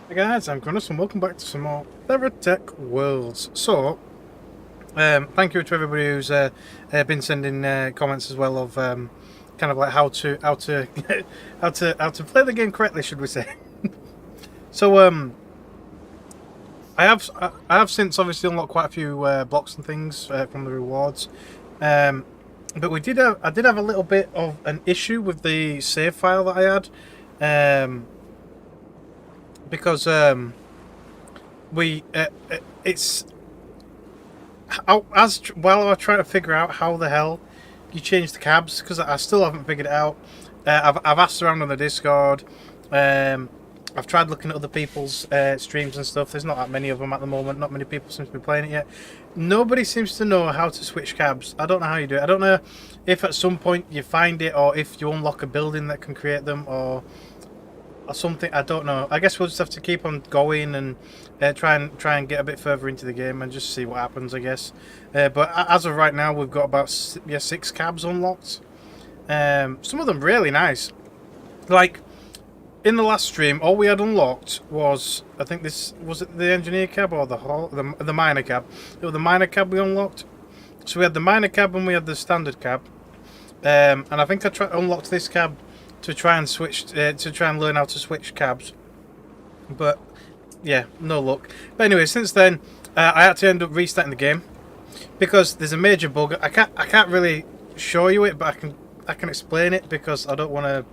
Hey guys, I'm Crownos and welcome back to some more Terratech Worlds. So, thank you to everybody who's been sending comments as well of kind of like how to how to play the game correctly, should we say? So, I have since obviously unlocked quite a few blocks and things from the rewards, um, but I did have a little bit of an issue with the save file that I had, because we it's as while I try to figure out how the hell you change the cabs, because I still haven't figured it out. I've asked around on the Discord. I've tried looking at other people's streams and stuff. There's not that many of them at the moment. Not many people seem to be playing it yet. Nobody seems to know how to switch cabs. I don't know how you do it. I don't know if at some point you find it, or if you unlock a building that can create them, or something. I don't know. I guess we'll just have to keep on going and try and get a bit further into the game and just see what happens, I guess. But as of right now, we've got about 6 cabs unlocked. Some of them really nice. Like in the last stream, all we had unlocked was, I think this was it, the engineer cab or the miner cab. It was the miner cab we unlocked. So we had the miner cab and we had the standard cab. And I think I unlocked this cab to try and switch to try and learn how to switch cabs, but yeah, no luck. But anyway, since then I had to end up restarting the game because there's a major bug. I can't really show you it, but I can explain it because I don't want to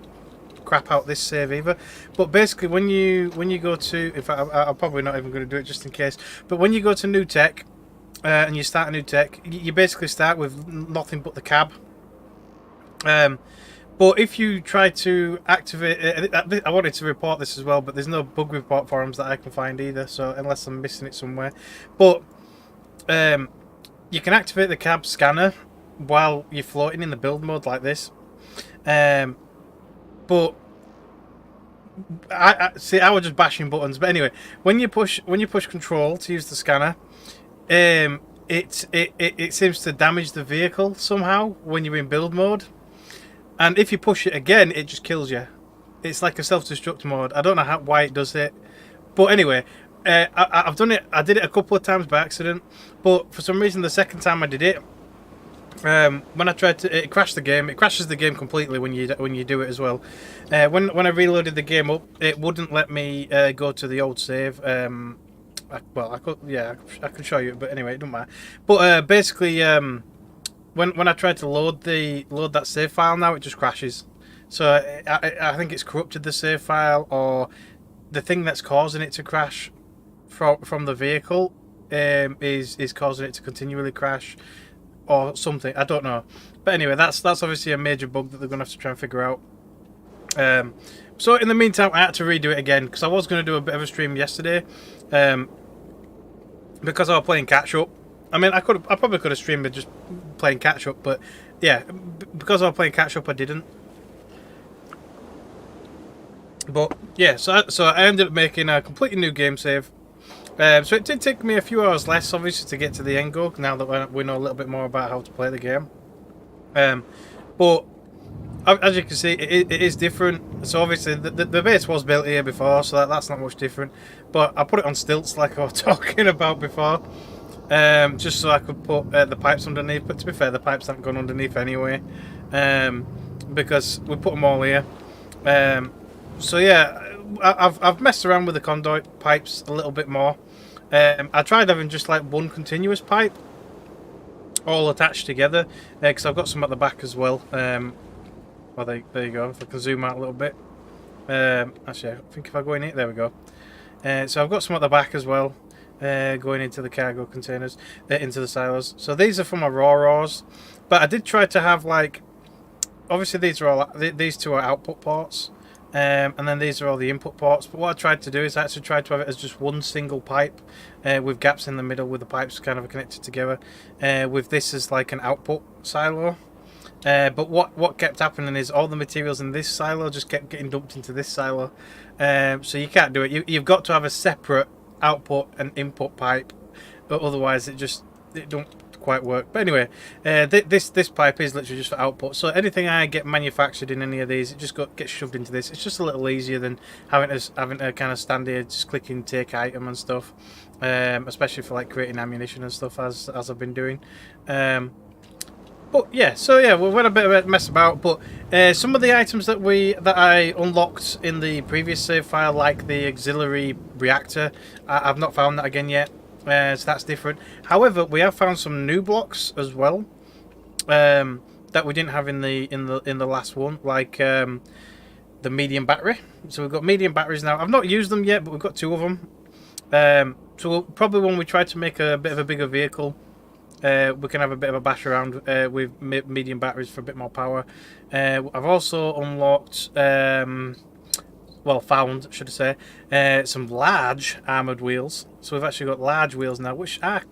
crap out this save either. But basically, when you go to, in fact, I'm probably not even going to do it just in case. But when you go to new tech and you start a new tech, you basically start with nothing but the cab. But if you try to activate, I wanted to report this as well, but there's no bug report forums that I can find either. So unless I'm missing it somewhere, but you can activate the cab scanner while you're floating in the build mode like this. But I see. I was just bashing buttons. But anyway, when you push control to use the scanner, it seems to damage the vehicle somehow when you're in build mode. And if you push it again, it just kills you. It's like a self-destruct mode. I don't know why it does it. But anyway, I've done it. I did it a couple of times by accident. But for some reason, the second time I did it, when I tried to, it crashed the game. It crashes the game completely when you do it as well. When I reloaded the game up, it wouldn't let me go to the old save. Well, I could, yeah, I could show you, but anyway, it doesn't matter. But basically, when I tried to load that save file now, it just crashes. So I think it's corrupted the save file, or the thing that's causing it to crash from the vehicle is causing it to continually crash, or something. I don't know. But anyway, that's obviously a major bug that they're gonna have to try and figure out. So in the meantime, I had to redo it again because I was going to do a bit of a stream yesterday, because I was playing catch up. I mean, I probably could have streamed with just playing catch up, but yeah, because I was playing catch up, I didn't. But yeah, so I ended up making a completely new game save. So it did take me a few hours less, obviously, to get to the end goal. Now that we know a little bit more about how to play the game, but as you can see, it is different. So obviously, the base was built here before, so that's not much different. But I put it on stilts, like I was talking about before. Just so I could put the pipes underneath, but to be fair, the pipes haven't gone underneath anyway, because we put them all here. So yeah, I've messed around with the conduit pipes a little bit more. I tried having just like one continuous pipe, all attached together, because I've got some at the back as well. Well, there you go. If I can zoom out a little bit. Actually, I think if I go in it, there we go. So I've got some at the back as well. Going into the cargo containers, into the silos. So these are from my raws, but I did try to have, like, obviously these are all, these two are output ports, and then these are all the input ports. But what I tried to do is I actually tried to have it as just one single pipe, with gaps in the middle, with the pipes kind of connected together, with this as like an output silo. But what kept happening is all the materials in this silo just kept getting dumped into this silo. So you can't do it. You've got to have a separate output and input pipe, but otherwise it don't quite work. But anyway, this pipe is literally just for output. So anything I get manufactured in any of these, it just gets shoved into this. It's just a little easier than having to kind of stand here, just clicking take item and stuff. Especially for like creating ammunition and stuff, as I've been doing. But yeah, so yeah, we've had a bit of a mess about, but some of the items that I unlocked in the previous save file, like the auxiliary reactor, I've not found that again yet, so that's different. However, we have found some new blocks as well that we didn't have in the last one, like the medium battery. So we've got medium batteries now. I've not used them yet, but we've got 2 of them. So probably when we try to make a bit of a bigger vehicle, we can have a bit of a bash around with medium batteries for a bit more power. I've also unlocked, well, found, should I say, some large armoured wheels. So we've actually got large wheels now, which are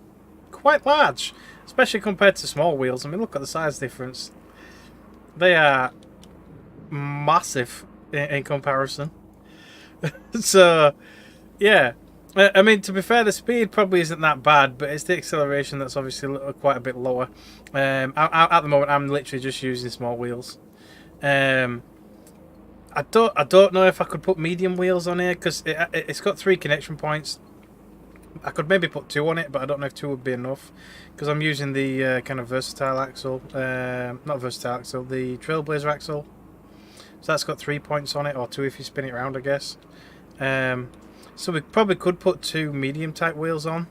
quite large, especially compared to small wheels. I mean, look at the size difference. They are massive in comparison. So, yeah. I mean, to be fair, the speed probably isn't that bad, but it's the acceleration that's obviously quite a bit lower. At the moment, I'm literally just using small wheels. I don't know if I could put medium wheels on here, because it's got 3 connection points. I could maybe put 2 on it, but I don't know if 2 would be enough, because I'm using the kind of versatile axle, not versatile axle, the Trailblazer axle. So that's got 3 points on it, or 2 if you spin it around, I guess. So we probably could put 2 medium type wheels on,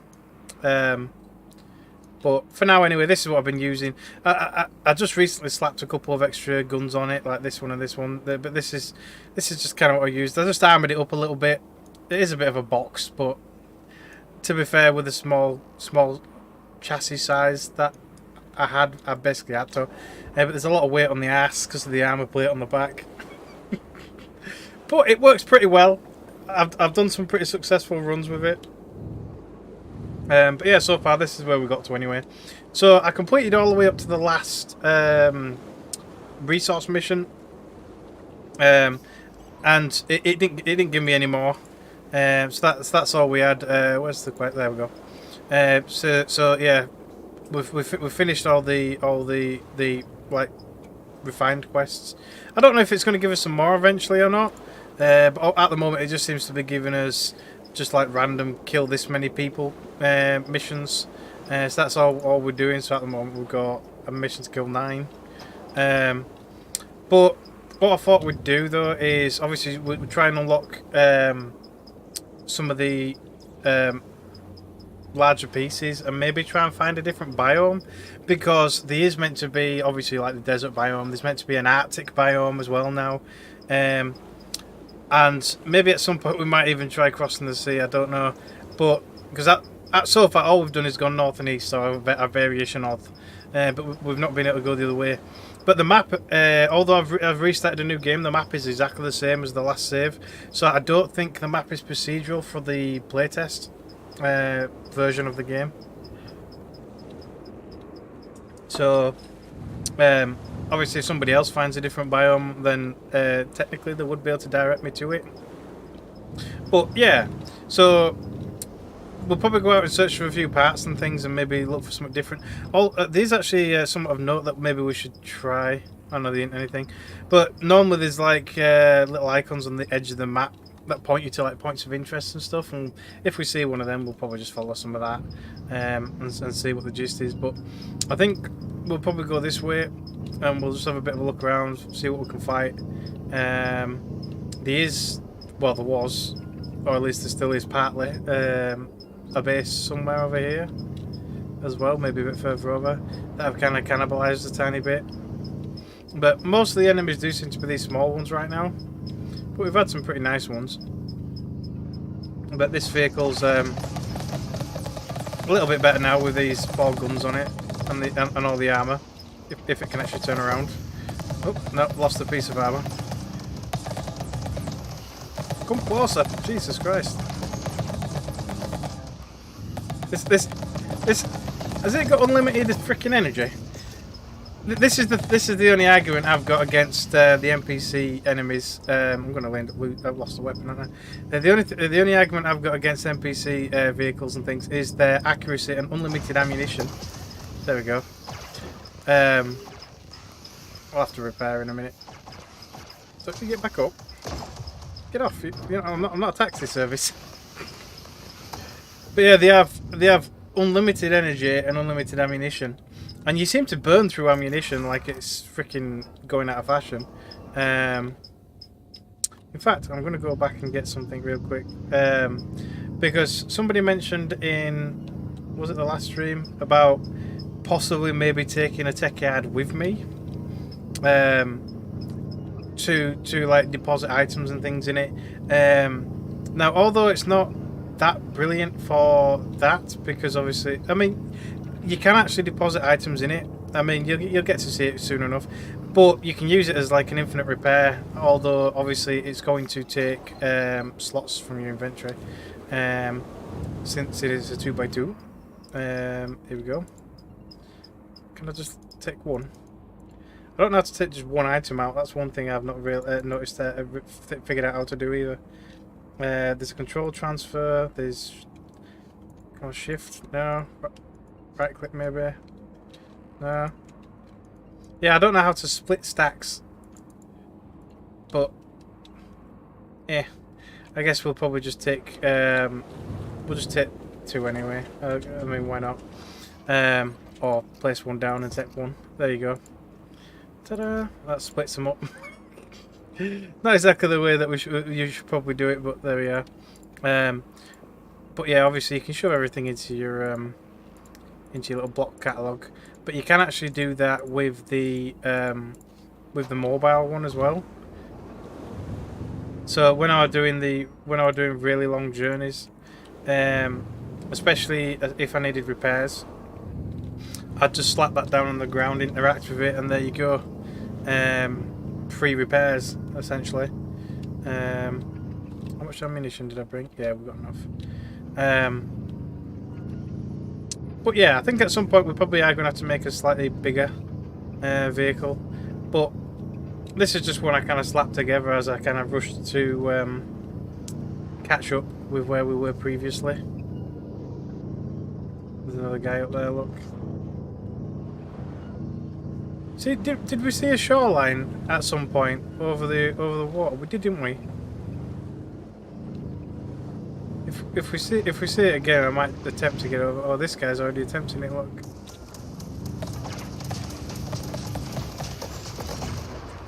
but for now anyway, this is what I've been using. I just recently slapped a couple of extra guns on it, like this one and this one. But this is just kind of what I used. I just armoured it up a little bit. It is a bit of a box, but to be fair, with the small chassis size that I basically had to. But there's a lot of weight on the ass because of the armour plate on the back. But it works pretty well. I've done some pretty successful runs with it. But yeah, so far this is where we got to anyway. So I completed all the way up to the last resource mission, and it didn't give me any more. So that's all we had. Where's the quest? There we go. So yeah, we've finished all the like refined quests. I don't know if it's going to give us some more eventually or not. But at the moment, it just seems to be giving us just like random kill this many people missions. So that's all we're doing. So at the moment, we've got a mission to kill 9. But what I thought we'd do though is obviously we'd try and unlock some of the larger pieces and maybe try and find a different biome, because there is meant to be obviously like the desert biome. There's meant to be an Arctic biome as well now. And maybe at some point we might even try crossing the sea, I don't know. But, because so far all we've done is gone north and east, so a variation north. But we've not been able to go the other way. But the map, although I've restarted a new game, the map is exactly the same as the last save. So I don't think the map is procedural for the playtest version of the game. So, obviously if somebody else finds a different biome, then technically they would be able to direct me to it. But yeah, so we'll probably go out and search for a few parts and things and maybe look for something different. These actually somewhat of note that maybe we should try. I don't know, there ain't anything. But normally there's like little icons on the edge of the map that point you to like points of interest and stuff, and if we see one of them we'll probably just follow some of that and see what the gist is. But I think we'll probably go this way and we'll just have a bit of a look around, see what we can fight. There was, or at least there still is partly, a base somewhere over here as well, maybe a bit further over, that have kind of cannibalised a tiny bit. But most of the enemies do seem to be these small ones right now, but we've had some pretty nice ones. But this vehicle's a little bit better now with these 4 guns on it and all the armour, if it can actually turn around. Oh no, lost a piece of armour. Come closer, Jesus Christ. This has it got unlimited freaking energy? This is the only argument I've got against the NPC enemies. I'm going to land. I've lost a weapon, haven't I? The only argument I've got against NPC vehicles and things is their accuracy and unlimited ammunition. There we go. I'll have to repair in a minute. So if you get back up, get off. You know, I'm not a taxi service. But yeah, they have unlimited energy and unlimited ammunition, and you seem to burn through ammunition like it's freaking going out of fashion. In fact, I'm going to go back and get something real quick, because somebody mentioned in, was it the last stream, about possibly maybe taking a techyard with me, to like deposit items and things in it. Now, although it's not that brilliant for that, because obviously, I mean, you can actually deposit items in it. I mean, you'll get to see it soon enough, but you can use it as like an infinite repair, although obviously it's going to take slots from your inventory, since it is a 2x2. Here we go. Can I just take one? I don't know how to take just one item out. That's one thing I've not really noticed that I've figured out how to do either. There's a control transfer. There's shift. No. Right click maybe. No. Yeah, I don't know how to split stacks. But yeah, I guess we'll probably just take we'll just take two anyway. I mean, why not? Or place one down and take one. There you go. Ta-da! That splits them up. Not exactly the way that you should probably do it, but there we are. But yeah, obviously you can shove everything into your little block catalog, but you can actually do that with the mobile one as well. So when I was doing really long journeys, especially if I needed repairs, I'd just slap that down on the ground, interact with it, and there you go. Free repairs, essentially. How much ammunition did I bring? Yeah, we've got enough. But yeah, I think at some point we probably are going to have to make a slightly bigger vehicle. But this is just one I kind of slapped together as I kind of rushed to catch up with where we were previously. There's another guy up there, look. See, did we see a shoreline at some point over the water? We did, didn't we? If we see it again, I might attempt to get over. Oh, this guy's already attempting it. Look.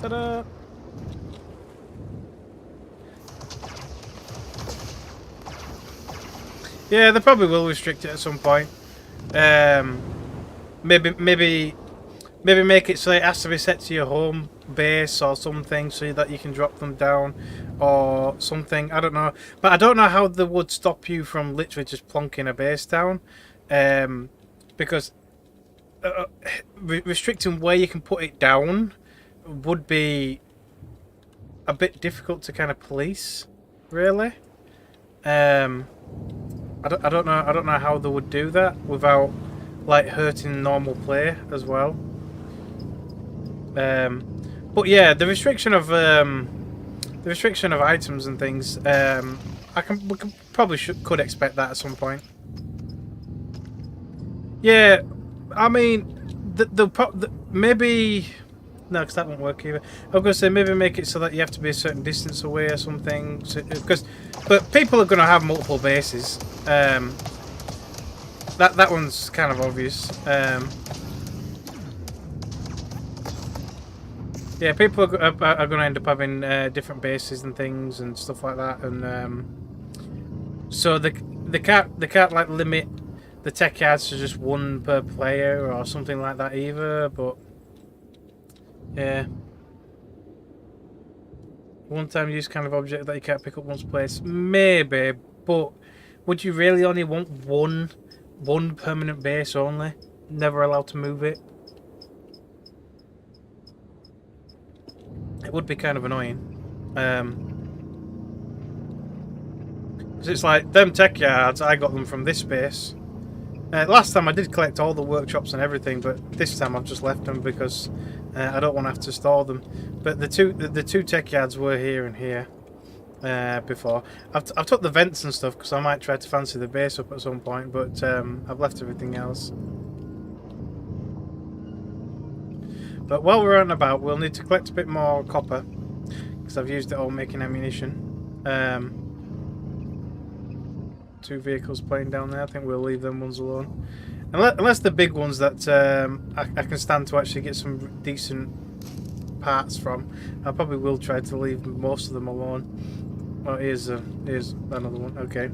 Ta-da! Yeah, they probably will restrict it at some point. Maybe make it so it has to be set to your home base or something, so that you can drop them down or something. I don't know, but I don't know how they would stop you from literally just plonking a base down, because restricting where you can put it down would be a bit difficult to kind of police, really. I don't know how they would do that without like hurting normal play as well. But yeah, the restriction of items and things, we probably could expect that at some point. Yeah, I mean, maybe no, because that won't work either. I was going to say maybe make it so that you have to be a certain distance away or something. So, but people are going to have multiple bases. That one's kind of obvious. Yeah, people are going to end up having different bases and things and stuff like that, and so they can't like limit the tech yards to just one per player or something like that either. But yeah, one-time use kind of object that you can't pick up once placed, maybe. But would you really only want one permanent base only? Never allowed to move it? It would be kind of annoying. Cause it's like them tech yards, I got them from this base. Last time I did collect all the workshops and everything, but this time I've just left them because I don't want to have to store them. But the two tech yards were here and here before. I've took the vents and stuff because I might try to fancy the base up at some point, but I've left everything else. But while we're out and about, we'll need to collect a bit more copper because I've used it all making ammunition. 2 vehicles playing down there. I think we'll leave them ones alone. Unless the big ones that I can stand to actually get some decent parts from, I probably will try to leave most of them alone. Oh, here's another one. Okay,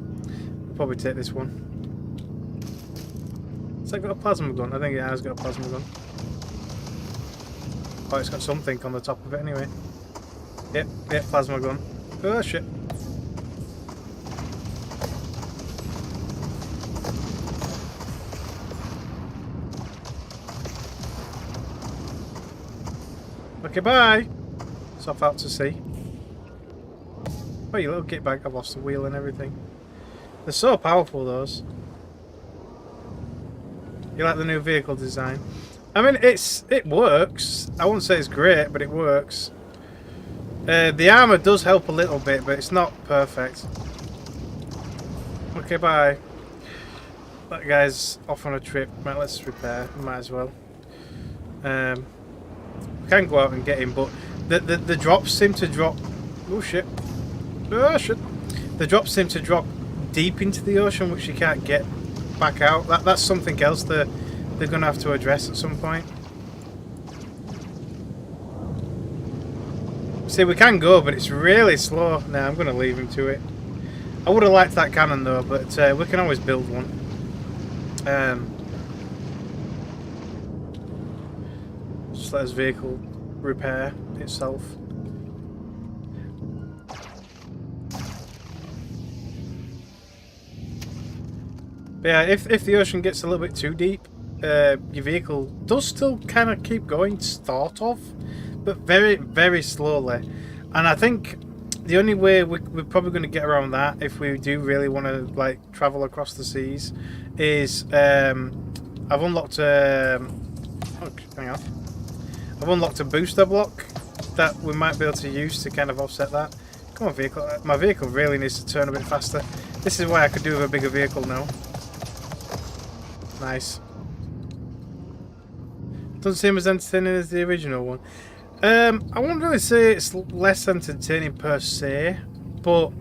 I'll probably take this one. Has that got a plasma gun? I think it has got a plasma gun. Oh, it's got something on the top of it anyway. Yep, plasma gun. Oh shit. Okay, bye! It's off out to sea. Oh, you little git bag, I've lost the wheel and everything. They're so powerful, those. You like the new vehicle design? I mean, it works. I wouldn't say it's great, but it works. The armour does help a little bit, but it's not perfect. Okay, bye. That guy's off on a trip. Right, let's repair. Might as well. We can go out and get him, but the drops seem to drop. Oh shit! Oh shit! The drops seem to drop deep into the ocean, which you can't get back out. That's something else they're going to have to address at some point. See, we can go, but it's really slow. Nah, I'm going to leave him to it. I would have liked that cannon though, but we can always build one. Just let his vehicle repair itself. But yeah, if the ocean gets a little bit too deep, your vehicle does still kind of keep going, sort of, but very, very slowly. And I think the only way we're probably going to get around that, if we do really want to like travel across the seas, is I've unlocked oh, hang on. I've unlocked a booster block that we might be able to use to kind of offset that. Come on, vehicle. My vehicle really needs to turn a bit faster. This is why I could do with a bigger vehicle now. Nice. Doesn't seem as entertaining as the original one. I wouldn't really say it's less entertaining per se, but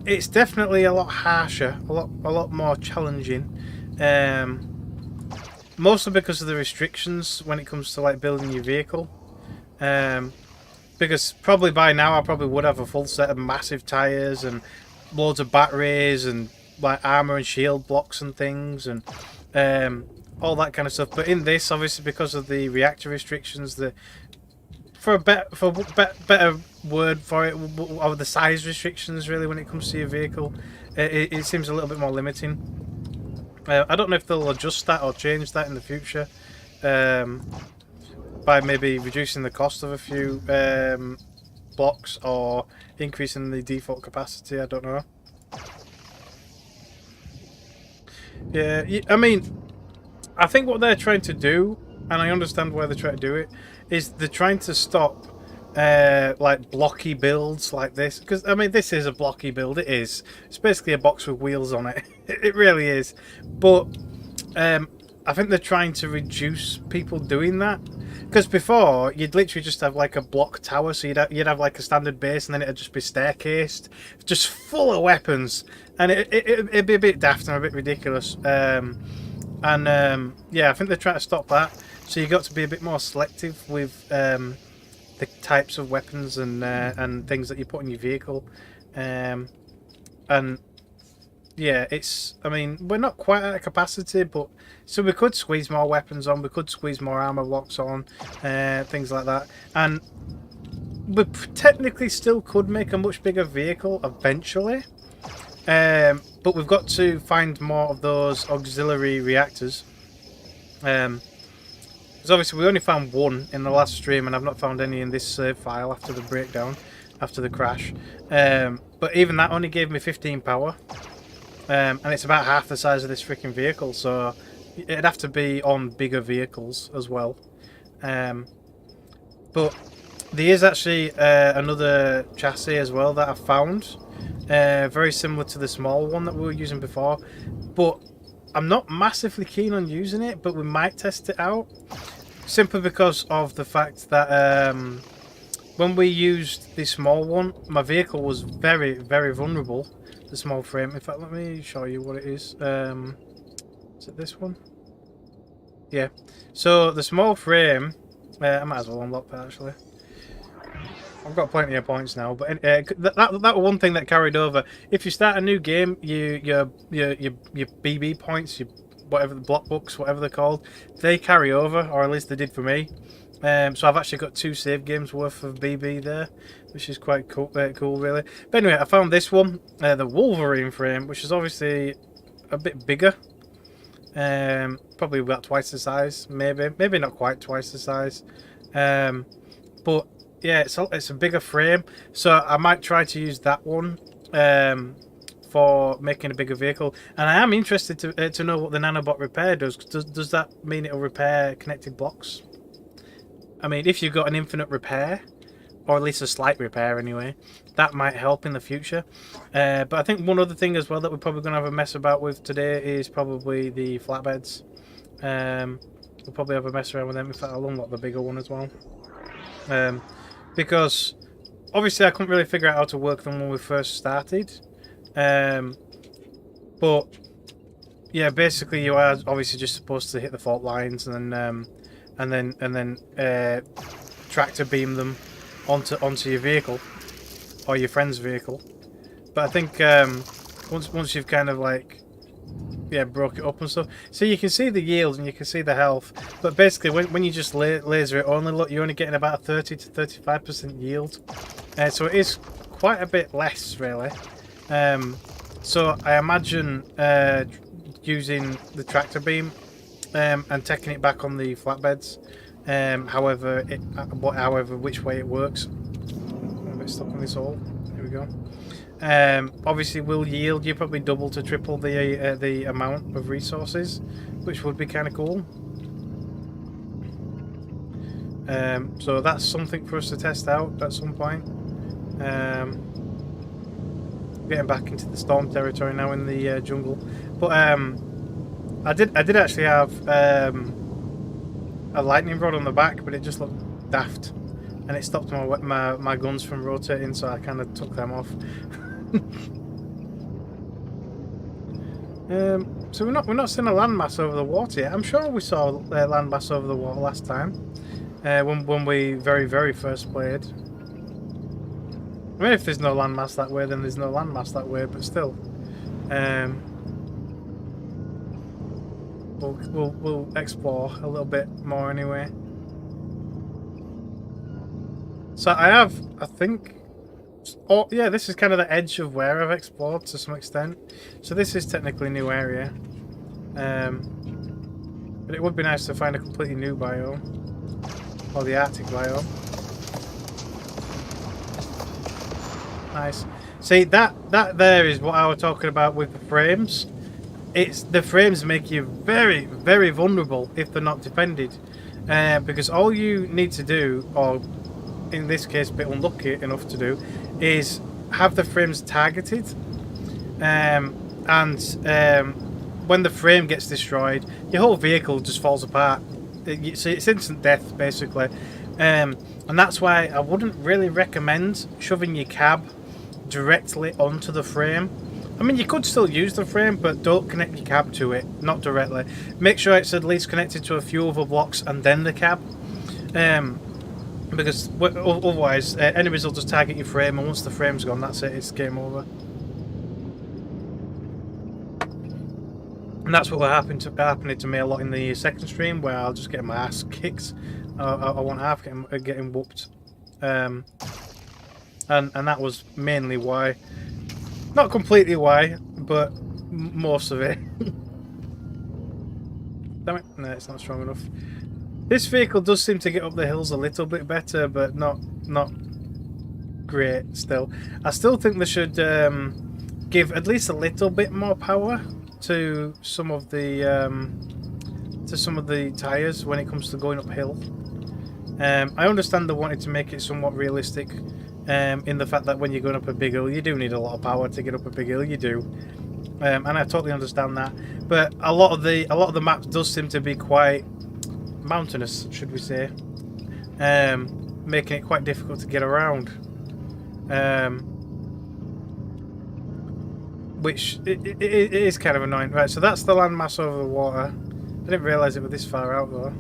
it's definitely a lot harsher, a lot more challenging. Mostly because of the restrictions when it comes to like building your vehicle. Because probably by now I probably would have a full set of massive tyres and loads of batteries and like armour and shield blocks and things and all that kind of stuff. But in this, obviously, because of the reactor restrictions, for a better word for it, or the size restrictions really when it comes to your vehicle, it seems a little bit more limiting. I don't know if they'll adjust that or change that in the future by maybe reducing the cost of a few blocks or increasing the default capacity. I don't know. Yeah, I mean, I think what they're trying to do, and I understand why they're trying to do it, is they're trying to stop like blocky builds like this. Because, I mean, this is a blocky build. It is. It's basically a box with wheels on it. It really is. But I think they're trying to reduce people doing that. Because before, you'd literally just have like a block tower. So you'd have like a standard base and then it'd just be staircased. Just full of weapons. And it'd be a bit daft and a bit ridiculous. Yeah, I think they're trying to stop that. So you've got to be a bit more selective with the types of weapons and things that you put in your vehicle. And yeah, I mean, we're not quite at a capacity, but so we could squeeze more weapons on, we could squeeze more armor blocks on, things like that. And we technically still could make a much bigger vehicle eventually. But we've got to find more of those auxiliary reactors. Because obviously we only found one in the last stream, and I've not found any in this save file after the breakdown, after the crash. But even that only gave me 15 power. And it's about half the size of this freaking vehicle, so it'd have to be on bigger vehicles as well. But there is actually another chassis as well that I found. Very similar to the small one that we were using before, but I'm not massively keen on using it, but we might test it out. simply because of the fact that when we used the small one, my vehicle was very, very vulnerable. The small frame. In fact, let me show you what it is. Is it this one? Yeah. So the small frame, I might as well unlock that actually. I've got plenty of points now, but that one thing that carried over. If you start a new game, your BB points, your whatever the block books, whatever they're called, they carry over, or at least they did for me. So I've actually got 2 save games worth of BB there, which is quite cool, cool really. But anyway, I found this one, the Wolverine frame, which is obviously a bit bigger. Probably about twice the size, maybe not quite twice the size. But yeah, it's a bigger frame, so I might try to use that one for making a bigger vehicle. And I am interested to know what the nanobot repair does. Does that mean it'll repair connected blocks? I mean, if you've got an infinite repair, or at least a slight repair anyway, that might help in the future. But I think one other thing as well that we're probably going to have a mess about with today is probably the flatbeds. We'll probably have a mess around with them. In fact, I'll unlock the bigger one as well. Because obviously I couldn't really figure out how to work them when we first started. But yeah, basically you are obviously just supposed to hit the fault lines and then tractor beam them onto your vehicle or your friend's vehicle. But I think once you've kind of like broke it up and stuff, so you can see the yield and you can see the health. But basically when you just laser it only, look, you're only getting about a 30 to 35% yield. So it is quite a bit less really. So I imagine using the tractor beam and taking it back on the flatbeds. However which way it works. I'm a bit stuck on this hole. Here we go. Obviously will yield you probably double to triple the amount of resources, which would be kind of cool. So that's something for us to test out at some point. Getting back into the storm territory now in the jungle, but I did actually have a lightning rod on the back, but it just looked daft, and it stopped my guns from rotating, so I kind of took them off. So we're not seeing a landmass over the water yet. I'm sure we saw a landmass over the water last time when we very first played. I mean, if there's no landmass that way, then there's no landmass that way, but still. We'll explore a little bit more anyway. So I think... Oh, yeah, this is kind of the edge of where I've explored to some extent. So this is technically a new area. But it would be nice to find a completely new biome. Or the Arctic biome. Nice. See, that there is what I was talking about with the frames. The frames make you very vulnerable if they're not defended. Because all you need to do, or in this case a bit unlucky enough to do, is have the frames targeted, and when the frame gets destroyed, your whole vehicle just falls apart. It's instant death basically, and that's why I wouldn't really recommend shoving your cab directly onto the frame. I mean, you could still use the frame, but don't connect your cab to it, not directly. Make sure it's at least connected to a few other blocks and then the cab. Because otherwise enemies will just target your frame, and once the frame's gone, that's it, it's game over. And that's what will happening to me a lot in the second stream, where I'll just get my ass kicked. I won't half getting whooped. And that was mainly why. Not completely why, but most of it. Damn it, no, it's not strong enough. This vehicle does seem to get up the hills a little bit better, but not great still. I still think they should give at least a little bit more power to some of the tyres when it comes to going uphill. I understand they wanted to make it somewhat realistic in the fact that when you're going up a big hill, you do need a lot of power to get up a big hill. You do, and I totally understand that. But a lot of the map does seem to be quite mountainous, should we say, making it quite difficult to get around. Which it is kind of annoying. Right, so that's the landmass over the water. I didn't realise it was this far out though.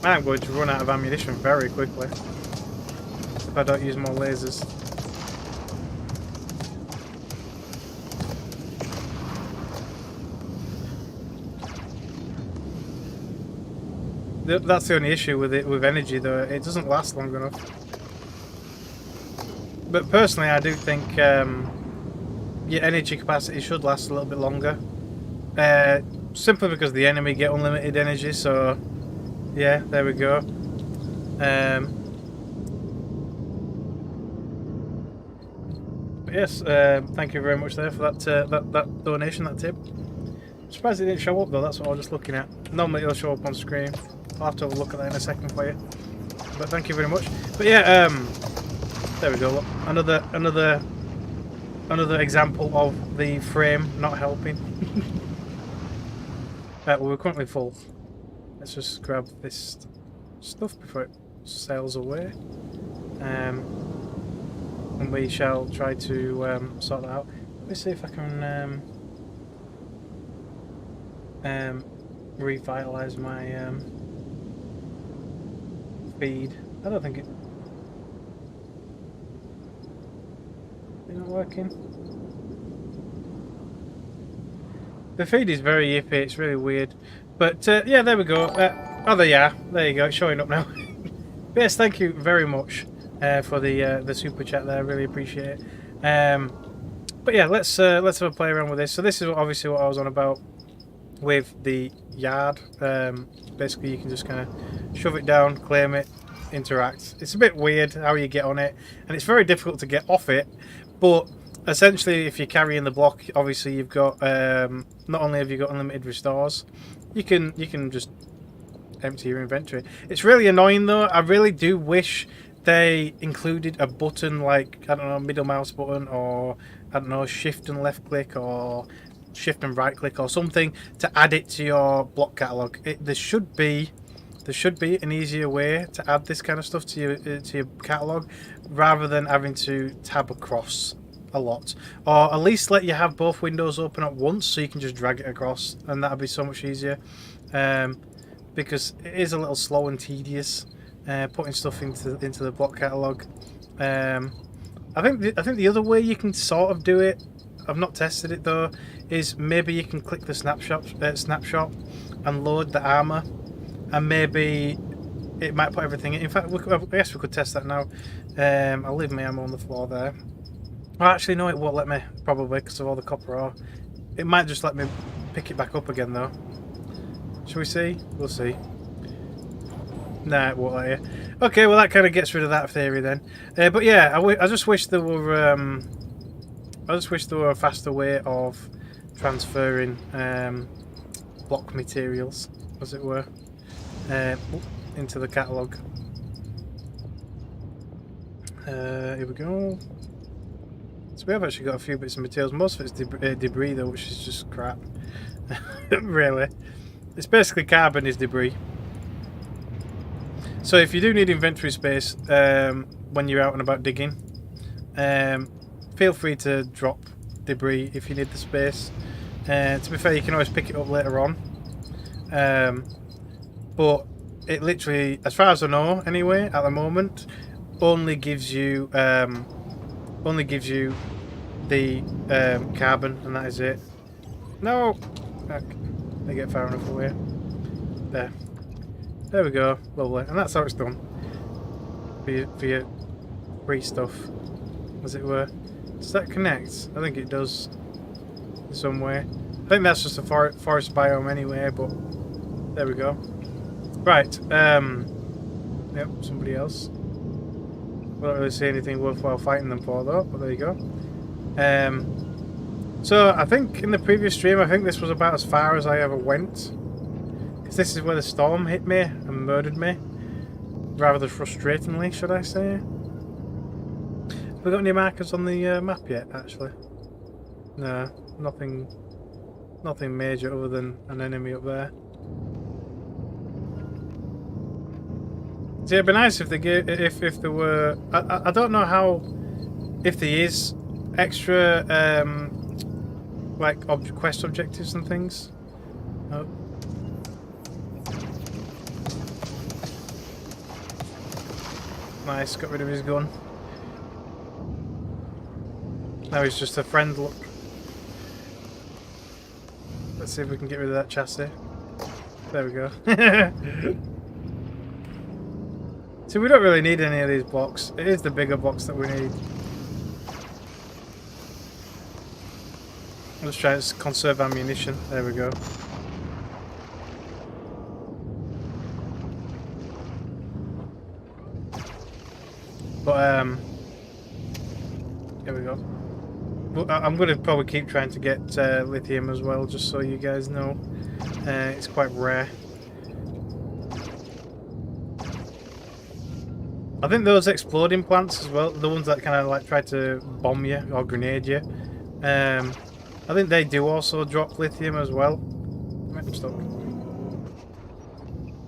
I'm going to run out of ammunition very quickly if I don't use more lasers. That's the only issue with it, with energy though. It doesn't last long enough. But personally, I do think your energy capacity should last a little bit longer. Simply because the enemy get unlimited energy, so yeah, there we go. But yes, thank you very much there for that donation, that tip. I'm surprised it didn't show up though, that's what I was just looking at. Normally it'll show up on screen. I'll have to have a look at that in a second for you. But thank you very much. But yeah, there we go. Look, another example of the frame not helping. Well, we're currently full. Let's just grab this stuff before it sails away, and we shall try to sort that out. Let me see if I can revitalise my feed. I don't think it's not working. The feed is very yippy, it's really weird. But yeah, there we go. Oh, there you are. There you go, it's showing up now. Yes, thank you very much for the super chat there. I really appreciate it. But yeah, let's have a play around with this. So this is obviously what I was on about with the yard. Basically, you can just kind of shove it down, claim it, interact. It's a bit weird how you get on it, and it's very difficult to get off it. But essentially, if you're carrying the block, obviously you've got not only have you got unlimited restores, you can just empty your inventory. It's really annoying though. I really do wish they included a button like, I don't know, middle mouse button, or I don't know, shift and left click, or shift and right click, or something to add it to your block catalog. There should be an easier way to add this kind of stuff to your catalog, rather than having to tab across a lot, or at least let you have both windows open at once so you can just drag it across, and that'd be so much easier. Because it is a little slow and tedious putting stuff into the block catalog. I think the other way you can sort of do it, I've not tested it though, is maybe you can click the snapshot and load the armor, and maybe it might put everything in. In fact, I guess we could test that now. I'll leave my ammo on the floor there. Oh, actually, no, it won't let me, probably because of all the copper ore. It might just let me pick it back up again though. Shall we see? We'll see. Nah, it won't let you. Okay, well that kind of gets rid of that theory then. But yeah, I just wish there were a faster way of transferring block materials, as it were, into the catalogue. Here we go. So we have actually got a few bits of materials. Most of it's debris though, which is just crap. Really. It's basically carbon is debris. So if you do need inventory space when you're out and about digging, feel free to drop debris if you need the space. To be fair, you can always pick it up later on. But it literally, as far as I know anyway, at the moment, only gives you the carbon, and that is it. No! They get far enough away. There we go. Lovely. And that's how it's done. For your free stuff, as it were. Does that connect? I think it does in some way. I think that's just a forest biome anyway, but there we go. Right. Yep, somebody else. We don't really see anything worthwhile fighting them for though, but there you go. So I think in the previous stream, I think this was about as far as I ever went. Because this is where the storm hit me and murdered me. Rather frustratingly, should I say. Have we got any markers on the map yet, actually? No, nothing Nothing major other than an enemy up there. So it'd be nice if they gave, if there were. I don't know how, if there is extra like quest objectives and things. Oh. Nice, got rid of his gun. Now he's just a friend. Look. Let's see if we can get rid of that chassis. There we go. So we don't really need any of these blocks. It is the bigger box that we need. Let's try to conserve ammunition. There we go. But here we go. I'm going to probably keep trying to get lithium as well, just so you guys know. It's quite rare. I think those exploding plants as well, the ones that kind of like try to bomb you or grenade you, I think they do also drop lithium as well. I'm stuck.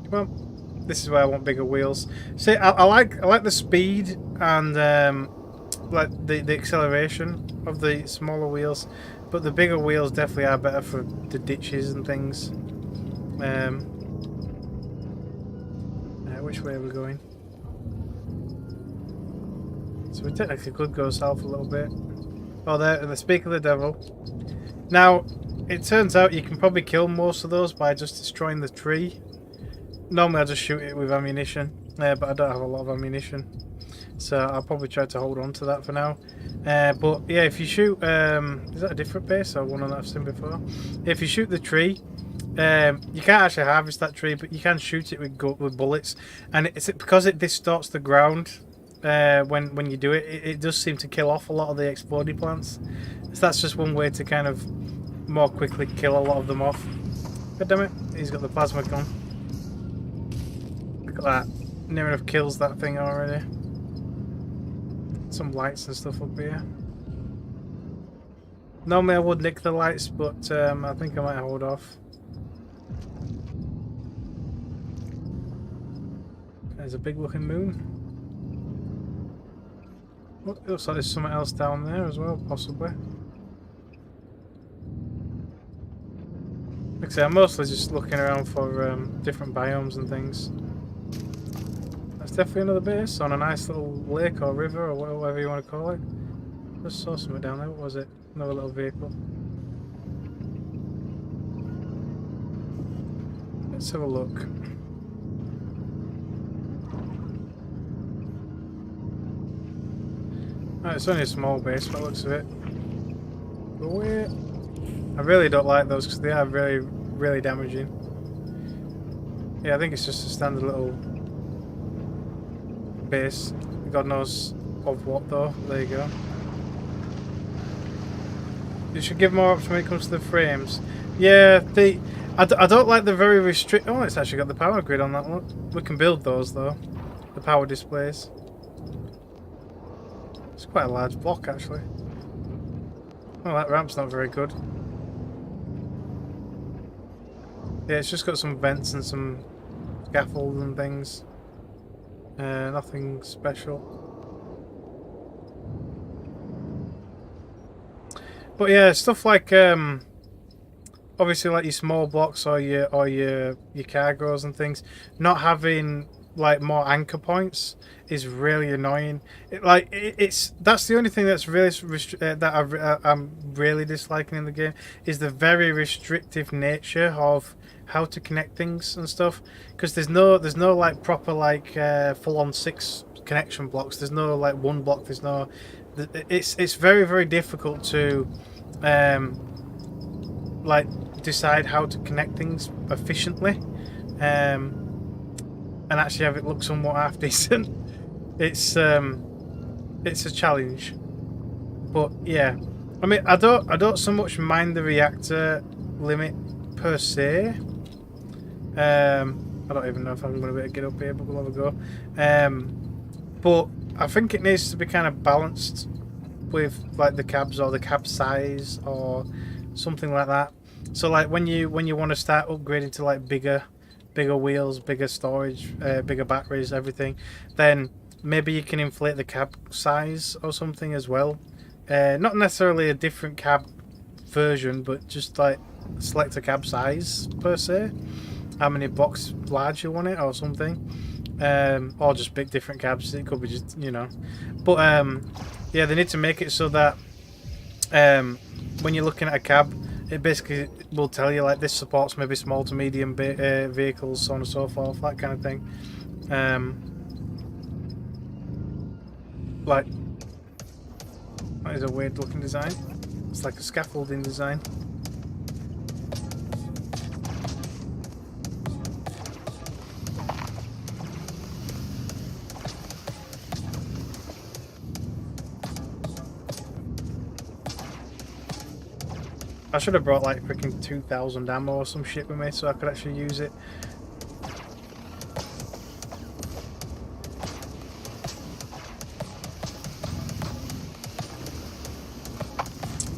Come on. This is where I want bigger wheels. See, I like the speed and like the acceleration of the smaller wheels, but the bigger wheels definitely are better for the ditches and things. Which way are we going? So we technically could go south a little bit. Oh, there, the speak of the devil. Now, it turns out you can probably kill most of those by just destroying the tree. Normally I just shoot it with ammunition, but I don't have a lot of ammunition. So I'll probably try to hold on to that for now. But yeah, if you shoot... is that a different base or one that I've seen before? If you shoot the tree, you can't actually harvest that tree, but you can shoot it with bullets. And it's because it distorts the ground when you do it, it does seem to kill off a lot of the exploding plants. So that's just one way to kind of more quickly kill a lot of them off. God damn it, he's got the plasma gun. Look at that. Near enough kills that thing already. Some lights and stuff up here. Normally I would nick the lights, but I think I might hold off. There's a big looking moon. Oh, it looks like there's something else down there as well, possibly. Like I say, I'm mostly just looking around for different biomes and things. That's definitely another base on a nice little lake or river or whatever you want to call it. Just saw something down there. What was it? Another little vehicle. Let's have a look. Right, it's only a small base by the looks of it. Go away. I really don't like those because they are really, really damaging. Yeah, I think it's just a standard little base. God knows of what though. There you go. You should give more options when it comes to the frames. Yeah, I don't like the very restrict. Oh, it's actually got the power grid on that one. We can build those though. The power displays. It's quite a large block actually. Oh, that ramp's not very good. Yeah, it's just got some vents and some scaffolds and things. Nothing special. But yeah, stuff like obviously like your small blocks or your cargos and things, not having like more anchor points is really annoying. That's the only thing that's really that I'm really disliking in the game, is the very restrictive nature of how to connect things and stuff, because there's no like proper like full-on 6 connection blocks. There's no like one block. There's no. It's very, very difficult to like decide how to connect things efficiently and actually have it look somewhat half decent. It's a challenge, but yeah, I mean I don't so much mind the reactor limit per se. I don't even know if I'm going to be able to get up here, but we'll have a go. But I think it needs to be kind of balanced with like the cabs or the cab size or something like that. So like when you want to start upgrading to like bigger wheels, bigger storage, bigger batteries, everything, then maybe you can inflate the cab size or something as well. Not necessarily a different cab version, but just like select a cab size per se. How many box large you want it or something. Or just big different cabs. It could be just, you know. But yeah, they need to make it so that when you're looking at a cab, it basically will tell you like this supports maybe small to medium vehicles, so on and so forth, that kind of thing. Like, that is a weird looking design. It's like a scaffolding design. I should have brought like freaking 2,000 ammo or some shit with me so I could actually use it.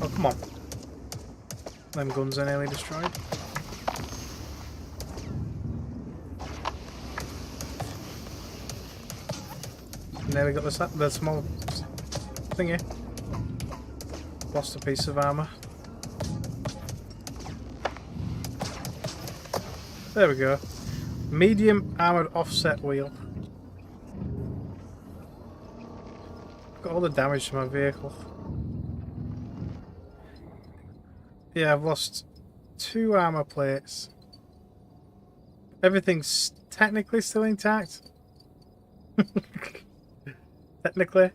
Oh, come on. Them guns are nearly destroyed. Nearly got the small thingy. Lost a piece of armour. There we go. Medium armoured offset wheel. Got all the damage to my vehicle. Yeah, I've lost 2 armour plates. Everything's technically still intact. Technically.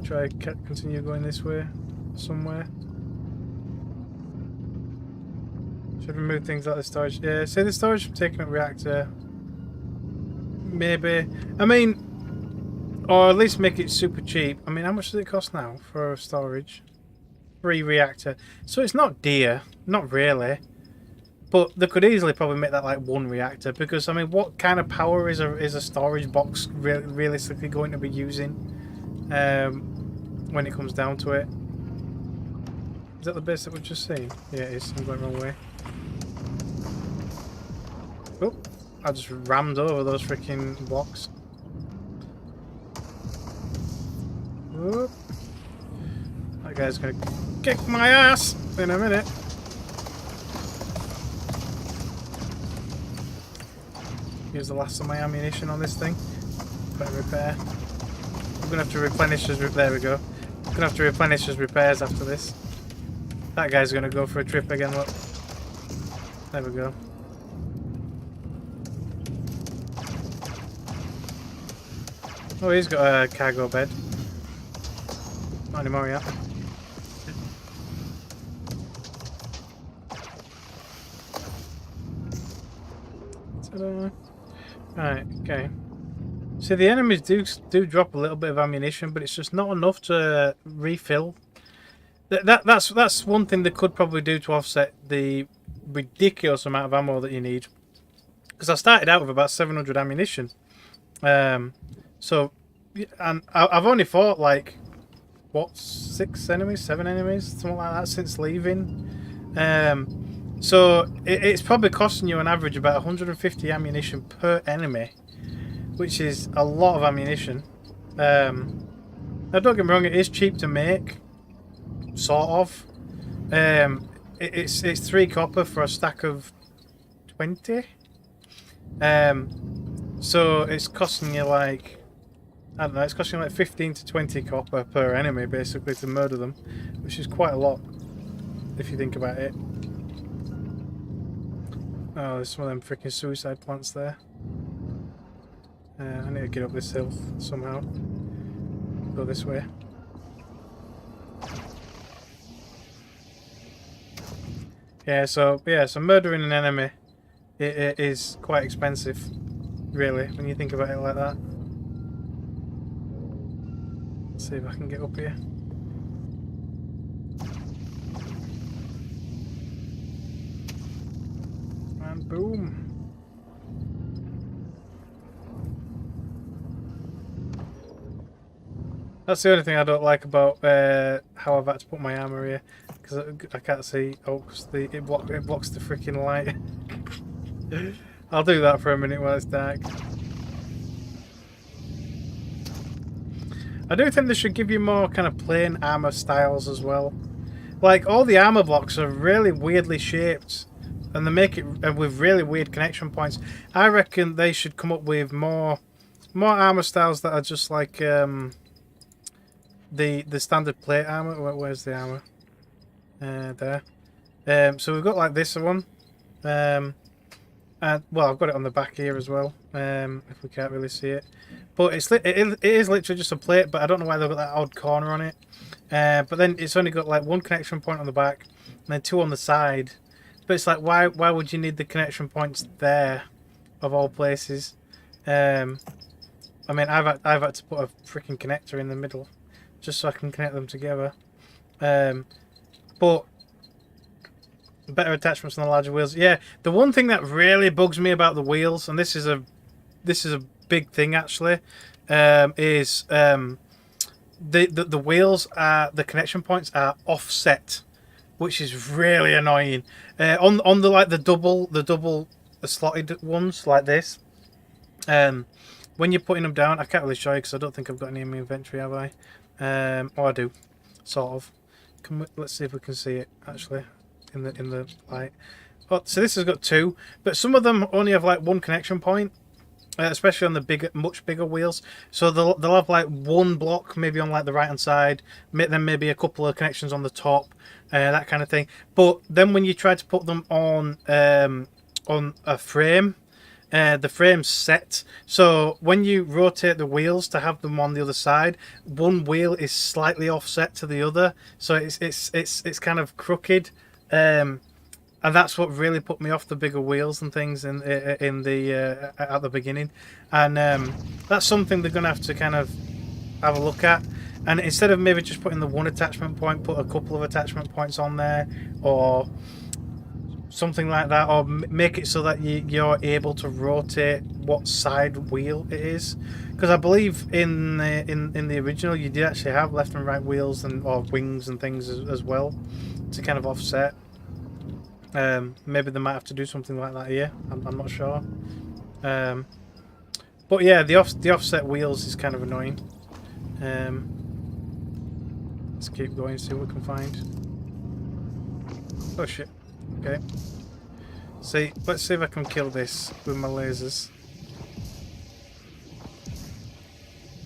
Try continue going this way somewhere. Should remove things like the storage. Yeah, say the storage from taking up reactor. Maybe. I mean, or at least make it super cheap. I mean, how much does it cost now for storage? 3 reactor. So it's not dear, not really. But they could easily probably make that like 1 reactor, because I mean, what kind of power is a storage box realistically going to be using when it comes down to it? Is that the base that we've just seen? Yeah, it is. I'm going the wrong way. Oh, I just rammed over those freaking blocks. Oh. That guy's gonna kick my ass in a minute. Here's the last of my ammunition on this thing. Better repair. I'm gonna have to replenish his. There we go. I'm gonna have to replenish his repairs after this. That guy's gonna go for a trip again. Look. There we go. Oh, he's got a cargo bed. Not anymore yet. Ta-da. Right, okay. See, the enemies do drop a little bit of ammunition, but it's just not enough to refill. That's one thing they could probably do to offset the ridiculous amount of ammo that you need. Because I started out with about 700 ammunition. So, and I've only fought like, what, 6 enemies, 7 enemies, something like that since leaving. So it's probably costing you on average about 150 ammunition per enemy, which is a lot of ammunition. Now don't get me wrong, it is cheap to make, sort of. It's 3 copper for a stack of 20. So it's costing you like, I don't know, it's costing you like 15 to 20 copper per enemy basically to murder them, which is quite a lot if you think about it. Oh, there's some of them freaking suicide plants there. I need to get up this hill somehow. Go this way. Yeah, so murdering an enemy it is quite expensive, really, when you think about it like that. Let's see if I can get up here. And boom. That's the only thing I don't like about how I've had to put my armor here, because I can't see. Oh, 'cause it blocks the freaking light. I'll do that for a minute while it's dark. I do think they should give you more kind of plain armor styles as well. Like, all the armor blocks are really weirdly shaped, and they make it with really weird connection points. I reckon they should come up with more armor styles that are just like the standard plate armor. Where's the armor? There. So we've got like this one. And well, I've got it on the back here as well. If we can't really see it, but it is literally just a plate. But I don't know why they've got that odd corner on it. But then it's only got like one connection point on the back, and then two on the side. But it's like, why would you need the connection points there, of all places? I mean, I've had to put a freaking connector in the middle, just so I can connect them together. But better attachments on the larger wheels. Yeah, the one thing that really bugs me about the wheels, and this is a big thing actually, is the wheels are, the connection points are offset, which is really annoying. On the like the double slotted ones like this, when you're putting them down, I can't really show you because I don't think I've got any in my inventory, have I? Oh, I do, sort of. Let's see if we can see it actually in the light. Oh, so this has got two, but some of them only have like one connection point. Especially on the much bigger wheels, so they'll have like one block maybe on like the right hand side, then maybe a couple of connections on the top, that kind of thing. But then when you try to put them on a frame, the frame's set, so when you rotate the wheels to have them on the other side, one wheel is slightly offset to the other, so it's kind of crooked. And that's what really put me off the bigger wheels and things at the beginning, and that's something they're gonna have to kind of have a look at. And instead of maybe just putting the one attachment point, put a couple of attachment points on there, or something like that, or make it so that you're able to rotate what side wheel it is. Because I believe in the original you did actually have left and right wheels or wings and things as well to kind of offset. Maybe they might have to do something like that here. I'm not sure. But yeah, the offset wheels is kind of annoying. Let's keep going, see what we can find. Oh shit. Okay. See, let's see if I can kill this with my lasers.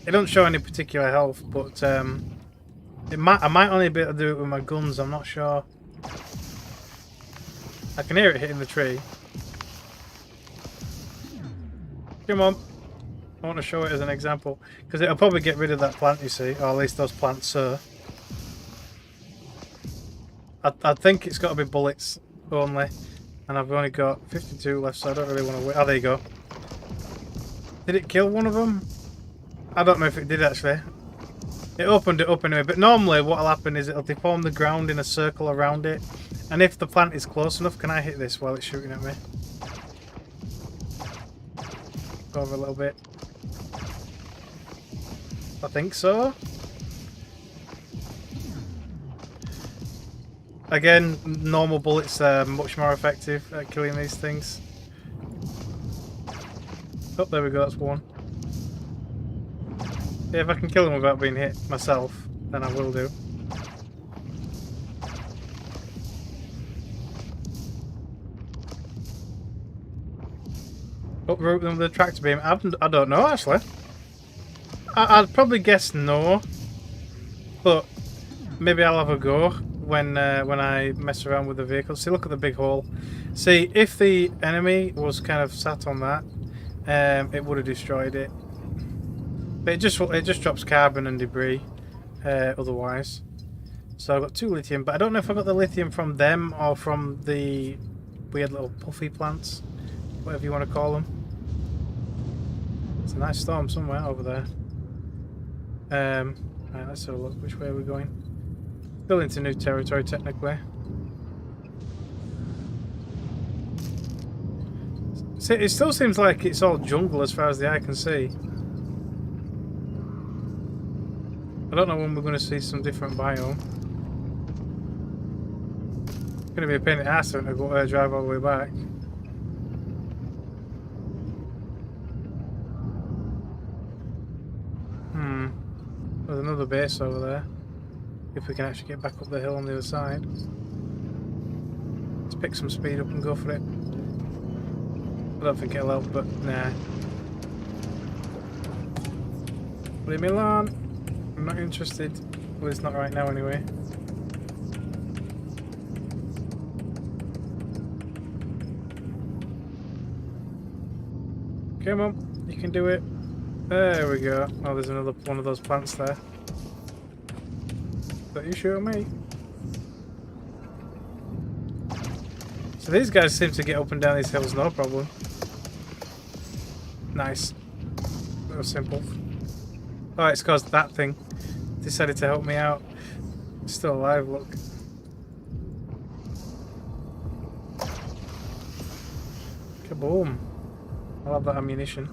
It don't show any particular health, but I might only be able to do it with my guns. I'm not sure. I can hear it hitting the tree. Come on. I want to show it as an example. Because it'll probably get rid of that plant, you see. Or at least those plants, sir. I think it's got to be bullets only. And I've only got 52 left, so I don't really want to wait. Oh, there you go. Did it kill one of them? I don't know if it did, actually. It opened it up anyway. But normally what will happen is it'll deform the ground in a circle around it. And if the plant is close enough, can I hit this while it's shooting at me? Go over a little bit. I think so. Again, normal bullets are much more effective at killing these things. Oh, there we go, that's one. Yeah, if I can kill them without being hit myself, then I will do. Uproot them with the tractor beam? I don't know, actually. I'd probably guess no. But maybe I'll have a go when I mess around with the vehicle. See, look at the big hole. See, if the enemy was kind of sat on that, it would have destroyed it. But it just drops carbon and debris otherwise. So I've got 2 lithium, but I don't know if I got the lithium from them or from the weird little puffy plants, whatever you want to call them. It's a nice storm somewhere over there. Right, let's have a look. Which way are we going? Still into new territory, technically. See, it still seems like it's all jungle as far as the eye can see. I don't know when we're going to see some different biome. It's going to be a pain in the ass to go drive all the way back. There's another base over there. If we can actually get back up the hill on the other side. Let's pick some speed up and go for it. I don't think it'll help, but nah. Leave me alone. I'm not interested. Well, it's not right now anyway. Come on, you can do it. There we go. Oh, there's another one of those plants there. Don't you shoot at me? So these guys seem to get up and down these hills no problem. Nice. That was simple. Oh, it's because that thing decided to help me out. It's still alive, look. Kaboom. I love that ammunition.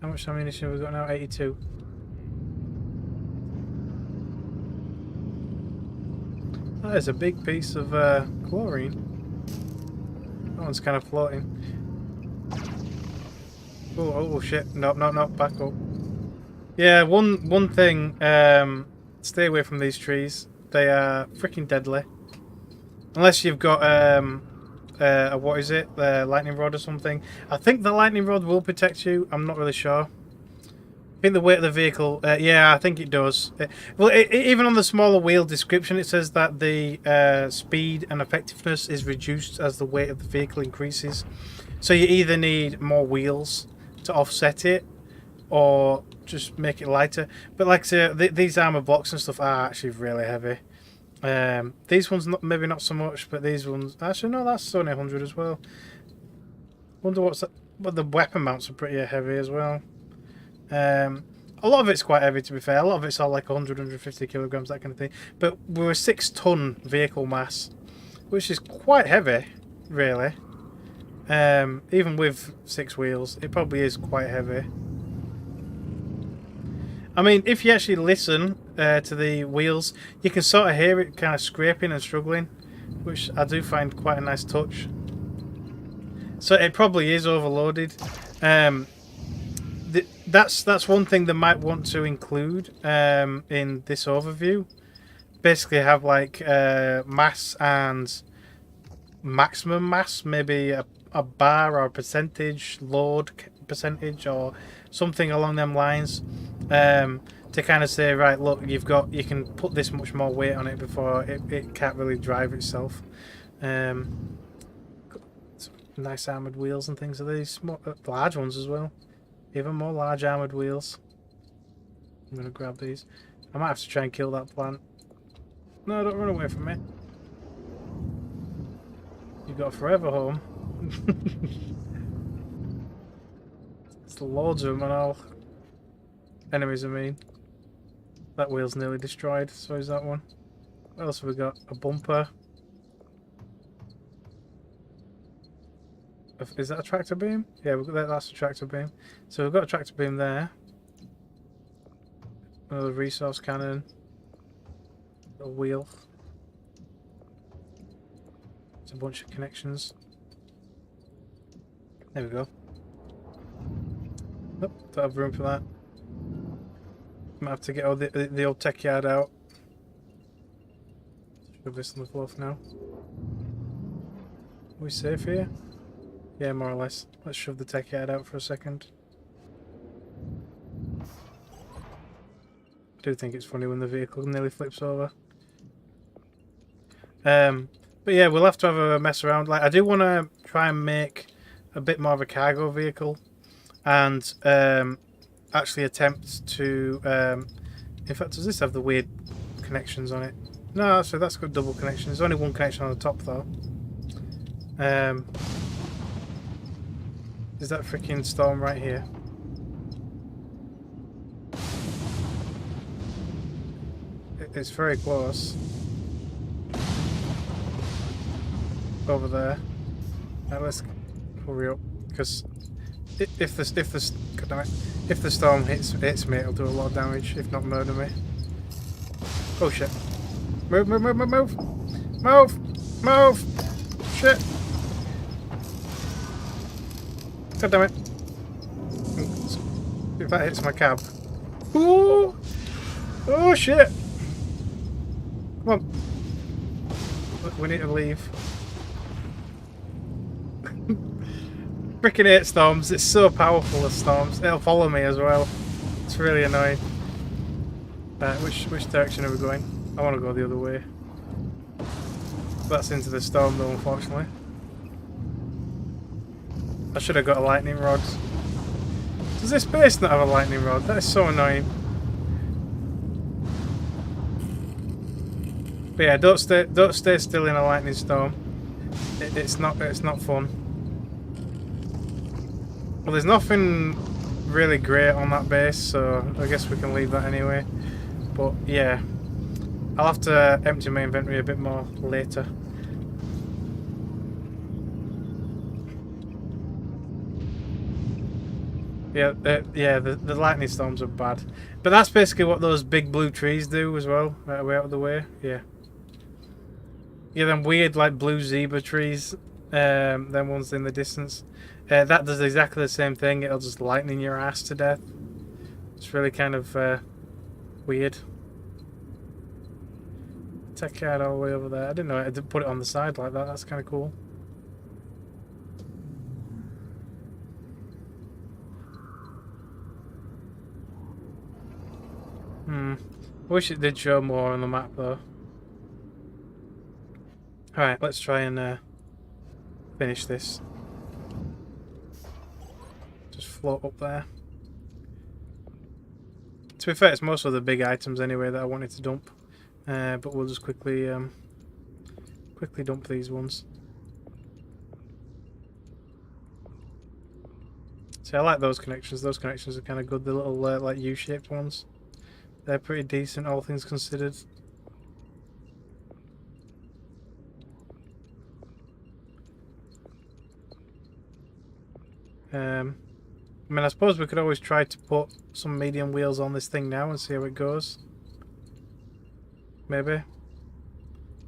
How much ammunition have we got now? 82. That is a big piece of chlorine. That one's kind of floating. Oh shit. No, back up. Yeah, one thing, stay away from these trees. They are freaking deadly. Unless you've got what is it? The lightning rod or something. I think the lightning rod will protect you. I'm not really sure. I think the weight of the vehicle, yeah, I think it does. Even on the smaller wheel description, it says that the speed and effectiveness is reduced as the weight of the vehicle increases. So you either need more wheels to offset it, or just make it lighter. But like I say, these armor blocks and stuff are actually really heavy. These ones maybe not so much, but these ones actually no, that's only 100 as well. Wonder what's that? But the weapon mounts are pretty heavy as well. A lot of it's quite heavy, to be fair. A lot of it's all like 100, 150 kilograms, that kind of thing. But we're a 6-ton vehicle mass, which is quite heavy, really. Even with 6 wheels, it probably is quite heavy. I mean, if you actually listen to the wheels, you can sort of hear it kind of scraping and struggling, which I do find quite a nice touch. So it probably is overloaded. That's one thing they might want to include in this overview. Basically have like mass and maximum mass, maybe a bar or a percentage, load percentage or something along them lines, to kind of say, right, look, you can put this much more weight on it before it can't really drive itself. Nice armoured wheels and things of these, large ones as well. Even more large armoured wheels. I'm going to grab these. I might have to try and kill that plant. No, don't run away from me. You've got a forever home. There's loads of them and all. Enemies, I mean. That wheel's nearly destroyed, so is that one. What else have we got? A bumper. Is that a tractor beam? Yeah, that's a tractor beam. So we've got a tractor beam there. Another resource cannon. A wheel. It's a bunch of connections. There we go. Nope, don't have room for that. Might have to get all the old techyard out. Shove this on the floor for now. Are we safe here? Yeah, more or less. Let's shove the techyard out for a second. I do think it's funny when the vehicle nearly flips over. But yeah, we'll have to have a mess around. Like, I do want to try and make a bit more of a cargo vehicle, and actually attempt to. In fact, does this have the weird connections on it? No, so that's got double connection. There's only one connection on the top though. Is that freaking storm right here? It's very close. Over there. Now let's hurry up, because God damn it, if the storm hits me, it'll do a lot of damage. If not, murder me. Oh shit! Move! Move! Move! Move! Move! Move! Move! Shit! God damn it! If that hits my cab. Ooh! Oh shit! Come on! We need to leave. Freaking hate storms. It's so powerful, the storms. It'll follow me as well. It's really annoying. Which direction are we going? I want to go the other way. That's into the storm though, unfortunately. I should have got a lightning rod. Does this base not have a lightning rod? That is so annoying. But yeah, don't stay still in a lightning storm. It's not fun. Well, there's nothing really great on that base, so I guess we can leave that anyway. But yeah, I'll have to empty my inventory a bit more later. Yeah, the lightning storms are bad, but that's basically what those big blue trees do as well. Right way out of the way. Yeah, them weird like blue zebra trees. Them ones in the distance. That does exactly the same thing. It'll just lightning your ass to death. It's really kind of weird. Techyard all the way over there. I didn't know I did put it on the side like that. That's kind of cool. I wish it did show more on the map though. Alright, let's try and finish this. Just float up there. To be fair, it's most of the big items anyway that I wanted to dump. But we'll just quickly dump these ones. See, I like those connections. Those connections are kind of good. The little like U-shaped ones. They're pretty decent, all things considered. I mean, I suppose we could always try to put some medium wheels on this thing now and see how it goes. Maybe.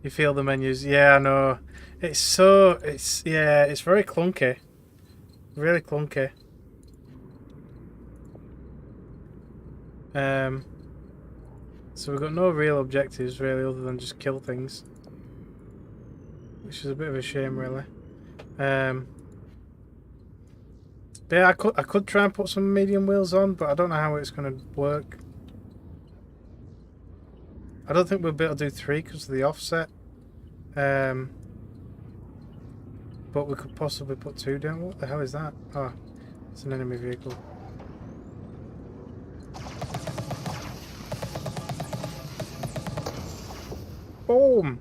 You feel the menus? Yeah, I know. It's very clunky. Really clunky. So we've got no real objectives really other than just kill things. Which is a bit of a shame really. But yeah, I could try and put some medium wheels on, but I don't know how it's going to work. I don't think we'll be able to do 3 because of the offset. But we could possibly put 2 down. What the hell is that? Oh, it's an enemy vehicle. Boom!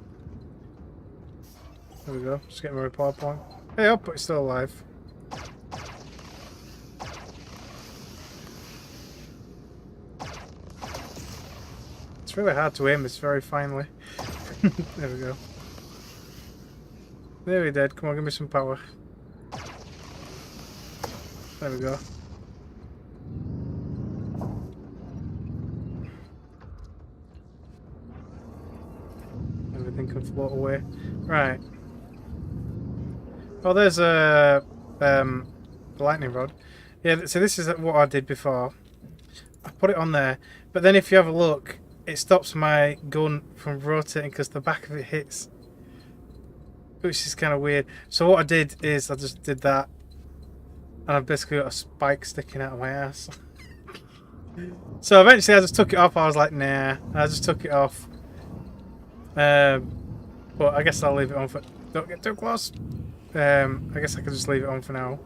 There we go. Just getting my reply point. Hey up, but it's still alive. It's really hard to aim this very finely. There we go. Nearly dead. Come on, give me some power. There we go. Everything can float away. Right. Oh, there's a lightning rod. Yeah, so this is what I did before. I put it on there, but then if you have a look, it stops my gun from rotating because the back of it hits, which is kind of weird. So what I did is I just did that, and I've basically got a spike sticking out of my ass. So eventually I just took it off. I was like, nah, I just took it off. But I guess I'll leave it on for... Don't get too close. I guess I could just leave it on for now.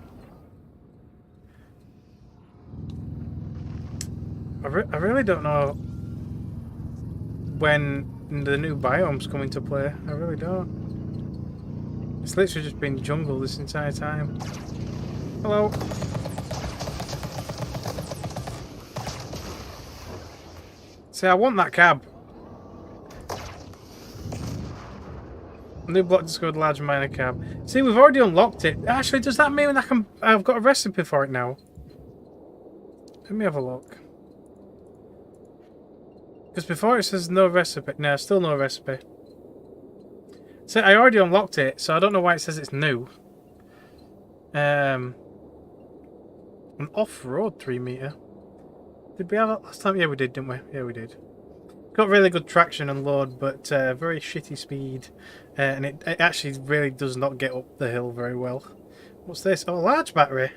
I really don't know when the new biomes come into play. I really don't. It's literally just been jungle this entire time. Hello. See, I want that cab. New block discovered large miner cab. See, we've already unlocked it. Actually, does that mean I've got a recipe for it now? Let me have a look. Because before it says no recipe. No, still no recipe. So I already unlocked it, so I don't know why it says it's new. An off-road 3 meter. Did we have it last time? Yeah, we did, didn't we? Yeah, we did. Got really good traction and load, but very shitty speed. And it actually really does not get up the hill very well. What's this? Oh, a large battery.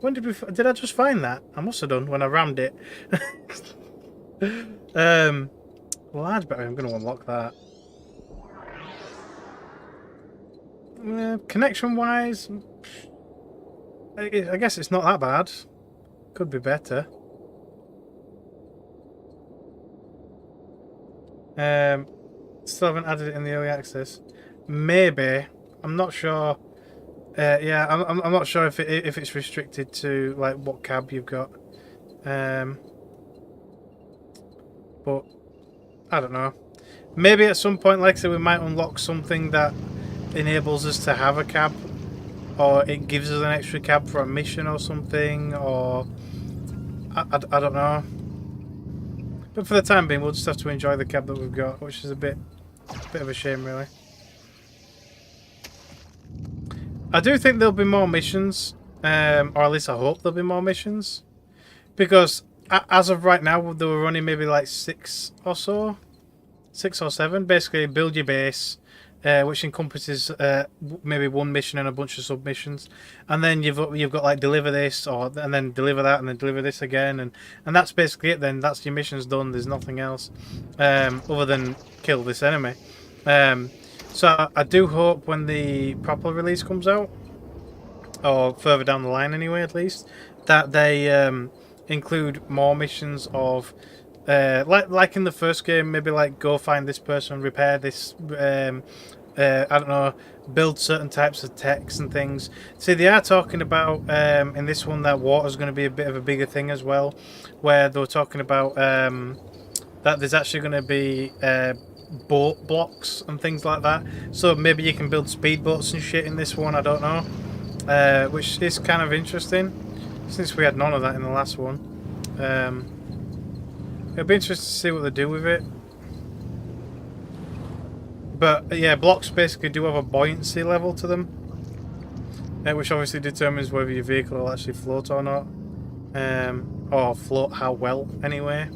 When did we... Did I just find that? I must have done when I rammed it. Large battery. I'm going to unlock that. Connection-wise... I guess it's not that bad. Could be better. Still haven't added it in the early access. Maybe. I'm not sure. Yeah, I'm not sure if it's restricted to like what cab you've got. But I don't know. Maybe at some point, like I said, we might unlock something that enables us to have a cab, or it gives us an extra cab for a mission or something, or I don't know. But for the time being, we'll just have to enjoy the cab that we've got, which is a bit of a shame, really. I do think there'll be more missions, or at least I hope there'll be more missions, because as of right now, there were only maybe like 6 or so, 6 or 7. Basically, build your base, which encompasses maybe one mission and a bunch of submissions, and then you've got like deliver this, and then deliver that, and then deliver this again, and that's basically it. Then that's your mission's done. There's nothing else other than kill this enemy. So I do hope when the proper release comes out, or further down the line anyway, at least, that they include more missions of like in the first game, maybe like go find this person, repair this, I don't know, build certain types of techs and things. See, they are talking about in this one that water's going to be a bit of a bigger thing as well, where they were talking about that there's actually going to be boat blocks and things like that. So maybe you can build speedboats and shit in this one, I don't know, which is kind of interesting, since we had none of that in the last one. It'll be interesting to see what they do with it. But yeah, blocks basically do have a buoyancy level to them, which obviously determines whether your vehicle will actually float or not, or float how well anyway.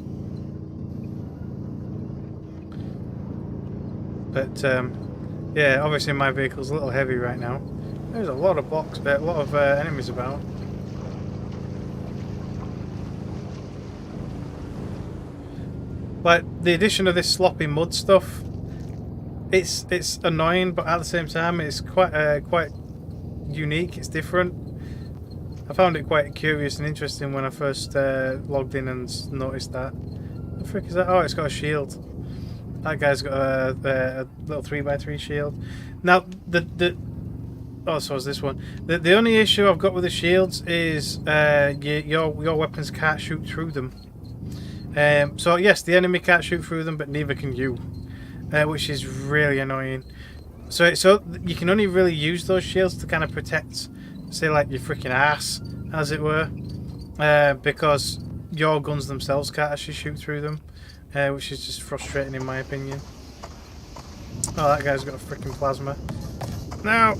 But yeah, obviously my vehicle's a little heavy right now. There's a lot of blocks, a lot of enemies about. Like the addition of this sloppy mud stuff, it's annoying, but at the same time it's quite unique. It's different. I found it quite curious and interesting when I first logged in and noticed that. What the frick is that? Oh, it's got a shield. That guy's got a little 3x3 shield. Now oh, so is this one. The only issue I've got with the shields is your weapons can't shoot through them. So yes, the enemy can't shoot through them, but neither can you, which is really annoying. So you can only really use those shields to kind of protect, say, like your freaking ass, as it were, because your guns themselves can't actually shoot through them, which is just frustrating in my opinion. Oh, that guy's got a freaking plasma. Now.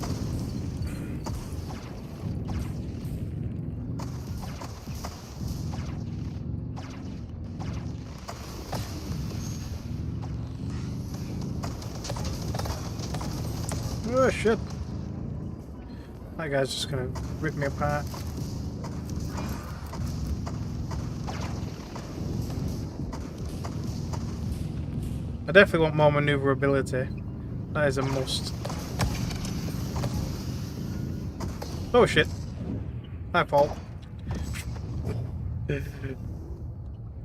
Oh shit. That guy's just gonna rip me apart. I definitely want more maneuverability. That is a must. Oh shit. My fault.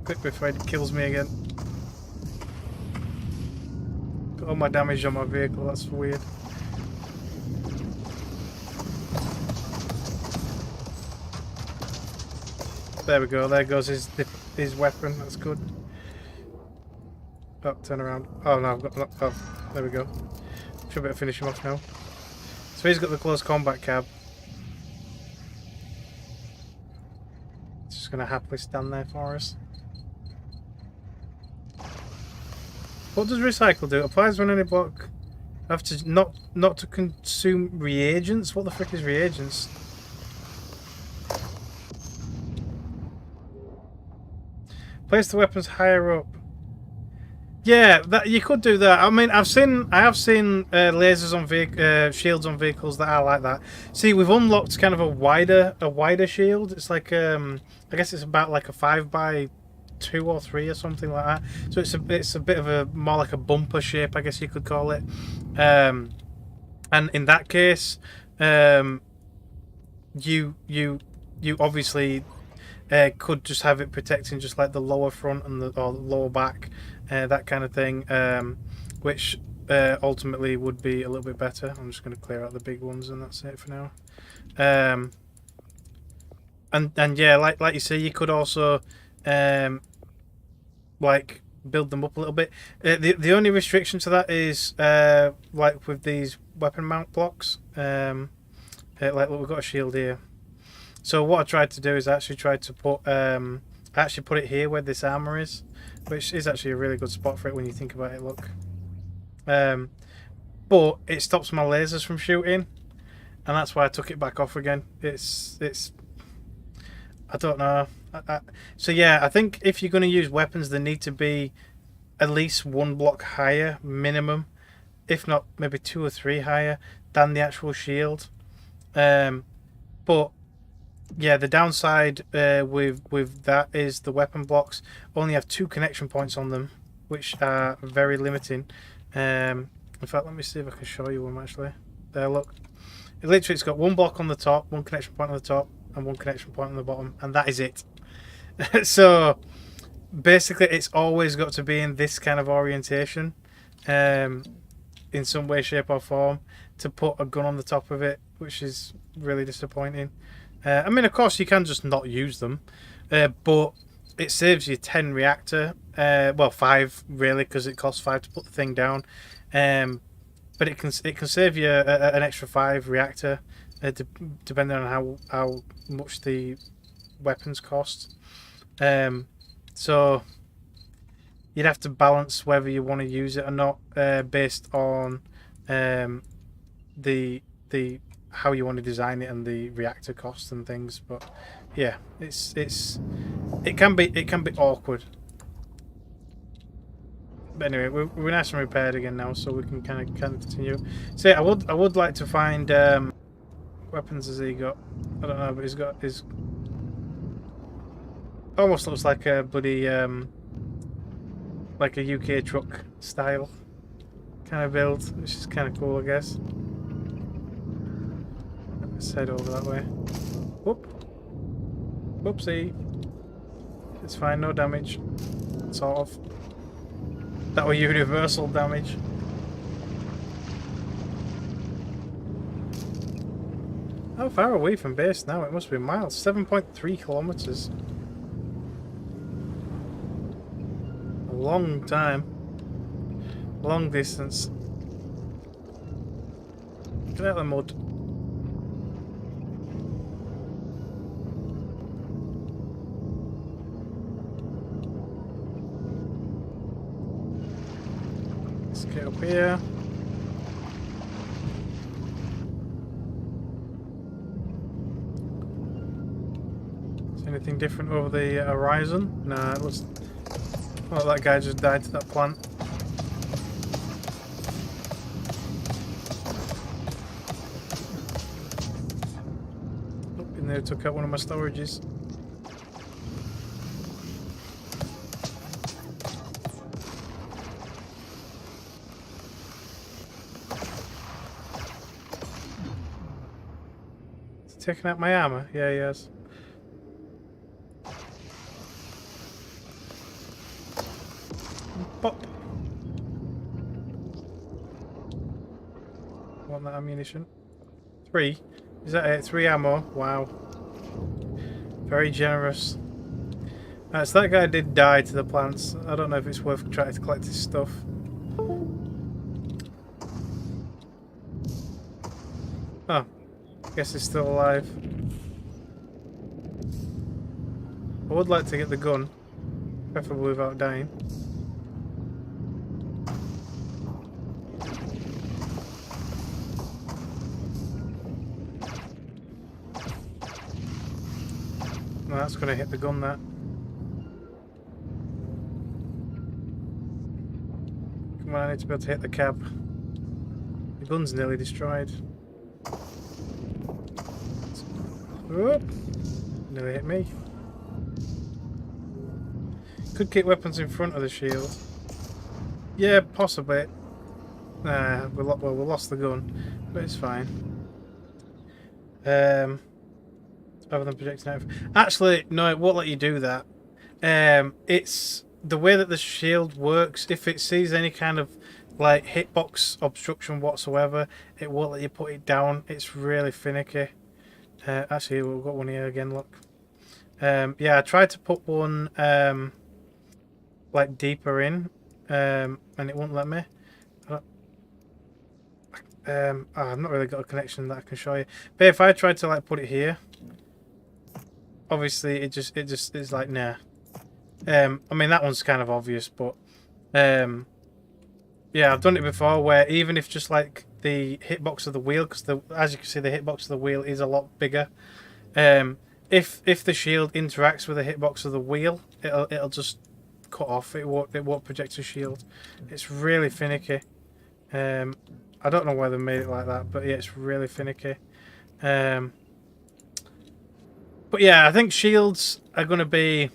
Quick before it kills me again. Got all my damage on my vehicle, that's weird. There we go, there goes his weapon, that's good. Oh, turn around. Oh no, I've got, oh, there we go. Should be able to finish him off now. So he's got the close combat cab. Just going to happily stand there for us. What does recycle do? Applies when any block have to not to consume reagents. What the frick is reagents? Place the weapons higher up. Yeah, that you could do that. I mean, I have seen lasers on shields on vehicles that are like that. See, we've unlocked kind of a wider shield. It's like I guess it's about like a 5x2 or 3 or something like that. So it's a bit of a more like a bumper shape, I guess you could call it. And in that case, you obviously could just have it protecting just like the lower front and the lower back, that kind of thing, which ultimately would be a little bit better. I'm just going to clear out the big ones and that's it for now. And yeah, like you say, you could also like build them up a little bit. The only restriction to that is like with these weapon mount blocks, like we've got a shield here. So what I tried to do is actually try to put it here where this armor is, which is actually a really good spot for it when you think about it. Look, but it stops my lasers from shooting, and that's why I took it back off again. It's I don't know. So yeah, I think if you're going to use weapons, they need to be at least 1 block higher minimum, if not maybe 2 or 3 higher than the actual shield. But yeah, the downside with that is the weapon blocks only have 2 connection points on them, which are very limiting. In fact, let me see if I can show you one actually. There, look. It's got 1 block on the top, 1 connection point on the top, and 1 connection point on the bottom, and that is it. So basically, it's always got to be in this kind of orientation, in some way, shape, or form, to put a gun on the top of it, which is really disappointing. I mean, of course, you can just not use them, but it saves you 10 reactor. Well, 5 really, because it costs 5 to put the thing down. But it can save you an extra 5 reactor, depending on how much the weapons cost. So you'd have to balance whether you want to use it or not, based on the how you want to design it and the reactor costs and things. But yeah, it can be awkward. But anyway, we're nice and repaired again now, so we can kind of continue. So yeah, I would like to find weapons has he got? I don't know, but he's got his almost looks like a bloody like a UK truck style kind of build, which is kind of cool, I guess. Let's head over that way. Whoop. Whoopsie. It's fine, no damage. Sort of. That was universal damage. How far away from base now? It must be miles. 7.3 kilometers. A long time. Long distance. Get out of the mud. Let's get up here. Is anything different over the horizon? Nah, it looks... Oh, that guy just died to that plant. In there, took out one of my storages. Is he taking out my armor? Yeah, he has. Pop. Want that ammunition? 3. Is that it? 3 ammo. Wow. Very generous. Right, so that guy did die to the plants. I don't know if it's worth trying to collect his stuff. Oh, guess he's still alive. I would like to get the gun, preferably without dying. No, that's going to hit the gun, that. Come on, I need to be able to hit the cab. The gun's nearly destroyed. Whoop! Nearly hit me. Could keep weapons in front of the shield. Yeah, possibly. Nah, we lost the gun, but it's fine. Other than projecting out. Actually, no, it won't let you do that. It's the way that the shield works. If it sees any kind of like hitbox obstruction whatsoever, it won't let you put it down. It's really finicky. Actually, we've got one here again. Look. Yeah, I tried to put one like deeper in, and it won't let me. I've not really got a connection that I can show you. But if I tried to like put it here, obviously it just is like nah. I mean that one's kind of obvious, but yeah, I've done it before where even if just like the hitbox of the wheel, because as you can see the hitbox of the wheel is a lot bigger. If the shield interacts with the hitbox of the wheel, it'll just cut off. It won't project a shield. It's really finicky. I don't know why they made it like that, but yeah, it's really finicky. But yeah, I think shields are going to be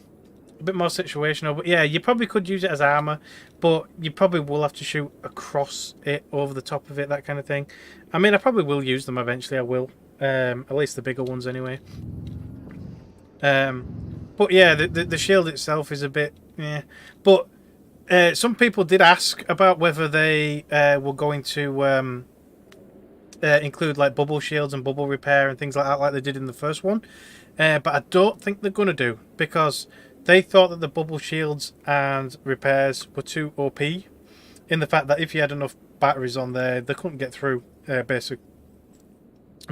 a bit more situational. But yeah, you probably could use it as armor, but you probably will have to shoot across it, over the top of it, that kind of thing. I mean, I probably will use them eventually. I will, at least the bigger ones anyway. But yeah, the shield itself is a bit, yeah. But some people did ask about whether they were going to include like bubble shields and bubble repair and things like that, like they did in the first one. But I don't think they're going to do, because they thought that the bubble shields and repairs were too OP, in the fact that if you had enough batteries on there, they couldn't get through.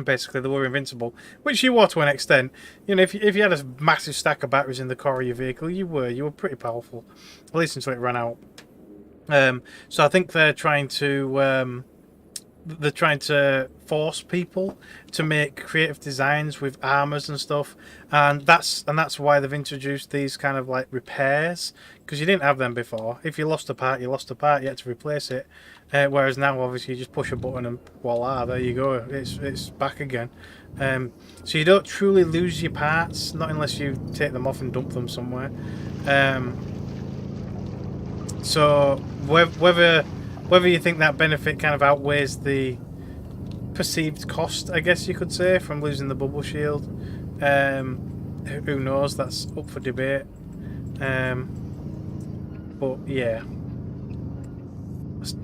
Basically, they were invincible, which you were to an extent. You know, if you had a massive stack of batteries in the core of your vehicle, you were pretty powerful, at least until it ran out. So I think they're trying to force people to make creative designs with armors and stuff, and that's why they've introduced these kind of like repairs, because you didn't have them before. If you lost a part, you lost a part, you had to replace it. Whereas now, obviously, you just push a button and voila, there you go. It's back again. So you don't truly lose your parts, not unless you take them off and dump them somewhere. So whether you think that benefit kind of outweighs the perceived cost, I guess you could say, from losing the bubble shield, who knows? That's up for debate. But yeah.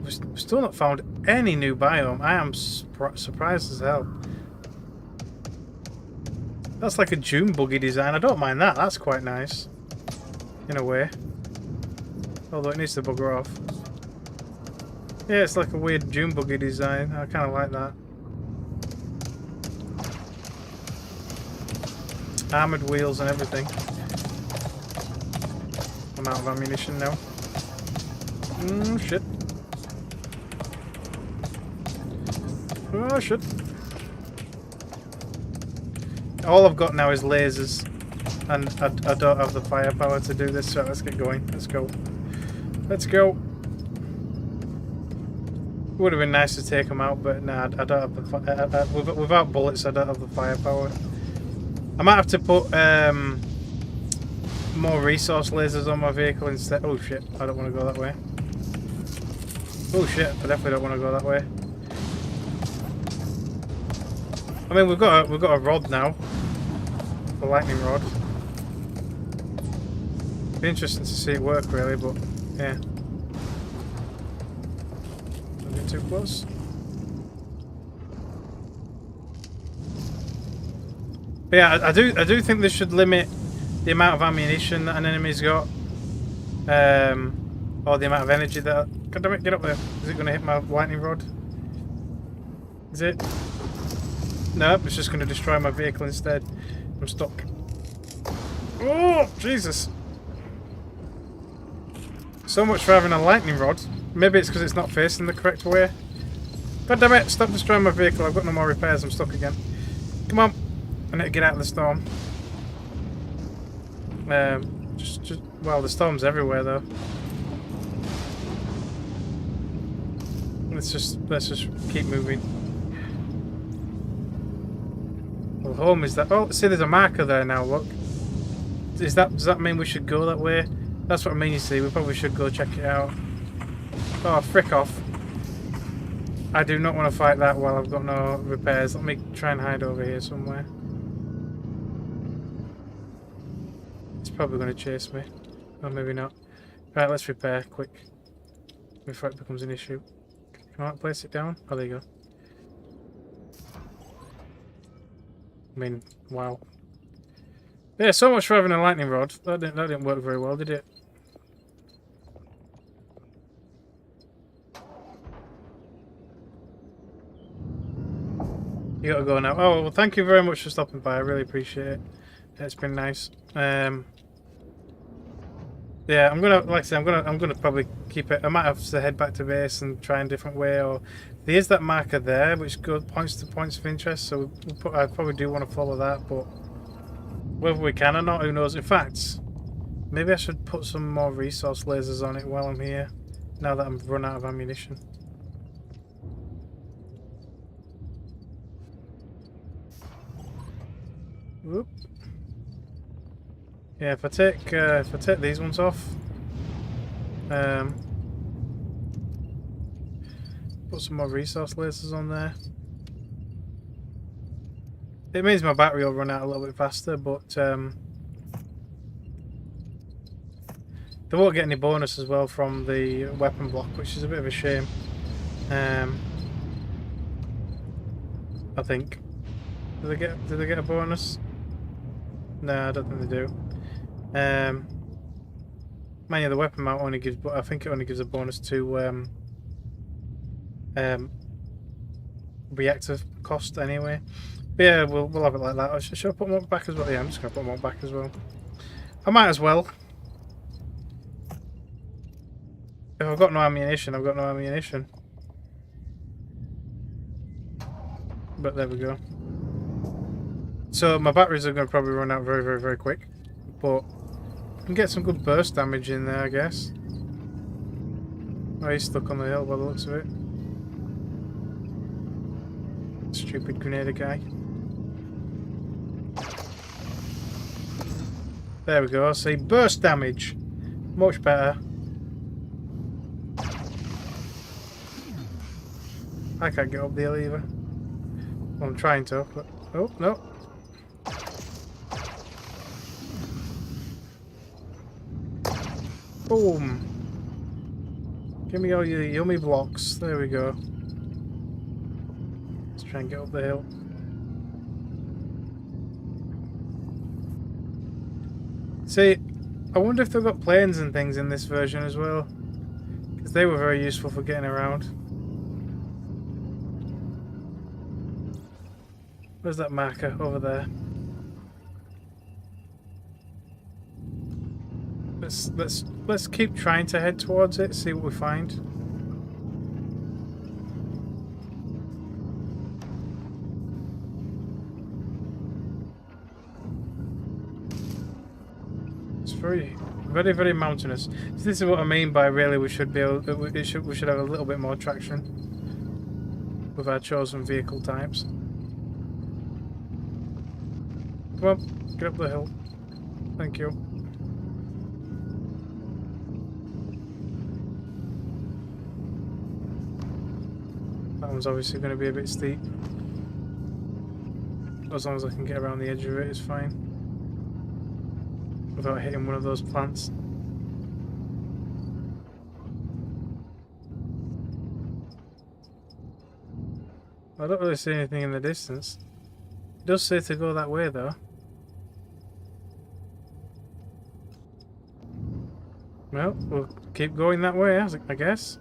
We've still not found any new biome. I am surprised as hell. That's like a June buggy design. I don't mind that. That's quite nice, in a way. Although it needs to bugger off. Yeah, it's like a weird June buggy design. I kind of like that. Armoured wheels and everything. I'm out of ammunition now. Shit. Oh shit. All I've got now is lasers, and I don't have the firepower to do this, so let's get going. Let's go. Let's go. It would have been nice to take them out, but nah, I don't have the without bullets, I don't have the firepower. I might have to put more resource lasers on my vehicle instead. Oh shit, I don't want to go that way. Oh shit, I definitely don't want to go that way. I mean, we've got a rod now, the lightning rod. Be interesting to see it work, really, but yeah. Don't get too close. But yeah, I do think they should limit the amount of ammunition that an enemy's got, or the amount of energy that. God damn it, get up there! Is it going to hit my lightning rod? Is it? Nope, it's just going to destroy my vehicle instead. I'm stuck. Oh, Jesus. So much for having a lightning rod. Maybe it's because it's not facing the correct way. God damn it, stop destroying my vehicle. I've got no more repairs, I'm stuck again. Come on. I need to get out of the storm. Well, the storm's everywhere though. Let's just keep moving. Well, home is that. Oh, see, there's a marker there now. Look. Does that mean we should go that way? That's what I mean. You see, we probably should go check it out. Oh, frick off! I do not want to fight that while I've got no repairs. Let me try and hide over here somewhere. It's probably going to chase me. Or maybe not. Right, let's repair quick before it becomes an issue. Can I place it down? Oh, there you go. I mean, wow. Yeah, so much for having a lightning rod. That didn't work very well, did it? You gotta go now. Oh, well, thank you very much for stopping by. I really appreciate it. It's been nice. Yeah, I'm gonna, like I said, I'm gonna probably keep it. I might have to head back to base and try a different way. Or there's that marker there, which points to points of interest. So I probably do want to follow that, but whether we can or not, who knows? In fact, maybe I should put some more resource lasers on it while I'm here. Now that I'm run out of ammunition. Whoop. Yeah, if I take these ones off, put some more resource lasers on there. It means my battery will run out a little bit faster, but they won't get any bonus as well from the weapon block, which is a bit of a shame. I think. Do they get a bonus? No, I don't think they do. Man, yeah, the weapon mount only gives, but I think it only gives a bonus to reactive cost anyway. But yeah, we'll have it like that. Should I put one back as well? Yeah, I'm just gonna put one back as well. I might as well. If I've got no ammunition, I've got no ammunition. But there we go. So my batteries are going to probably run out very, very, very quick. But I can get some good burst damage in there, I guess. Oh, he's stuck on the hill by the looks of it. Stupid grenadier guy. There we go. See, burst damage. Much better. I can't get up the hill either. Well, I'm trying to, but... Oh, no. Boom. Give me all your yummy blocks. There we go. Let's try and get up the hill. See, I wonder if they've got planes and things in this version as well. Because they were very useful for getting around. Where's that marker? Over there. Let's keep trying to head towards it, see what we find. It's very, very, very mountainous. So this is what I mean by really we should be able. We should have a little bit more traction with our chosen vehicle types. Come on, get up the hill. Thank you. That one's obviously going to be a bit steep. As long as I can get around the edge of it, it's fine. Without hitting one of those plants. I don't really see anything in the distance. It does say to go that way though. Well, we'll keep going that way, I guess.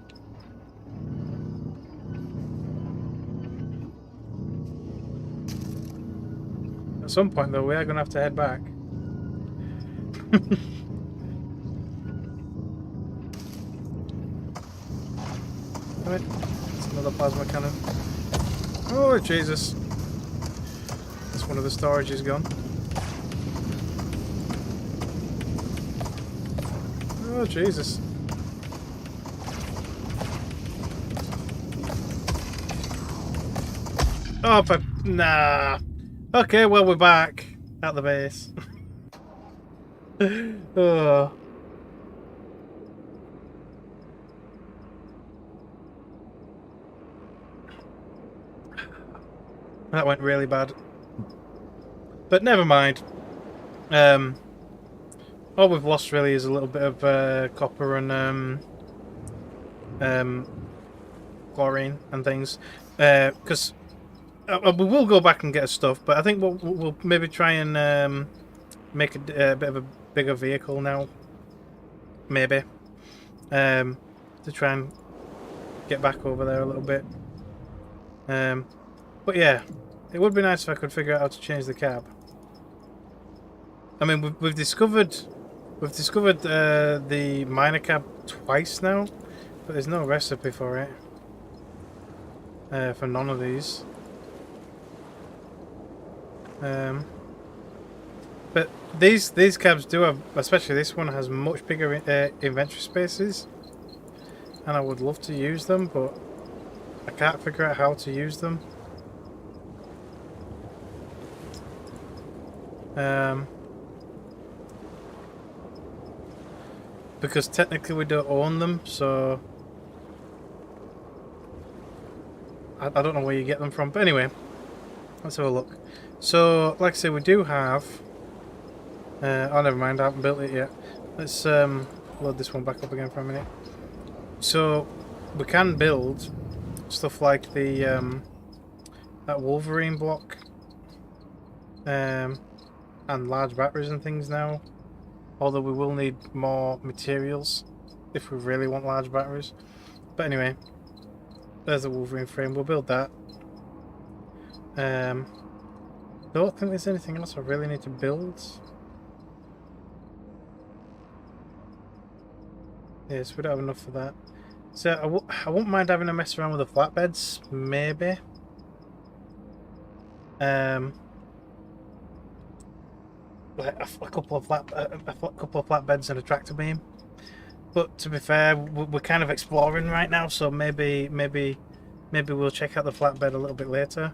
At some point, though, we are going to have to head back. Right. It's another plasma cannon. Oh, Jesus. That's one of the storages gone. Oh, Jesus. Oh, but nah. Okay, well, we're back at the base. Oh. That went really bad. But never mind. All we've lost really is a little bit of copper and chlorine and things. Because we will go back and get stuff, but I think we'll maybe try and make a bit of a bigger vehicle now. Maybe. To try and get back over there a little bit. But yeah, it would be nice if I could figure out how to change the cab. I mean, we've discovered the minor cab twice now, but there's no recipe for it. For none of these. But these cabs do have, especially this one, has much bigger inventory spaces, and I would love to use them, but I can't figure out how to use them. Because technically we don't own them, so I don't know where you get them from. But anyway, let's have a look. So, like I say, we do have... oh, never mind, I haven't built it yet. Let's load this one back up again for a minute. So, we can build stuff like the that Wolverine block, and large batteries and things now. Although we will need more materials if we really want large batteries. But anyway, there's the Wolverine frame. We'll build that. Don't think there's anything else I really need to build. Yes, we don't have enough for that. So I wouldn't mind having a mess around with the flatbeds, maybe. Like a couple of flatbeds and a tractor beam. But to be fair, we're kind of exploring right now, so maybe we'll check out the flatbed a little bit later.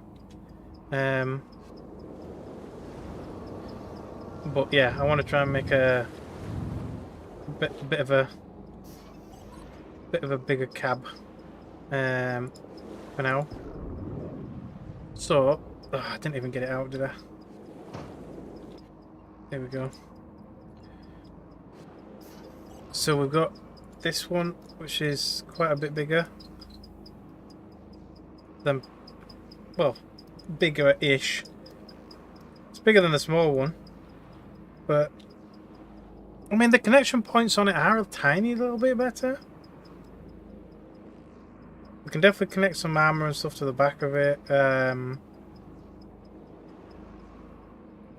But yeah, I want to try and make a bit of a bigger cab for now. So I didn't even get it out, did I? There we go. So we've got this one, which is quite a bit bigger than, well, bigger-ish. It's bigger than the small one, but I mean the connection points on it are a tiny little bit better. We can definitely connect some armor and stuff to the back of it.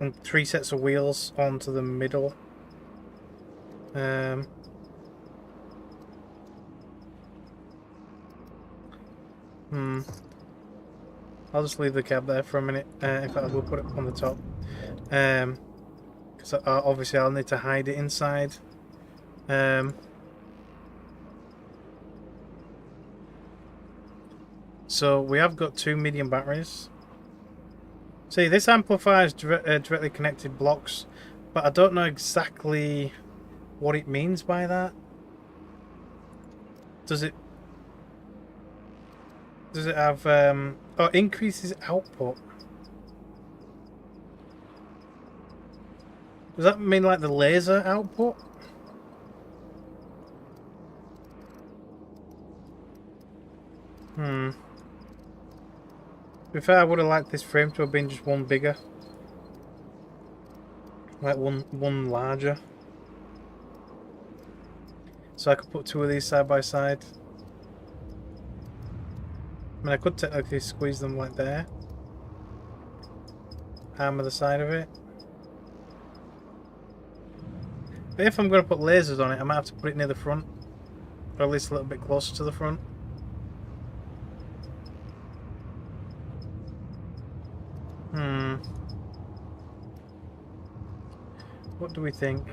And 3 sets of wheels onto the middle. I'll just leave the cab there for a minute. In fact, we'll put it on the top. Because obviously I'll need to hide it inside. So we have got 2 medium batteries. See, this amplifies directly connected blocks, but I don't know exactly what it means by that. Does it have oh, increases output? Does that mean like the laser output? To be fair, I would have liked this frame to have been just one bigger. Like one larger. So I could put 2 of these side by side. I mean, I could technically squeeze them like there. armour the side of it. But if I'm going to put lasers on it, I might have to put it near the front. Or at least a little bit closer to the front. What do we think?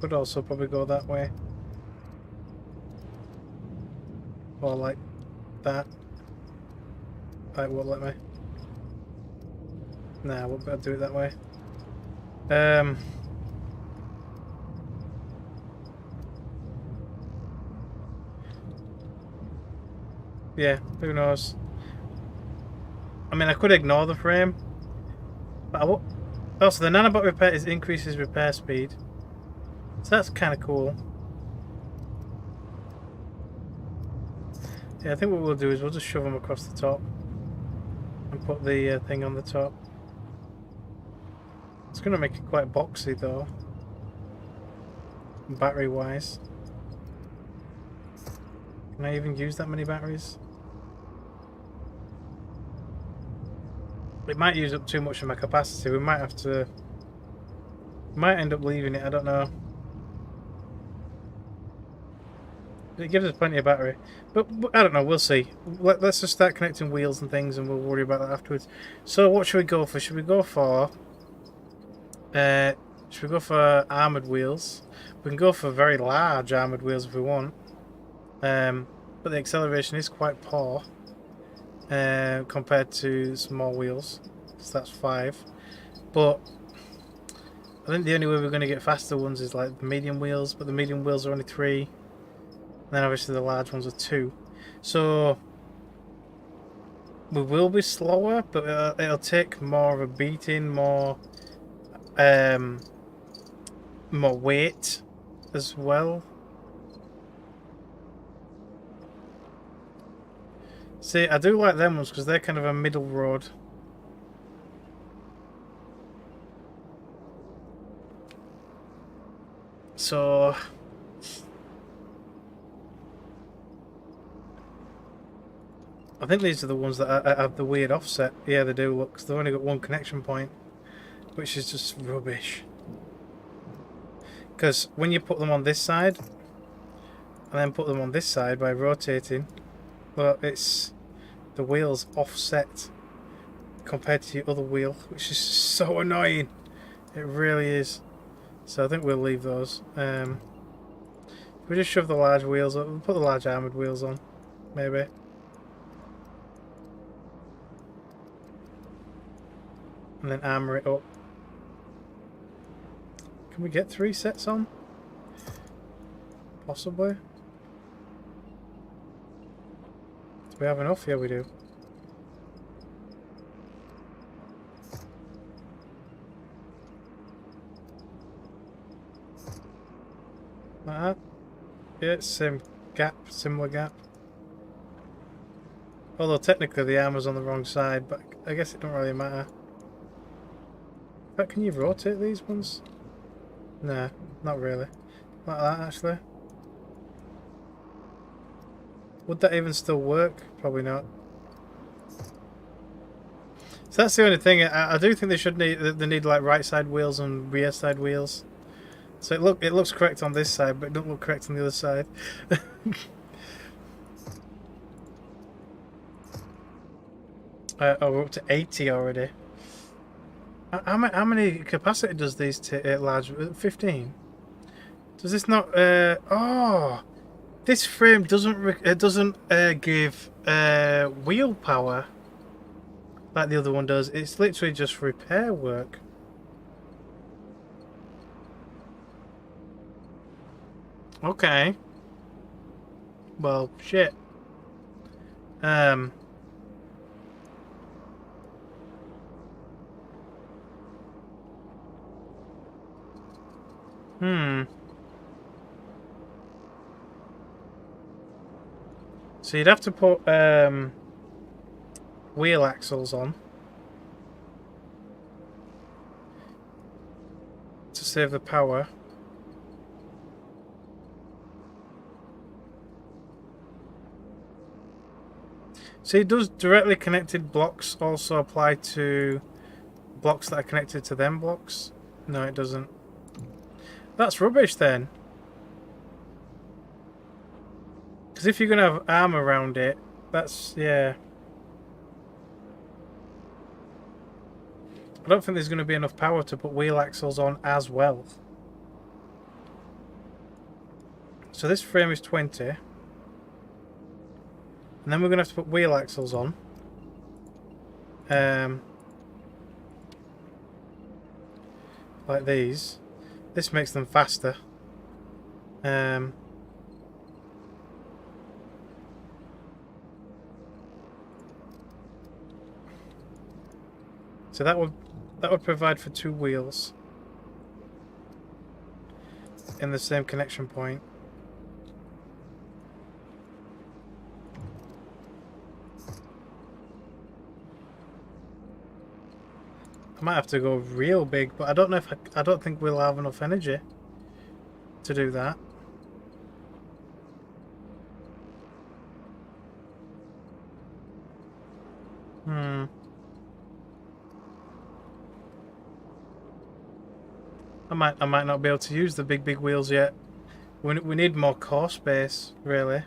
Could also probably go that way. Or like that. That won't let me. Nah, I won't be able to do it that way. Yeah, who knows? I mean, I could ignore the frame, but I won't. Also, the nanobot repair increases repair speed, so that's kind of cool. Yeah, I think what we'll do is we'll just shove them across the top and put the thing on the top. It's going to make it quite boxy though, battery-wise. Can I even use that many batteries? It might use up too much of my capacity. We might have to... might end up leaving it, I don't know. It gives us plenty of battery. But I don't know, we'll see. Let's just start connecting wheels and things and we'll worry about that afterwards. So what should we go for? Should we go for... should we go for armoured wheels? We can go for very large armoured wheels if we want. But the acceleration is quite poor. Compared to small wheels, so that's 5. But I think the only way we're going to get faster ones is like the medium wheels, but the medium wheels are only 3. And then obviously the large ones are 2. So we will be slower, but it'll take more of a beating, more weight as well. See, I do like them ones because they're kind of a middle road. So I think these are the ones that have the weird offset. Yeah, they do look, 'cause they've only got one connection point, which is just rubbish. Because when you put them on this side and then put them on this side by rotating, well, it's the wheels offset compared to the other wheel, which is so annoying. It really is. So I think we'll leave those. We just shove the large wheels up. We'll put the large armoured wheels on, maybe. And then armour it up. Can we get 3 sets on? Possibly. Do we have enough? Yeah, we do. Like that. Yeah, it's same gap, similar gap. Although technically the armor's on the wrong side, but I guess it don't really matter. But can you rotate these ones? Nah, not really. Like that actually. Would that even still work? Probably not. So that's the only thing. I do think they need like right side wheels and rear side wheels. So it looks correct on this side, but it don't look correct on the other side. Oh, we're up to 80 already. How many capacity does these large? 15. Does this not? Oh, this frame doesn't give wheel power like the other one does. It's literally just repair work. Okay. Well, shit. So you'd have to put wheel axles on to save the power. See, does directly connected blocks also apply to blocks that are connected to them blocks? No, it doesn't. That's rubbish then. Because if you're going to have arm around it, that's, yeah. I don't think there's going to be enough power to put wheel axles on as well. So this frame is 20. And then we're going to have to put wheel axles on. Like these. This makes them faster. So that would provide for 2 wheels in the same connection point. I might have to go real big, but I don't know if I don't think we'll have enough energy to do that. I might not be able to use the big wheels yet. We need more core space, really.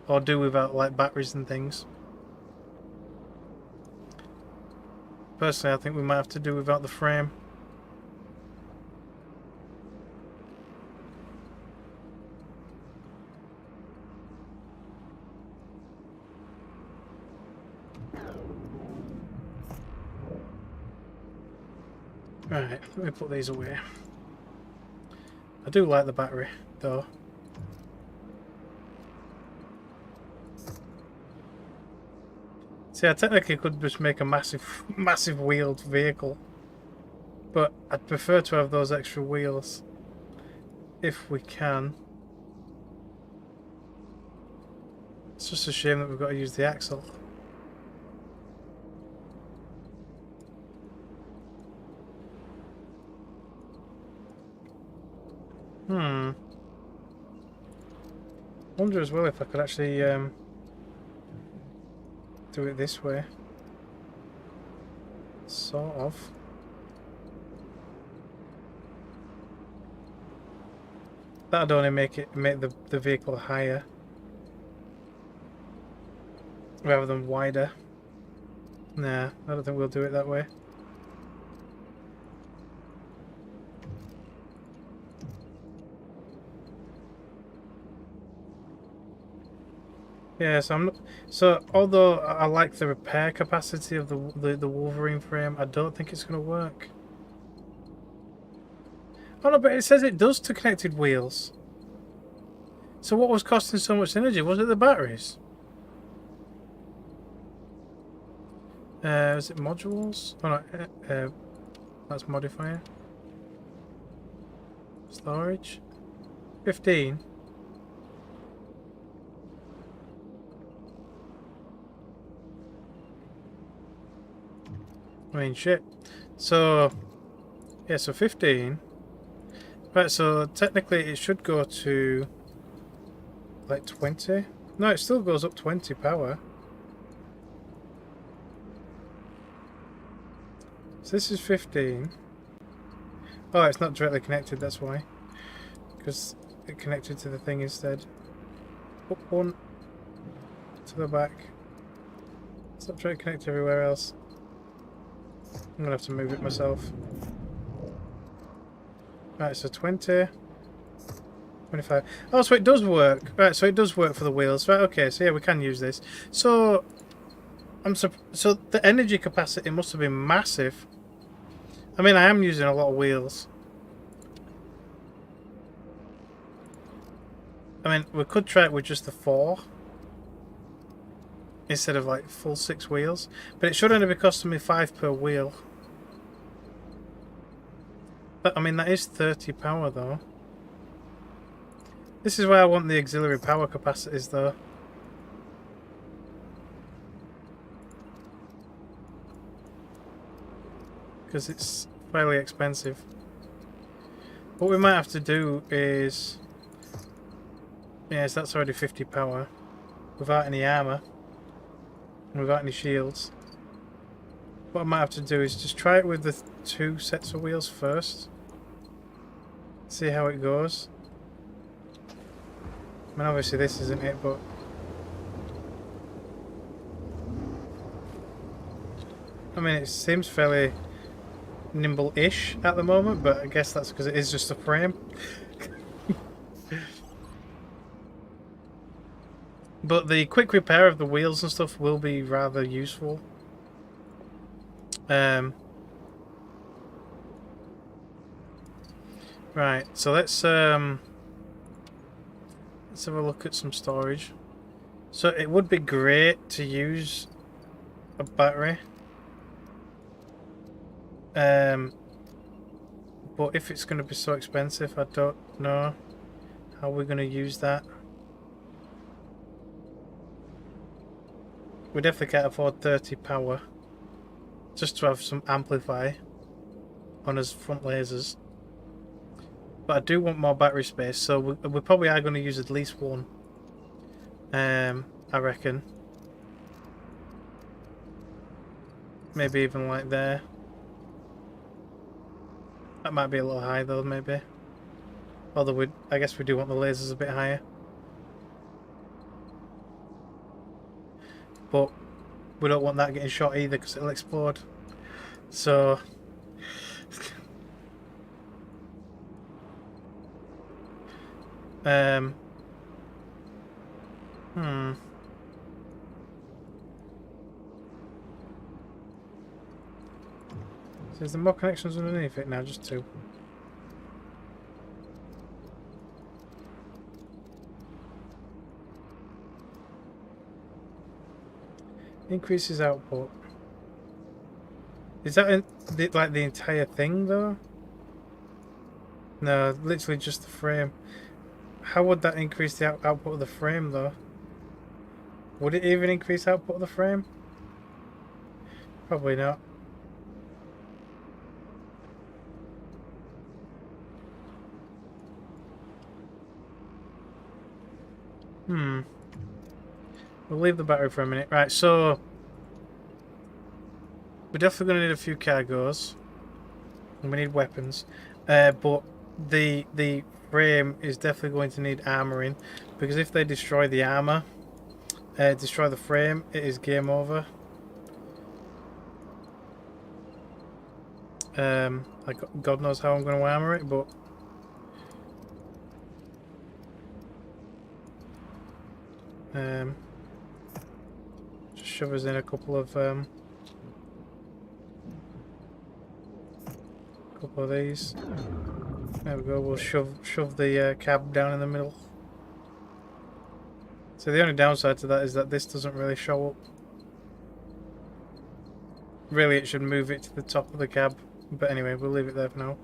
Or do without like batteries and things. Personally, I think we might have to do without the frame. Right, let me put these away. I do like the battery, though. See, I technically could just make a massive wheeled vehicle. But I'd prefer to have those extra wheels. If we can. It's just a shame that we've got to use the axle. Wonder as well if I could actually do it this way. Sort of. That'd only make the vehicle higher rather than wider. Nah, I don't think we'll do it that way. Yeah, so although I like the repair capacity of the Wolverine frame, I don't think it's going to work. Oh no, but it says it does to connected wheels. So what was costing so much energy? Was it the batteries? Is it modules? Oh no, that's modifier. Storage. 15. I mean, shit. So, yeah, so 15. Right, so technically it should go to, like, 20. No, it still goes up 20 power. So this is 15. Oh, it's not directly connected, that's why. Because it connected to the thing instead. Up one to the back. Stop trying to connect everywhere else. I'm gonna have to move it myself. Right, so 20, 25. Oh, so it does work. Right, so it does work for the wheels. Right, okay, so yeah, we can use this. So so the energy capacity must have been massive. I mean, I am using a lot of wheels. I mean, we could try it with just the 4 instead of like full 6 wheels, but it should only be costing me 5 per wheel. But I mean, that is 30 power though. This is why I want the auxiliary power capacities though. Because it's fairly expensive. What we might have to do is... Yes, that's already 50 power. without any armour, and without any shields. What I might have to do is just try it with the 2 sets of wheels first. See how it goes. I mean, obviously this isn't it, but... I mean, it seems fairly nimble-ish at the moment, but I guess that's because it is just a frame. But the quick repair of the wheels and stuff will be rather useful. Right, so let's have a look at some storage. So it would be great to use a battery. But if it's going to be so expensive, I don't know how we're going to use that. We definitely can't afford 30 power just to have some amplify on his front lasers. But I do want more battery space, so we probably are going to use at least one. I reckon. Maybe even like there. That might be a little high though, maybe. Although I guess we do want the lasers a bit higher. But we don't want that getting shot either because it'll explode. So... So is there more connections underneath it now? Just 2. Increases output. Is that like the entire thing though? No, literally just the frame. How would that increase the output of the frame though? Would it even increase output of the frame? Probably not. We'll leave the battery for a minute. Right, so we're definitely going to need a few cargoes, and we need weapons. But the frame is definitely going to need armoring, because if they destroy the armor, destroy the frame, it is game over. Like God knows how I'm going to armor it, but just shove us in a couple of these. There we go. We'll shove the cab down in the middle. So the only downside to that is that this doesn't really show up. Really, it should move it to the top of the cab, but anyway, we'll leave it there for now.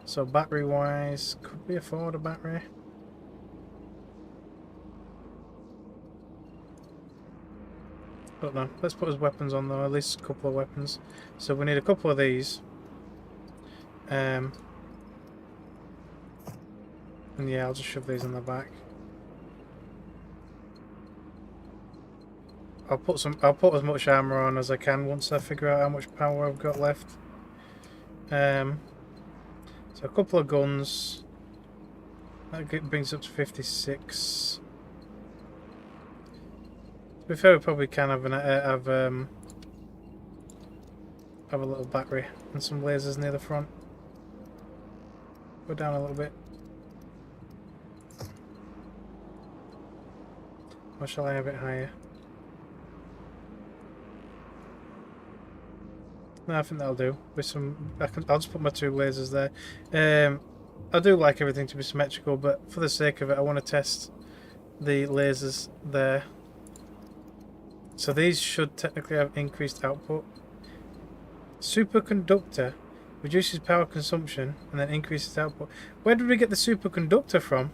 So battery-wise, could we afford a battery? Don't know. Let's put his weapons on though, at least a couple of weapons. So we need a couple of these. And yeah, I'll just shove these in the back. I'll put as much armor on as I can once I figure out how much power I've got left. So a couple of guns. That brings up to 56. To be fair, we probably can have a little battery and some lasers near the front. Go down a little bit. Or shall I have it higher? No, I think that'll do. With some, I'll just put my 2 lasers there. I do like everything to be symmetrical, but for the sake of it, I want to test the lasers there. So these should technically have increased output. Superconductor reduces power consumption and then increases output. Where did we get the superconductor from?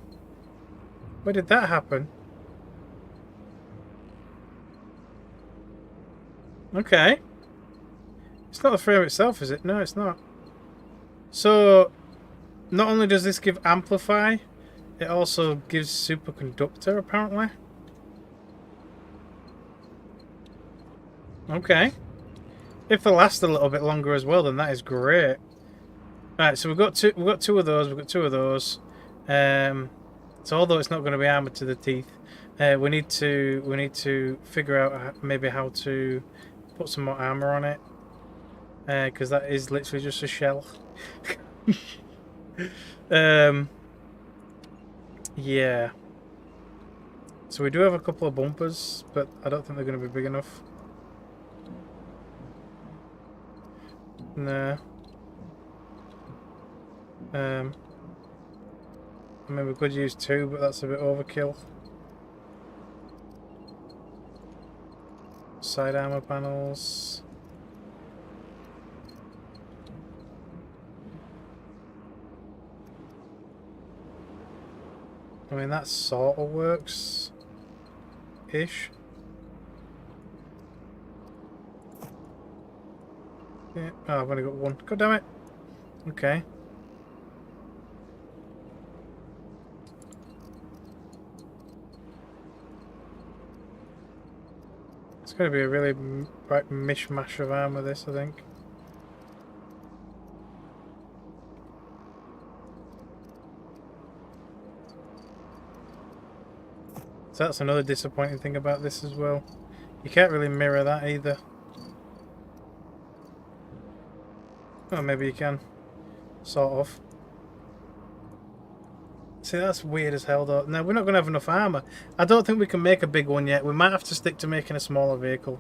Where did that happen? Okay. It's not the frame itself, is it? No, it's not. So, not only does this give amplify, It also gives superconductor, apparently. Okay. If they last a little bit longer as well, then that is great. Right, so we've got two of those. We've got two of those. So although it's not going to be armored to the teeth, we need to figure out maybe how to put some more armor on it, because that is literally just a shell. Yeah. So we do have a couple of bumpers, but I don't think they're going to be big enough. No. I mean, we could use two, but that's a bit overkill. Side armor panels. I mean, that sort of works-ish. Yeah. Oh, I've only got one. God damn it. Okay. It's going to be a really right mishmash of armor, this, I think. So that's another disappointing thing about this as well. You can't really mirror that either. Oh, maybe you can. Sort of. See, that's weird as hell though. Now, we're not going to have enough armor. I don't think we can make a big one yet. We might have to stick to making a smaller vehicle.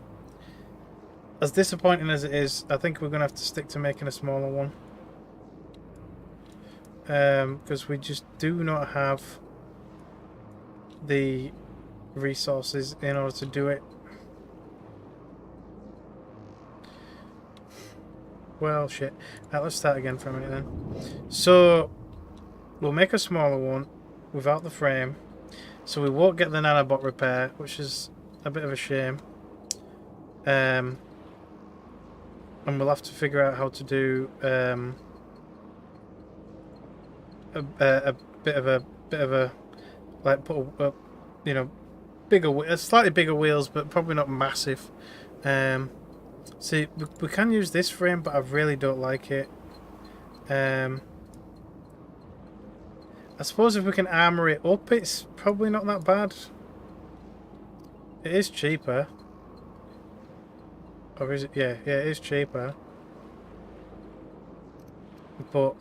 As disappointing as it is, I think we're going to have to stick to making a smaller one. Because we just do not have the resources in order to do it. Well, shit. Right, let's start again for a minute then. So, we'll make a smaller one without the frame. So we won't get the nanobot repair, which is a bit of a shame. And we'll have to figure out how to do a bit of a like put a you know, slightly bigger wheels, but probably not massive. See, we can use this frame, but I really don't like it. I suppose if we can armor it up, it's probably not that bad. It is cheaper. Or is it? Yeah, it is cheaper. But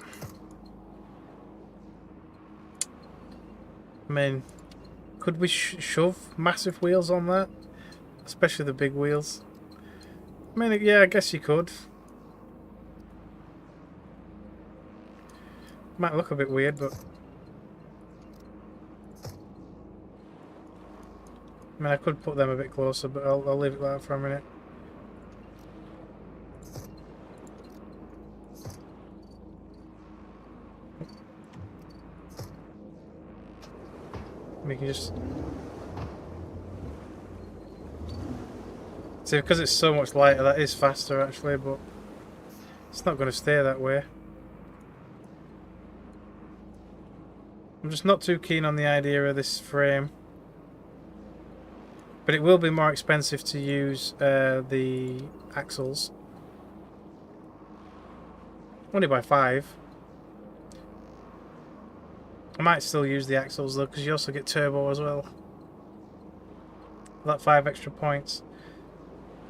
I mean, could we shove massive wheels on that? Especially the big wheels. I mean, yeah, I guess you could. Might look a bit weird, but I mean, I could put them a bit closer, but I'll leave it like that for a minute. We can just see, because it's so much lighter, that is faster actually, but it's not going to stay that way. I'm just not too keen on the idea of this frame. But it will be more expensive to use the axles. Only by 5. I might still use the axles though, because you also get turbo as well. That 5 extra points.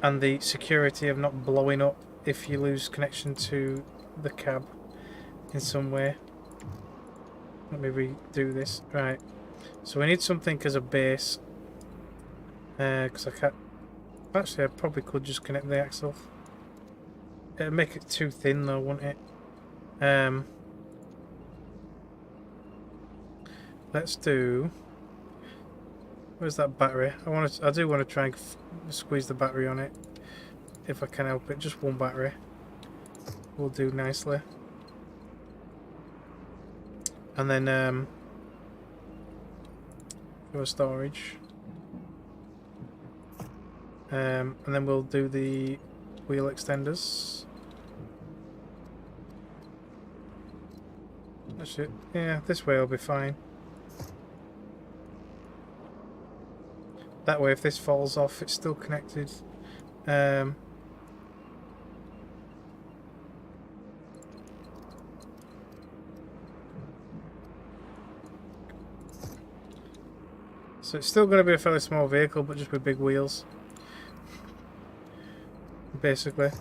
And the security of not blowing up if you lose connection to the cab in some way. Let me redo this. Right. So we need something as a base. Because I can't... Actually, I probably could just connect the axle. It'd make it too thin though, wouldn't it? Let's do... Where's that battery? I do want to try and squeeze the battery on it. If I can help it. Just one battery will do nicely. And then for storage. And then we'll do the wheel extenders. That's it. Yeah, this way will be fine. That way, if this falls off, it's still connected. So it's still going to be a fairly small vehicle, but just with big wheels. Basically.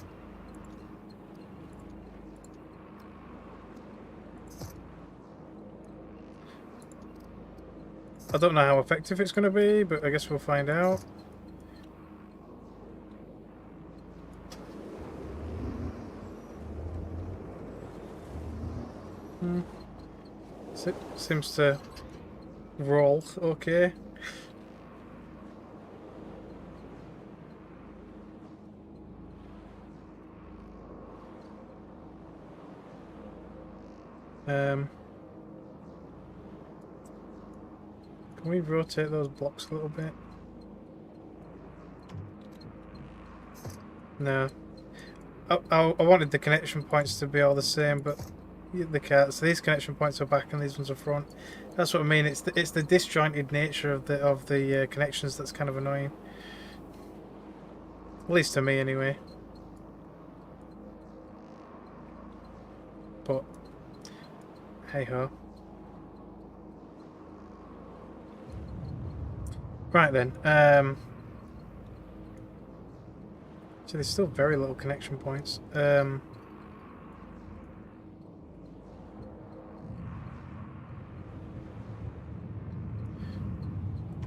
I don't know how effective it's going to be, but I guess we'll find out. Seems to roll okay. Can we rotate those blocks a little bit? No. I wanted the connection points to be all the same, but they can't. So these connection points are back and these ones are front. That's what I mean. It's the disjointed nature of the connections that's kind of annoying. At least to me, anyway. But hey ho. Right then. So there's still very little connection points.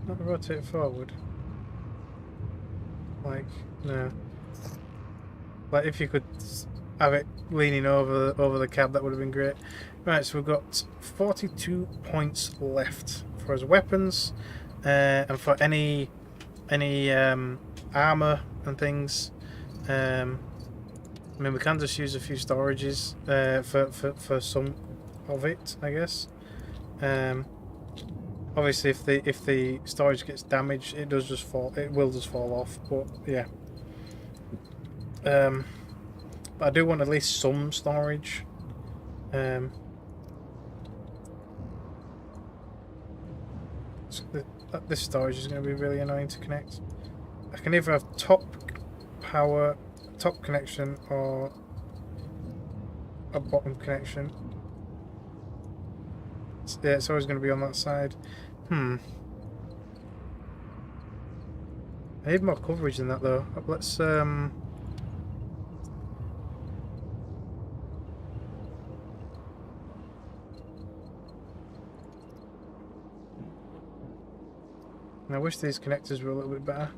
Not rotate forward. Like no. Like if you could have it leaning over the cab, that would have been great. Right, so we've got 42 points left for his weapons, and for any armor and things. I mean, we can just use a few storages for some of it, I guess. Obviously, if the storage gets damaged, it will just fall off. But yeah. But I do want at least some storage. So this storage is going to be really annoying to connect. I can either have top connection or a bottom connection. Yeah, it's always going to be on that side. I need more coverage than that though. Let's now I wish these connectors were a little bit better.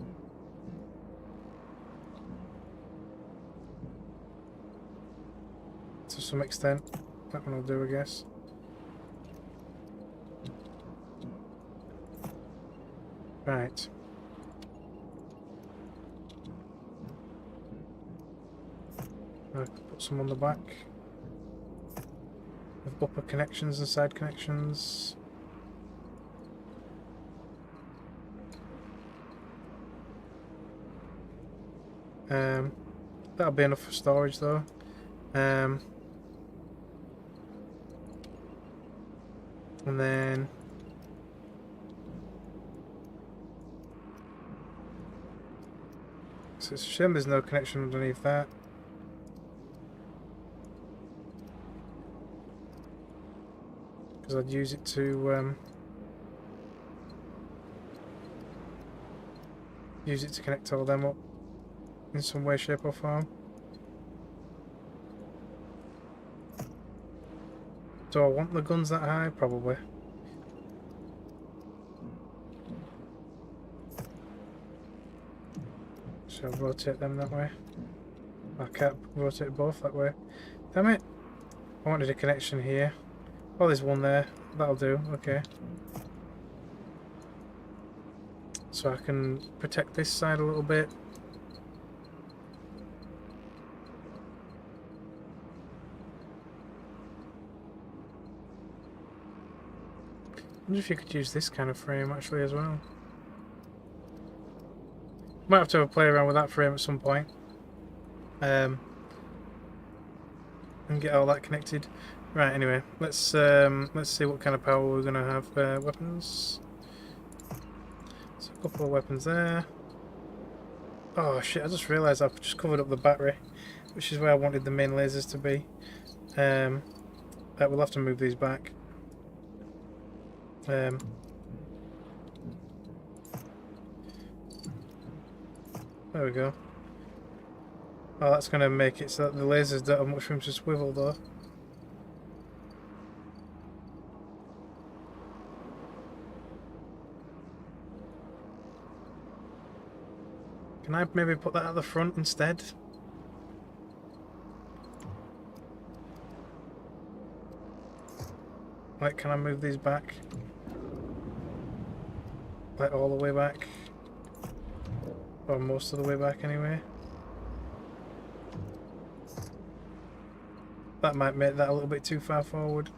To some extent. That one will do, I guess. Right. I'll put some on the back. With upper connections and side connections. That'll be enough for storage though. And then so it's a shame there's no connection underneath that. Because I'd use it to connect all them up in some way, shape or form. Do I want the guns that high? Probably. So I'll rotate them that way. I can't rotate both that way. Damn it! I wanted a connection here. Oh, there's one there. That'll do. Okay. So I can protect this side a little bit. I wonder if you could use this kind of frame actually as well. Might have to play around with that frame at some point. And get all that connected. Right, anyway, let's see what kind of power we're gonna have. Weapons. So couple of weapons there. Oh shit, I just realised I've just covered up the battery, which is where I wanted the main lasers to be. We'll have to move these back. There we go. Oh, that's going to make it so that the lasers don't have much room to swivel though. Can I maybe put that at the front instead? Like, can I move these back? Like all the way back? Or most of the way back anyway? That might make that a little bit too far forward.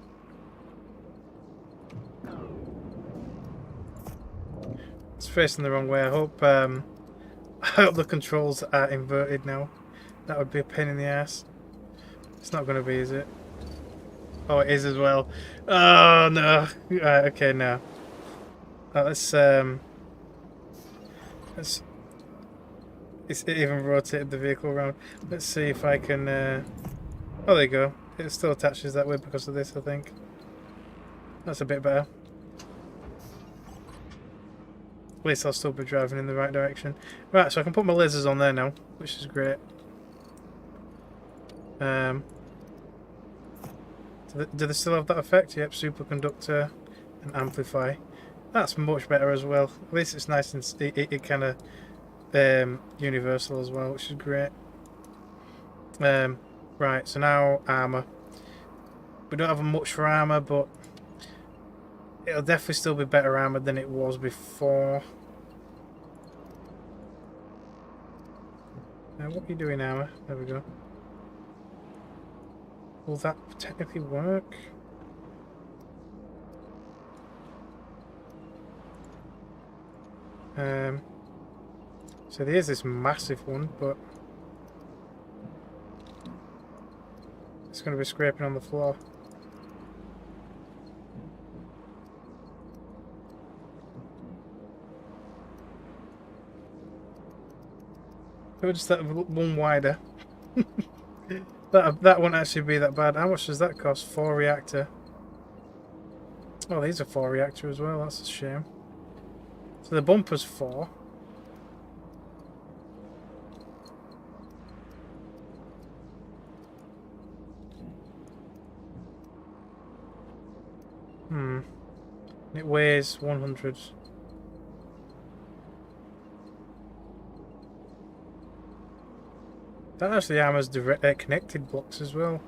It's facing the wrong way. I hope the controls are inverted now. That would be a pain in the ass. It's not going to be, is it? Oh, it is as well. Oh no! Right, okay, now. Let's. It even rotated the vehicle around. Let's see if I can. Oh, there you go. It still attaches that way because of this, I think. That's a bit better. At least I'll still be driving in the right direction. Right, so I can put my lasers on there now, which is great. Do they still have that effect? Yep, superconductor and amplify. That's much better as well. At least it's nice and it kind of universal as well, which is great. Right, so now armor. We don't have much for armor, but it'll definitely still be better armored than it was before. Now, what are you doing, armor? There we go. Will that technically work? So there's this massive one, but it's going to be scraping on the floor. We'll just that one wider. That won't actually be that bad. How much does that cost? 4 reactor. Oh, these are 4 reactor as well. That's a shame. So the bumper's 4. It weighs 100. That actually armors direct connected blocks as well.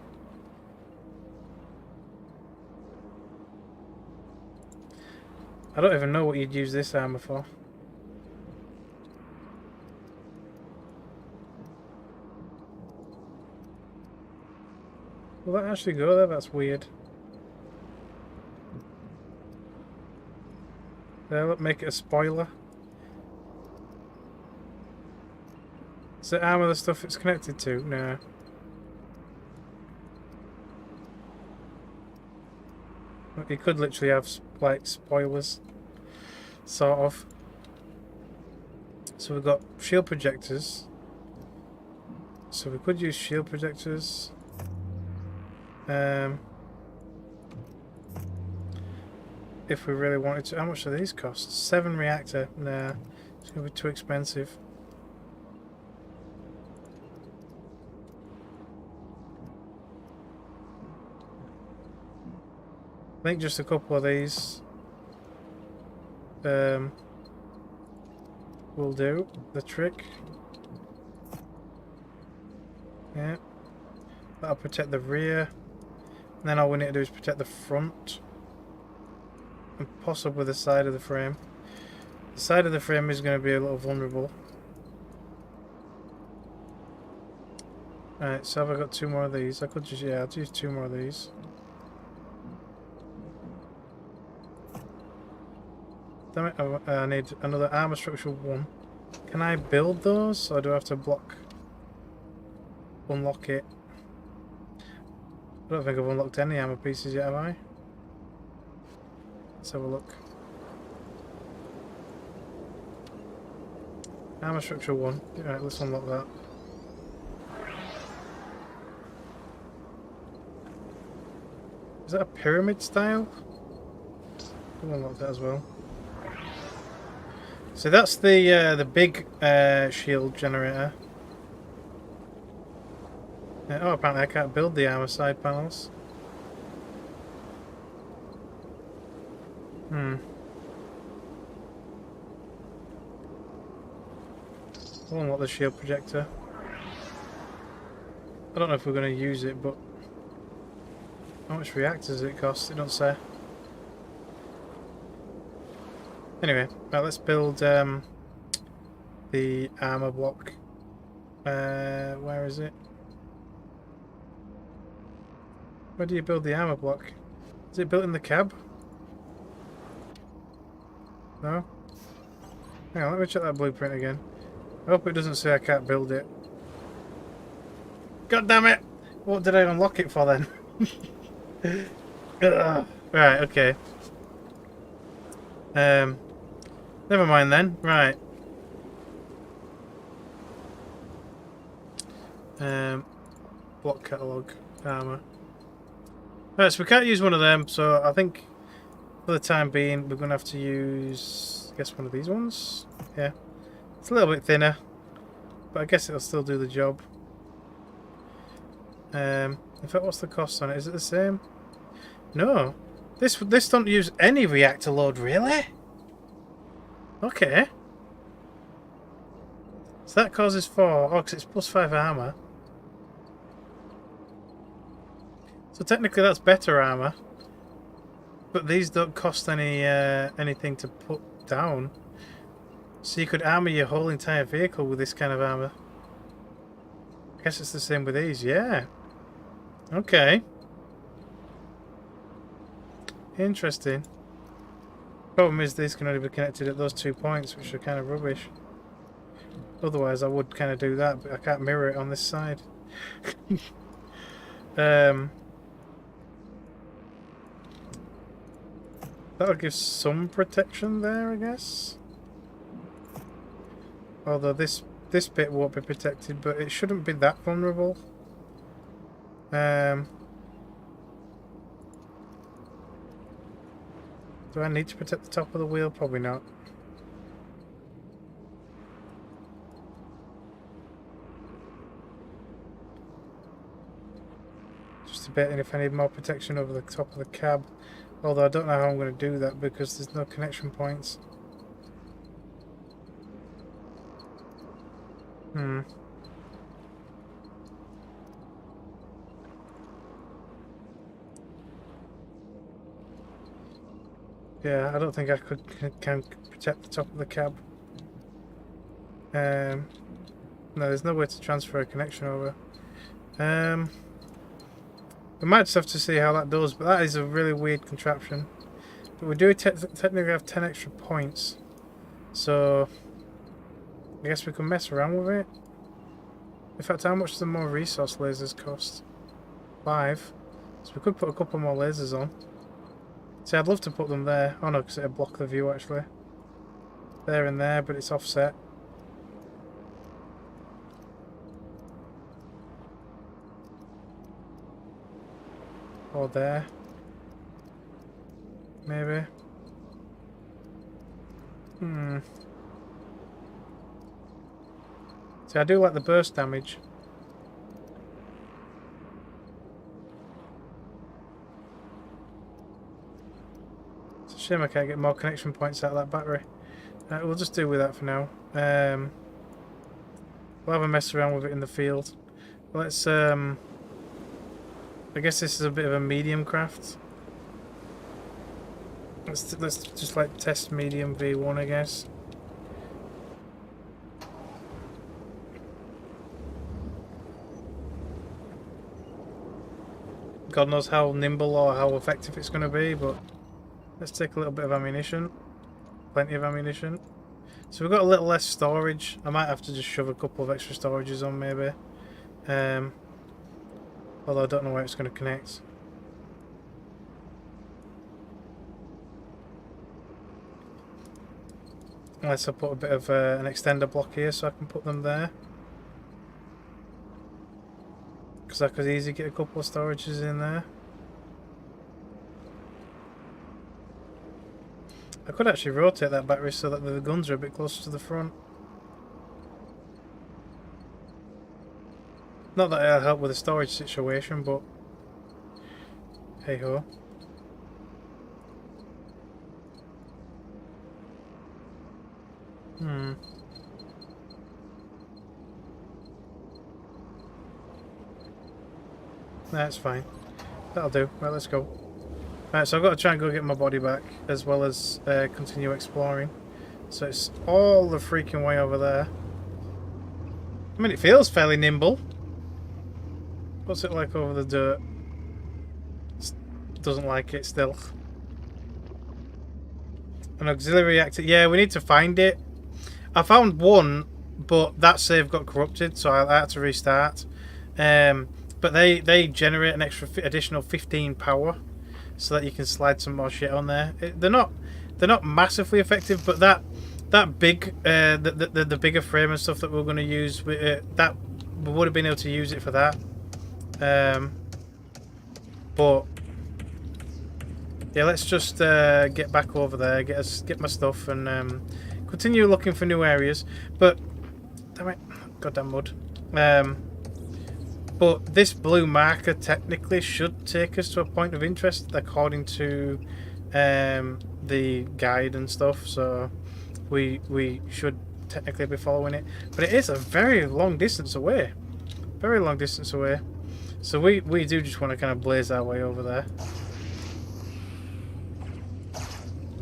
I don't even know what you'd use this armor for. Will that actually go there? That's weird. There, look, make it a spoiler. Does it armor the stuff it's connected to? No. You could literally have like spoilers, sort of. So we've got shield projectors. So we could use shield projectors. If we really wanted to. How much do these cost? 7 reactor. Nah, it's going to be too expensive. I think just a couple of these will do the trick. Yeah, that'll protect the rear. And then all we need to do is protect the front. And possibly the side of the frame. The side of the frame is going to be a little vulnerable. Alright, so have I got 2 more of these? I could just, yeah, I'll use 2 more of these. Damn it, I need another armor structure 1. Can I build those, or do I have to unlock it? I don't think I've unlocked any armor pieces yet, have I? Let's have a look. Armor structure 1. Alright, let's unlock that. Is that a pyramid style? We'll unlock that as well. So that's the big shield generator. Oh, apparently I can't build the armor side panels. We'll unlock the shield projector. I don't know if we're going to use it, but how much reactors does it cost? It don't say. Anyway, right, let's build the armor block. Where is it? Where do you build the armor block? Is it built in the cab? No? Hang on, let me check that blueprint again. I hope it doesn't say I can't build it. God damn it! What did I unlock it for then? Right, okay. Never mind then. Right. Block catalogue armor. Right, so we can't use one of them, so I think for the time being we're gonna have to use, I guess, one of these ones. Yeah. It's a little bit thinner, but I guess it'll still do the job. In fact, what's the cost on it? Is it the same? No. This don't use any reactor load, really? Okay. So that causes 4. Oh, because it's +5 armor. So technically that's better armor. But these don't cost any anything to put down. So you could armor your whole entire vehicle with this kind of armor. I guess it's the same with these, yeah. Okay. Interesting. Problem is these can only be connected at those 2 points, which are kind of rubbish. Otherwise I would kind of do that, but I can't mirror it on this side. That'll give some protection there, I guess. Although this bit won't be protected, but it shouldn't be that vulnerable. Do I need to protect the top of the wheel? Probably not. Just debating if I need more protection over the top of the cab. Although I don't know how I'm going to do that because there's no connection points. Yeah, I don't think I can protect the top of the cab. No, there's no way to transfer a connection over. We might just have to see how that does, but that is a really weird contraption. But we do technically have 10 extra points, so I guess we can mess around with it. In fact, how much do the more resource lasers cost? 5. So we could put a couple more lasers on. See, I'd love to put them there. Oh no, because it'd block the view actually. There and there, but it's offset. Or there. Maybe. See, I do like the burst damage. It's a shame I can't get more connection points out of that battery. We'll just do with that for now. We'll have a mess around with it in the field. Let's, I guess this is a bit of a medium craft. Let's just like test medium V1, I guess. God knows how nimble or how effective it's going to be, but let's take a little bit of ammunition. Plenty of ammunition. So we've got a little less storage. I might have to just shove a couple of extra storages on maybe. Although I don't know where it's going to connect. Unless I put a bit of an extender block here so I can put them there. Because I could easily get a couple of storages in there. I could actually rotate that battery so that the guns are a bit closer to the front. Not that it'll help with the storage situation, but hey ho. That's fine. That'll do. Right, let's go. Right, so I've got to try and go get my body back, as well as continue exploring. So it's all the freaking way over there. I mean, it feels fairly nimble. What's it like over the dirt? Doesn't like it still. An auxiliary reactor. Yeah, we need to find it. I found one, but that save got corrupted, so I had to restart. But they generate an additional 15 power, so that you can slide some more shit on there. They're not massively effective, but that big the bigger frame and stuff that we're going to use, that we would have been able to use it for that. But yeah, let's just get back over there, get my stuff, and continue looking for new areas. But damn it, goddamn mud. But this blue marker technically should take us to a point of interest according to the guide and stuff. So we should technically be following it. But it is a very long distance away. Very long distance away. So we do just want to kind of blaze our way over there.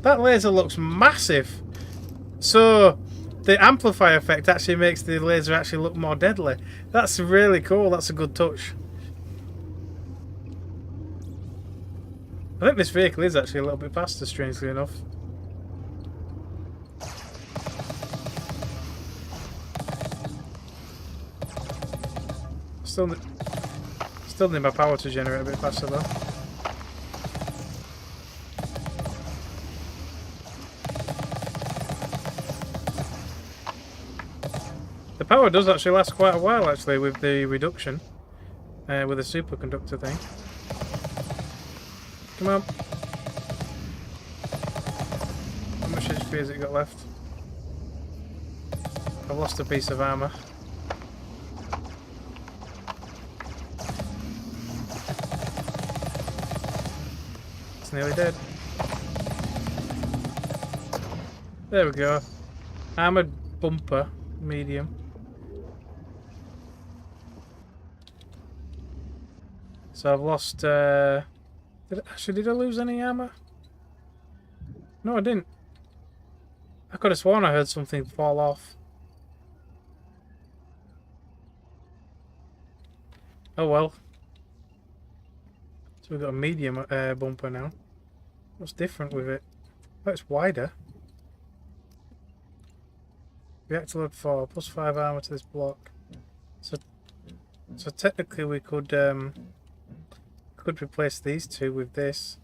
That laser looks massive. So the amplifier effect actually makes the laser actually look more deadly. That's really cool. That's a good touch. I think this vehicle is actually a little bit faster, strangely enough. Still need my power to generate a bit faster though. The power does actually last quite a while, actually, with the reduction, with the superconductor thing. Come on. How much HP has it got left? I've lost a piece of armour. It's nearly dead. There we go. Armoured bumper, medium. So I've lost, did I lose any armor? No, I didn't. I could have sworn I heard something fall off. Oh well. So we've got a medium bumper now. What's different with it? Oh, it's wider. Reactor load 4, plus 5 armor to this block. So technically we could replace these two with this.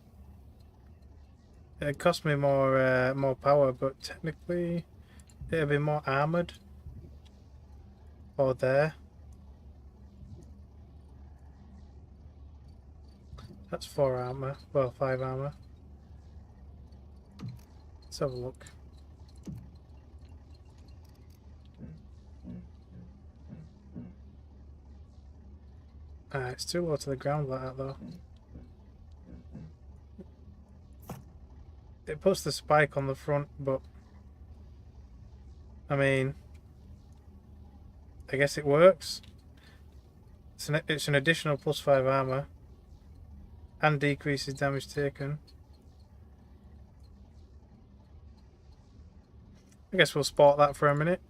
It'd cost me more power, but technically it'd be more armored. Or there. That's 4 armor. Well, 5 armor. Let's have a look. It's too low to the ground like that though. It puts the spike on the front, but I mean, I guess it works. It's an additional plus 5 armor and decreases damage taken. I guess we'll spot that for a minute.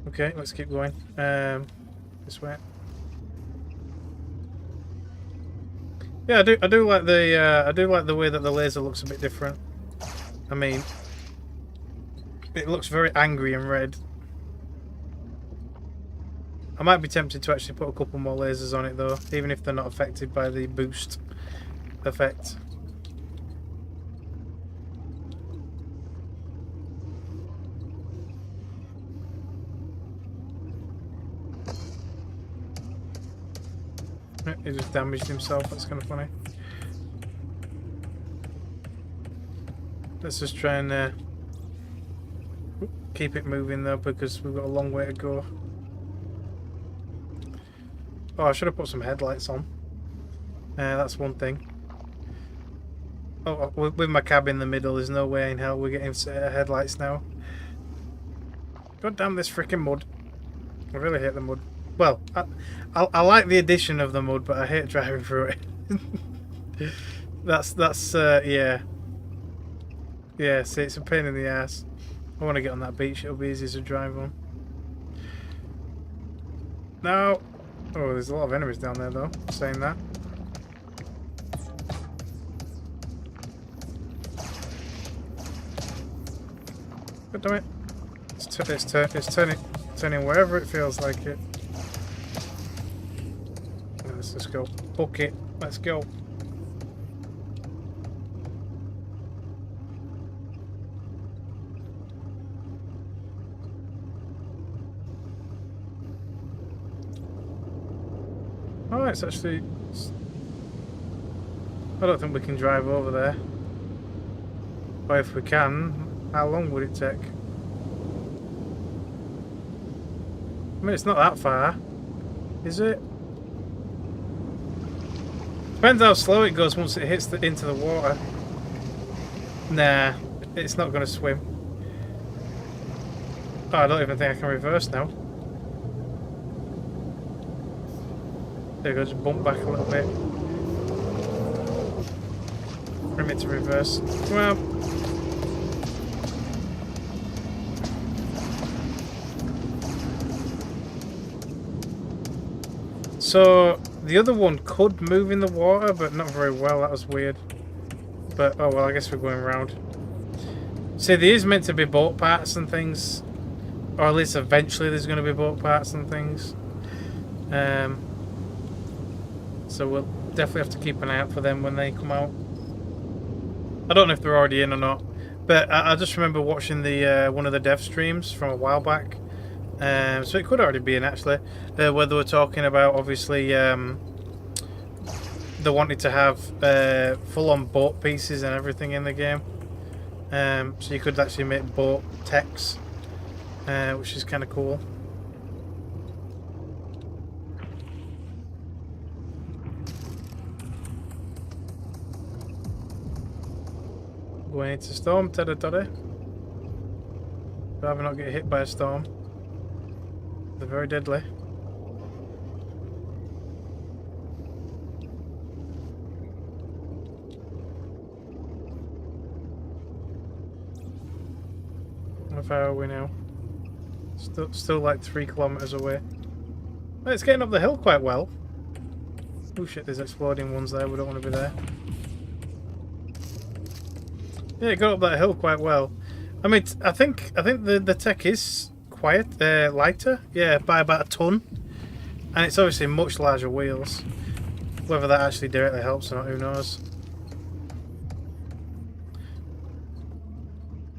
Okay, let's keep going. This way. Yeah, I do like the way that the laser looks a bit different. I mean, it looks very angry and red. I might be tempted to actually put a couple more lasers on it though, even if they're not affected by the boost effect. He just damaged himself. That's kind of funny. Let's just try and keep it moving though, because we've got a long way to go. Oh, I should have put some headlights on. That's one thing. Oh, with my cab in the middle, there's no way in hell we're getting headlights now. God damn this freaking mud. I really hate the mud. Well, I like the addition of the mud, but I hate driving through it. that's yeah. Yeah, see, it's a pain in the ass. I want to get on that beach, it'll be easy to drive on. No! Oh, there's a lot of enemies down there though, saying that. God damn it. It's turning wherever it feels like it. Let's just go. Book it. Let's go. Oh, it's actually... I don't think we can drive over there. But if we can, how long would it take? I mean, it's not that far, is it? Depends how slow it goes once it hits into the water. Nah, it's not going to swim. Oh, I don't even think I can reverse now. There we go, just bump back a little bit. For it to reverse. Well. So, the other one could move in the water, but not very well. That was weird. But, oh well, I guess we're going around. See, there is meant to be boat parts and things. Or at least eventually there's going to be boat parts and things. So we'll definitely have to keep an eye out for them when they come out. I don't know if they're already in or not. But I just remember watching the one of the dev streams from a while back. So it could already be in actually, where they were talking about obviously they wanted to have full-on boat pieces and everything in the game. So you could actually make boat techs, which is kind of cool. Going into storm territory. Rather not get hit by a storm. They're very deadly. How far are we now? Still like 3 kilometers away. Oh, it's getting up the hill quite well. Oh shit, there's exploding ones there. We don't want to be there. Yeah, it got up that hill quite well. I mean, I think the tech is quite lighter, yeah, by about a ton, and it's obviously much larger wheels. Whether that actually directly helps or not, who knows?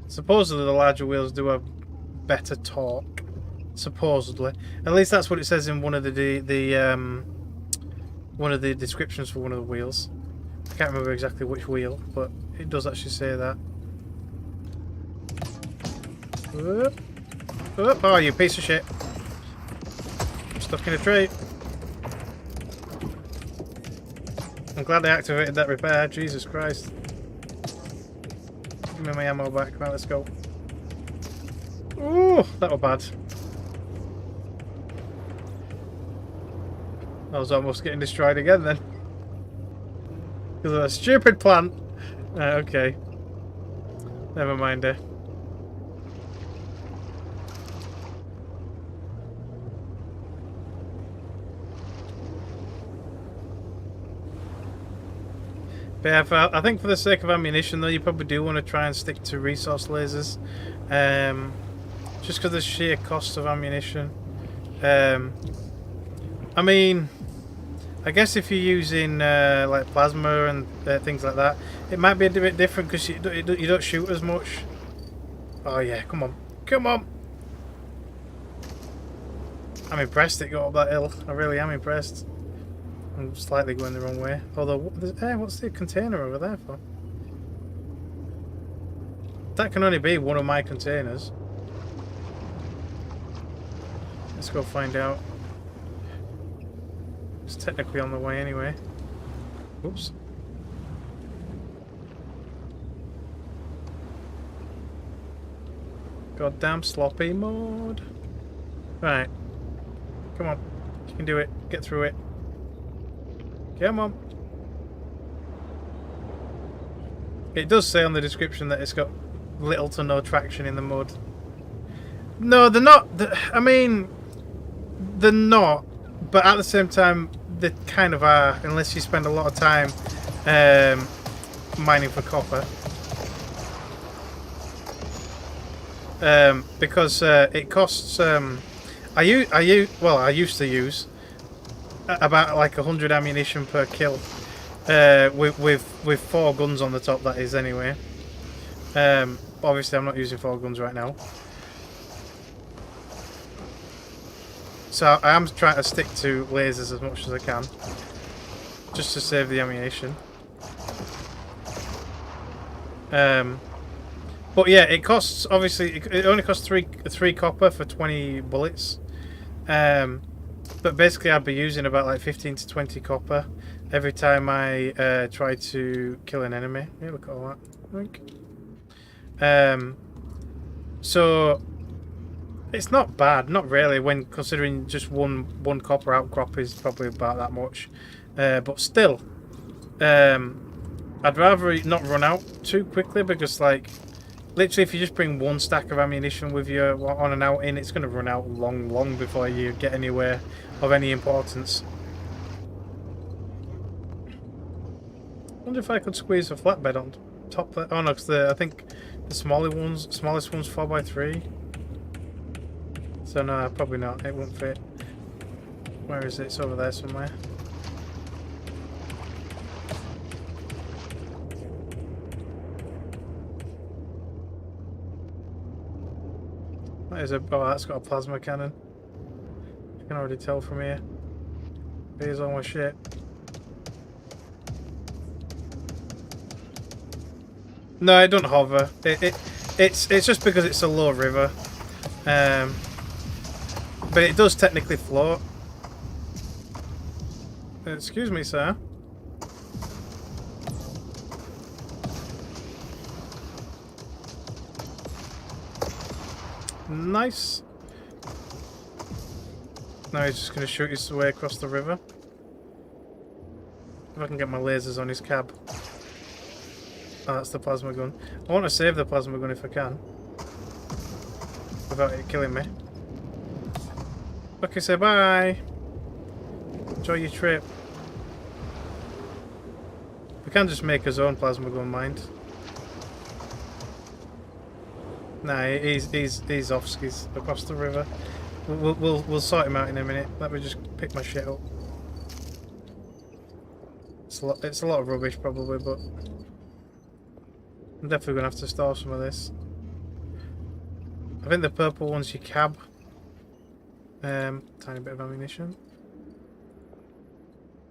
Supposedly, the larger wheels do have better torque. Supposedly, at least that's what it says in one of the one of the descriptions for one of the wheels. I can't remember exactly which wheel, but it does actually say that. Whoop. Whoop. Oh, you piece of shit. I'm stuck in a tree. I'm glad I activated that repair. Jesus Christ. Give me my ammo back. Right, let's go. Ooh, that was bad. I was almost getting destroyed again then. Because of a stupid plant. Okay. Never mind it. But yeah, I think for the sake of ammunition though, you probably do want to try and stick to resource lasers. Just because of the sheer cost of ammunition. I mean, I guess if you're using like plasma and things like that, it might be a bit different because you don't shoot as much. Oh yeah, come on. Come on! I'm impressed it got up that hill. I really am impressed. I'm slightly going the wrong way. Although, what's the container over there for? That can only be one of my containers. Let's go find out. It's technically on the way anyway. Oops. Goddamn sloppy mode. Right. Come on. You can do it. Get through it. Come on. It does say on the description that it's got little to no traction in the mud. No, they're not. I mean, they're not. But at the same time, they kind of are, unless you spend a lot of time mining for copper. Because it costs. I used to use about like 100 ammunition per kill, with 4 guns on the top. That is anyway. Obviously, I'm not using 4 guns right now. So I am trying to stick to lasers as much as I can, just to save the ammunition. But yeah, it costs, obviously, it only costs 3 copper for 20 bullets. But basically I'd be using about like 15 to 20 copper every time I try to kill an enemy. Yeah, look at all that. So it's not bad, not really, when considering just one copper outcrop is probably about that much. But still, I'd rather not run out too quickly, because like literally if you just bring 1 stack of ammunition with you on an outing, it's going to run out long before you get anywhere of any importance. I wonder if I could squeeze a flatbed on top there. Oh no, because I think the smallest one's 4x3. So no, probably not. It won't fit. Where is it? It's over there somewhere. That is a... Oh, that's got a plasma cannon. I can already tell from here. Here's all my shit. No, it doesn't hover. It's just because it's a low river. But it does technically float. Excuse me, sir. Nice. Now he's just going to shoot his way across the river. If I can get my lasers on his cab. Oh, that's the plasma gun. I want to save the plasma gun if I can, without it killing me. Okay, say bye. Enjoy your trip. We can just make his own plasma gun, mind. Nah, he's off skis across the river. We'll sort him out in a minute. Let me just pick my shit up. It's a lot of rubbish probably, but I'm definitely gonna have to store some of this. I think the purple one's your cab. Tiny bit of ammunition.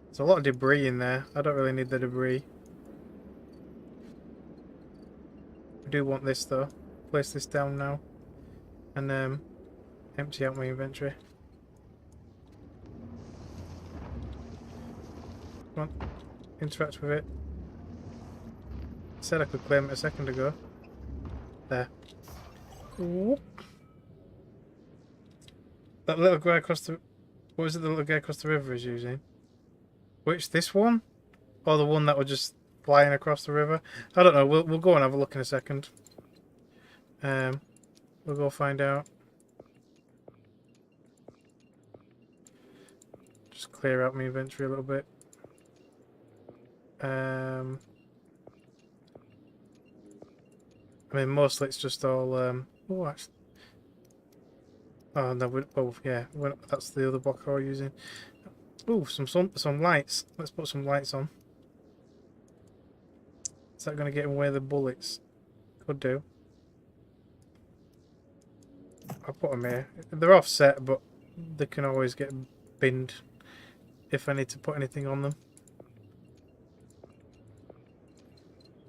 There's a lot of debris in there. I don't really need the debris. I do want this though. Place this down now and empty out my inventory. Come on, interact with it. I said I could claim it a second ago. There. Whoop. That little guy across the... What was it the little guy across the river is using? Which, this one? Or the one that was just flying across the river? I don't know, we'll go and have a look in a second. We'll go find out. Just clear out my inventory a little bit. I mean, mostly it's just all. Oh, actually. Oh no! Oh yeah, that's the other block we're using. Oh, some lights. Let's put some lights on. Is that going to get away the bullets? Could do. I'll put them here. They're offset, but they can always get binned if I need to put anything on them.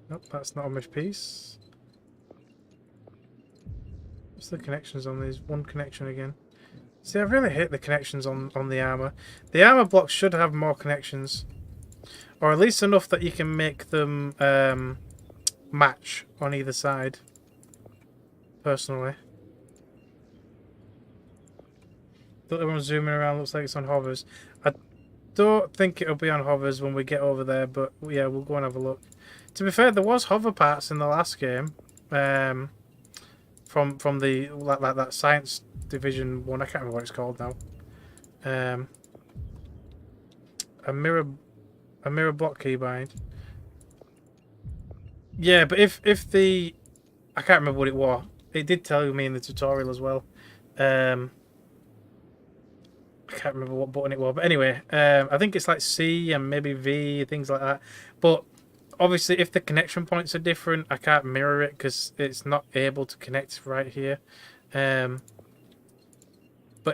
Nope, that's not on my piece. What's the connections on these? One connection again. See, I really hate the connections on the armor. The armor blocks should have more connections. Or at least enough that you can make them match on either side. Personally. Everyone's zooming around, looks like it's on hovers. I don't think it'll be on hovers when we get over there, but yeah, we'll go and have a look. To be fair, there was hover parts in the last game. From the like that science division one, I can't remember what it's called now. A mirror block keybind. Yeah, but if the I can't remember what it was. It did tell me in the tutorial as well. I can't remember what button it was, but anyway, I think it's like C and maybe V, things like that. But obviously, if the connection points are different, I can't mirror it because it's not able to connect right here. But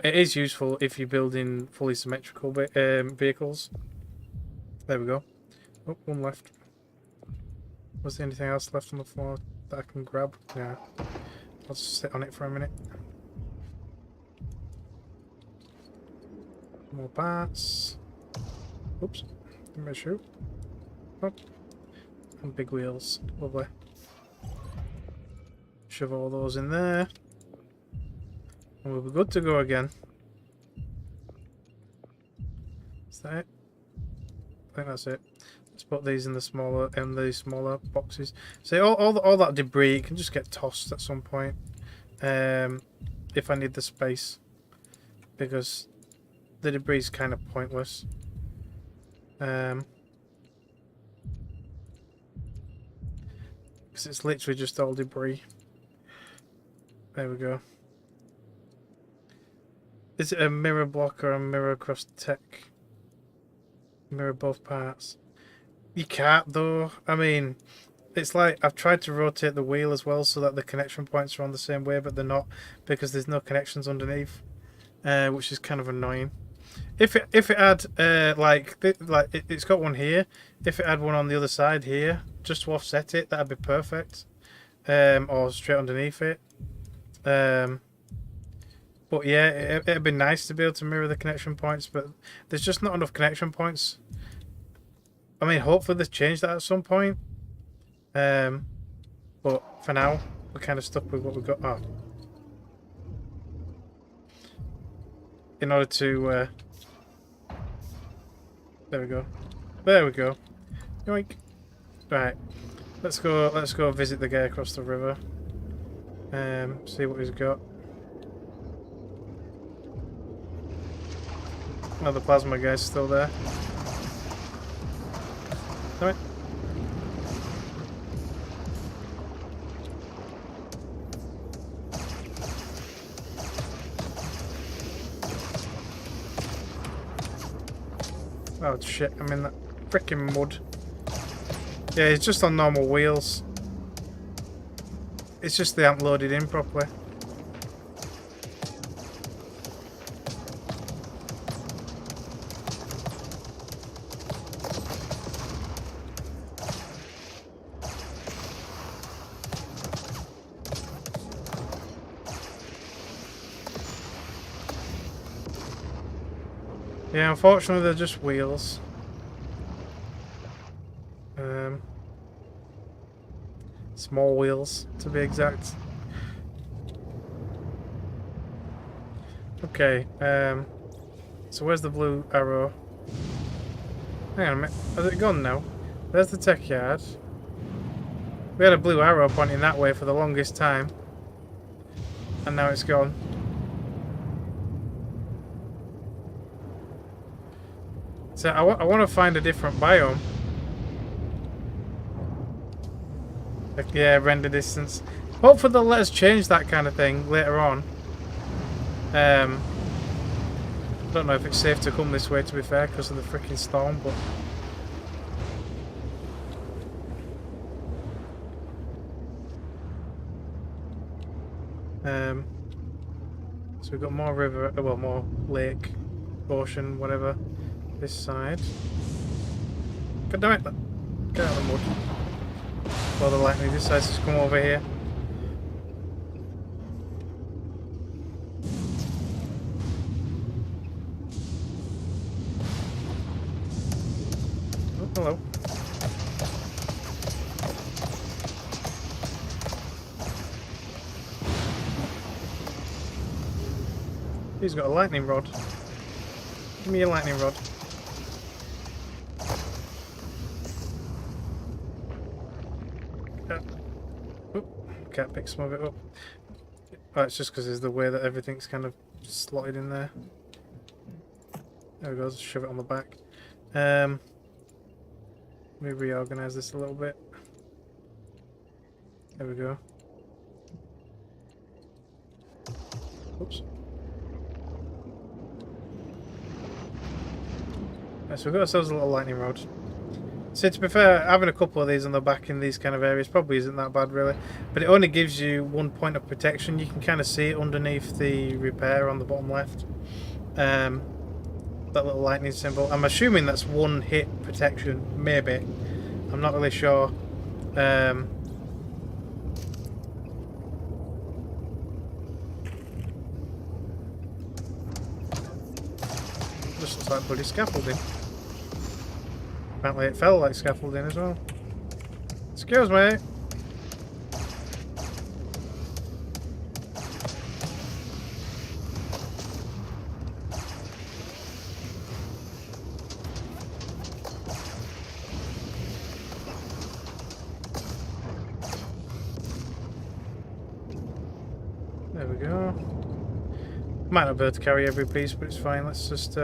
it is useful if you're building fully symmetrical vehicles. There we go. Oh, one left. Was there anything else left on the floor that I can grab? Yeah. I'll just sit on it for a minute. More parts. Oops. Didn't mean to shoot. Oh. And big wheels. Lovely. Shove all those in there. And we'll be good to go again. Is that it? I think that's it. Let's put these in the smaller boxes. So all that debris can just get tossed at some point. If I need the space. Because the debris is kind of pointless. Because it's literally just all debris. There we go. Is it a mirror block or a mirror across the tech? Mirror both parts. You can't though. I mean, it's like I've tried to rotate the wheel as well so that the connection points are on the same way, but they're not because there's no connections underneath, which is kind of annoying. If it had it's got one here. If it had one on the other side here, just to offset it, that'd be perfect. Or straight underneath it. But yeah, it'd be nice to be able to mirror the connection points, but there's just not enough connection points. I mean, hopefully they've changed that at some point. But for now, we're kind of stuck with what we've got. Oh. In order to... there we go. There we go. Yoink. Right. Let's go visit the guy across the river. See what he's got. Oh, the plasma guy's still there. Alright. Oh shit, I'm in that freaking mud. Yeah, it's just on normal wheels. It's just they haven't loaded in properly. Yeah, unfortunately they're just wheels. Small wheels, to be exact. Okay, so where's the blue arrow? Hang on a minute, has it gone now? There's the tech yard. We had a blue arrow pointing that way for the longest time. And now it's gone. So I want to find a different biome. Like, yeah, render distance. Hopefully they'll let us change that kind of thing later on. I don't know if it's safe to come this way, to be fair, because of the freaking storm, but... so we've got more river, well, more lake, ocean, whatever. this side. God damn it! Get out of the mud. While the lightning decides to come over here. Oh, hello. He's got a lightning rod. Give me a lightning rod. Can't pick some of it up. Oh, it's just because there's the way that everything's kind of slotted in there. There we go, let's shove it on the back. Let me reorganise this a little bit. There we go. Oops. Right, so we've got ourselves a little lightning rod. So to be fair, having a couple of these on the back in these kind of areas probably isn't that bad really. But it only gives you 1 point of protection. You can kind of see it underneath the repair on the bottom left. That little lightning symbol. I'm assuming that's 1 hit protection, maybe. I'm not really sure. Just looks like bloody scaffolding. Apparently it felt like scaffolding as well. Excuse me. There we go. Might not be able to carry every piece, but it's fine. Let's just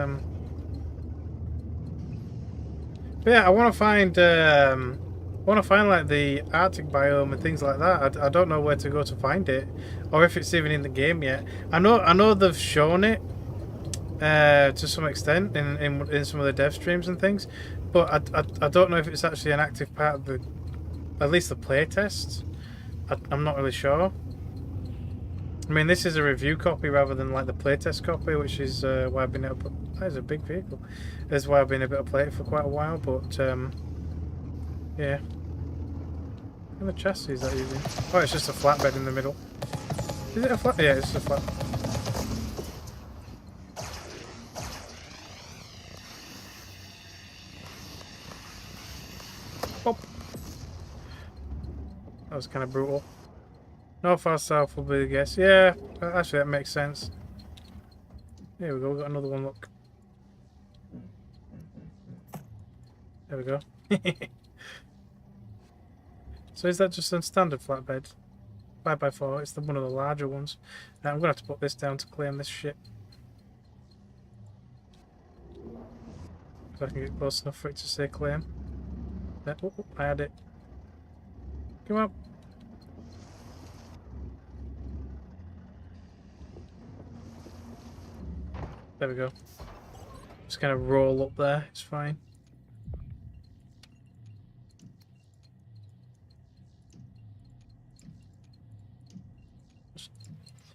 But yeah, I want to find like the Arctic biome and things like that. I don't know where to go to find it, or if it's even in the game yet. I know they've shown it to some extent in some of the dev streams and things, but I don't know if it's actually an active part of at least the playtests. I'm not really sure. I mean, this is a review copy rather than like the playtest copy, which is why I've been able to put... That is a big vehicle. That's why I've been able to play it for quite a while, but yeah. What kind of chassis is that using? Oh, it's just a flatbed in the middle. Is it a flat? Yeah, it's a flat. Oh. That was kind of brutal. North or south will be the guess. Yeah, actually that makes sense. There we go, we've got another one, look. There we go. So is that just a standard flatbed? 5x4, it's one of the larger ones. Now I'm going to have to put this down to claim this shit. If I can get close enough for it to say claim. Oh, I had it. Come on. There we go. Just kind of roll up there, it's fine.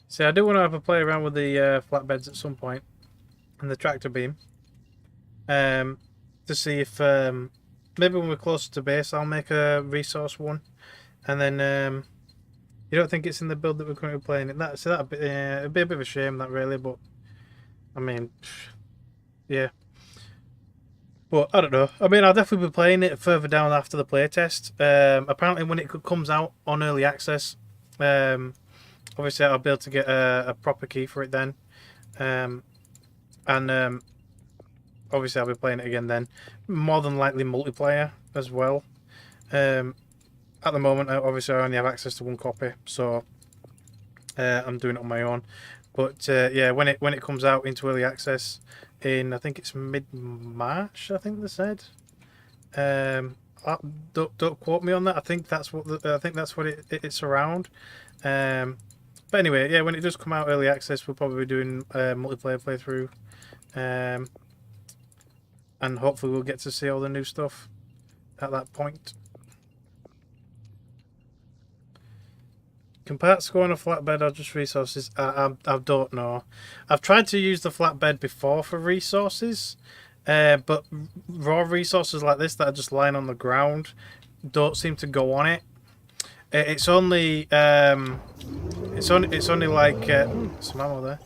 See, I do want to have a play around with the flatbeds at some point, and the tractor beam, to see if maybe when we're closer to base, I'll make a resource one, and then you don't think it's in the build that we're currently playing it? That'd be a bit of a shame, that really, but I mean, yeah. But I don't know. I mean, I'll definitely be playing it further down after the playtest. Apparently, when it comes out on early access, obviously I'll be able to get a proper key for it then, and obviously I'll be playing it again then. More than likely multiplayer as well. At the moment, obviously I only have access to 1 copy, so I'm doing it on my own. But yeah, when it comes out into early access in, I think it's mid-March, I think they said. Don't quote me on that. I think that's what it's around. But anyway, yeah, when it does come out early access, we'll probably be doing multiplayer playthrough, and hopefully we'll get to see all the new stuff at that point. Can parts go on a flatbed or just resources? I don't know. I've tried to use the flatbed before for resources, but raw resources like this that are just lying on the ground don't seem to go on it. It's only like some ammo there.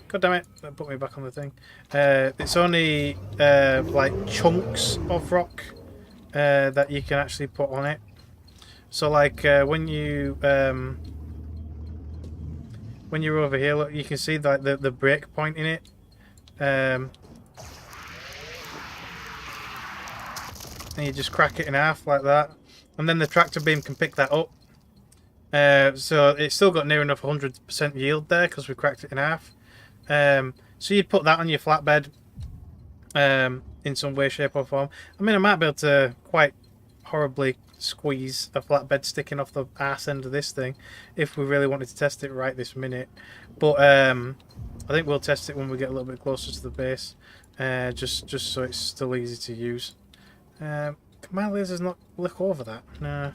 God damn it! That put me back on the thing. It's only like chunks of rock that you can actually put on it. So like when you're over here, look, you can see like the break point in it. And you just crack it in half like that, and then the tractor beam can pick that up. So it's still got near enough 100% yield there because we cracked it in half. So you'd put that on your flatbed in some way, shape or form. I mean, I might be able to quite horribly squeeze a flatbed sticking off the arse end of this thing if we really wanted to test it right this minute. But I think we'll test it when we get a little bit closer to the base, just so it's still easy to use. Can my lasers not look over that? No.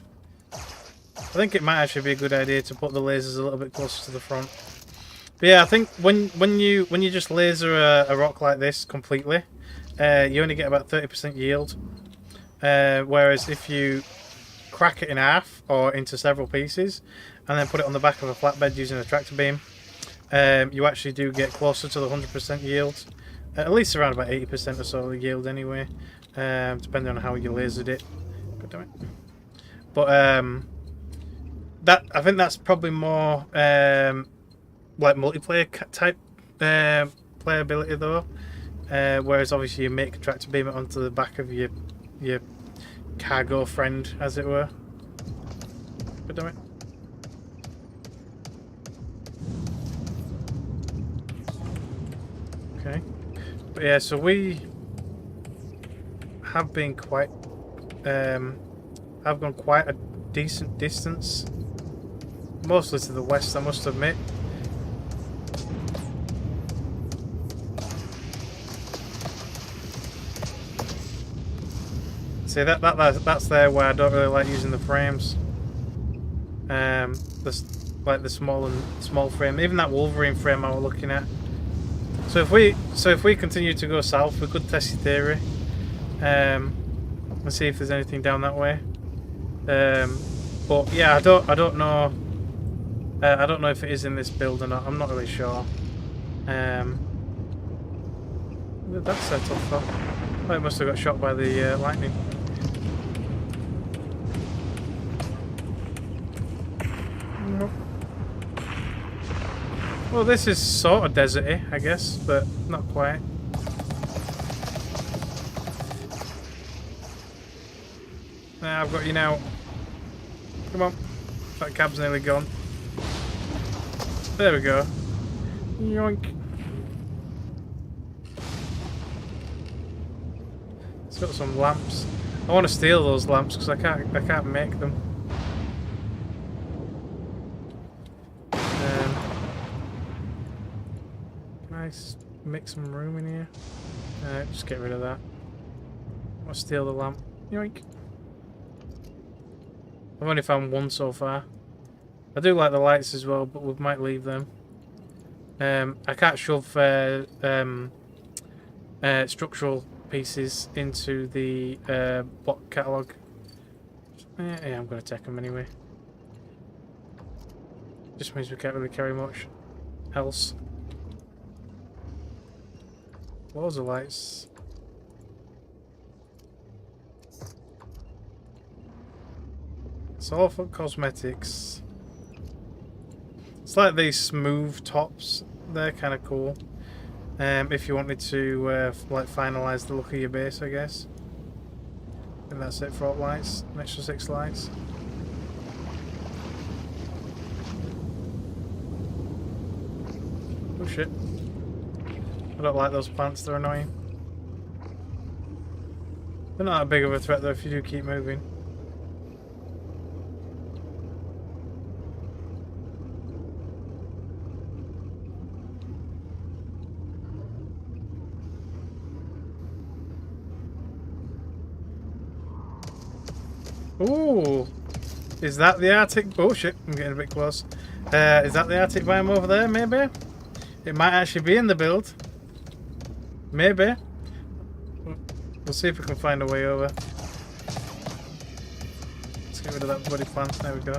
I think it might actually be a good idea to put the lasers a little bit closer to the front. But yeah, I think when you just laser a rock like this completely, you only get about 30% yield. Whereas if you crack it in half or into several pieces and then put it on the back of a flatbed using a tractor beam, you actually do get closer to the 100% yield. At least around about 80% or so of the yield anyway, depending on how you lasered it. God damn it. But I think that's probably more like multiplayer type playability though. Whereas obviously you make a tractor beam it onto the back of your cargo friend, as it were. God damn it. Okay. But yeah, so we have been quite have gone quite a decent distance, mostly to the west, I must admit. See that's there where I don't really like using the frames. Like the small frame, even that Wolverine frame I was looking at. So if we continue to go south, we could test your theory. Let's see if there's anything down that way. But yeah, I don't know. I don't know if it is in this build or not. I'm not really sure. What did that set off for? Oh, it must have got shot by the lightning. Nope. Well, this is sort of deserty, I guess, but not quite. I've got you now. Come on. That cab's nearly gone. There we go. Yoink. It's got some lamps. I want to steal those lamps because I can't make them. Nice. Make some room in here. Just get rid of that. I'll steal the lamp. Yoink. I've only found one so far. I do like the lights as well, but we might leave them. I can't shove structural pieces into the block catalogue. Yeah, I'm going to take them anyway. Just means we can't really carry much else. Loads of lights. It's all for cosmetics. It's like these smooth tops. They're kind of cool. If you wanted to like finalise the look of your base, I guess. And that's it for all lights. An extra 6 lights. Oh shit. I don't like those plants, they're annoying. They're not that big of a threat though if you do keep moving. Ooh! Is that the Arctic? Oh shit, I'm getting a bit close. Is that the Arctic biome over there, maybe? It might actually be in the build. Maybe. We'll see if we can find a way over. Let's get rid of that bloody plant. There we go.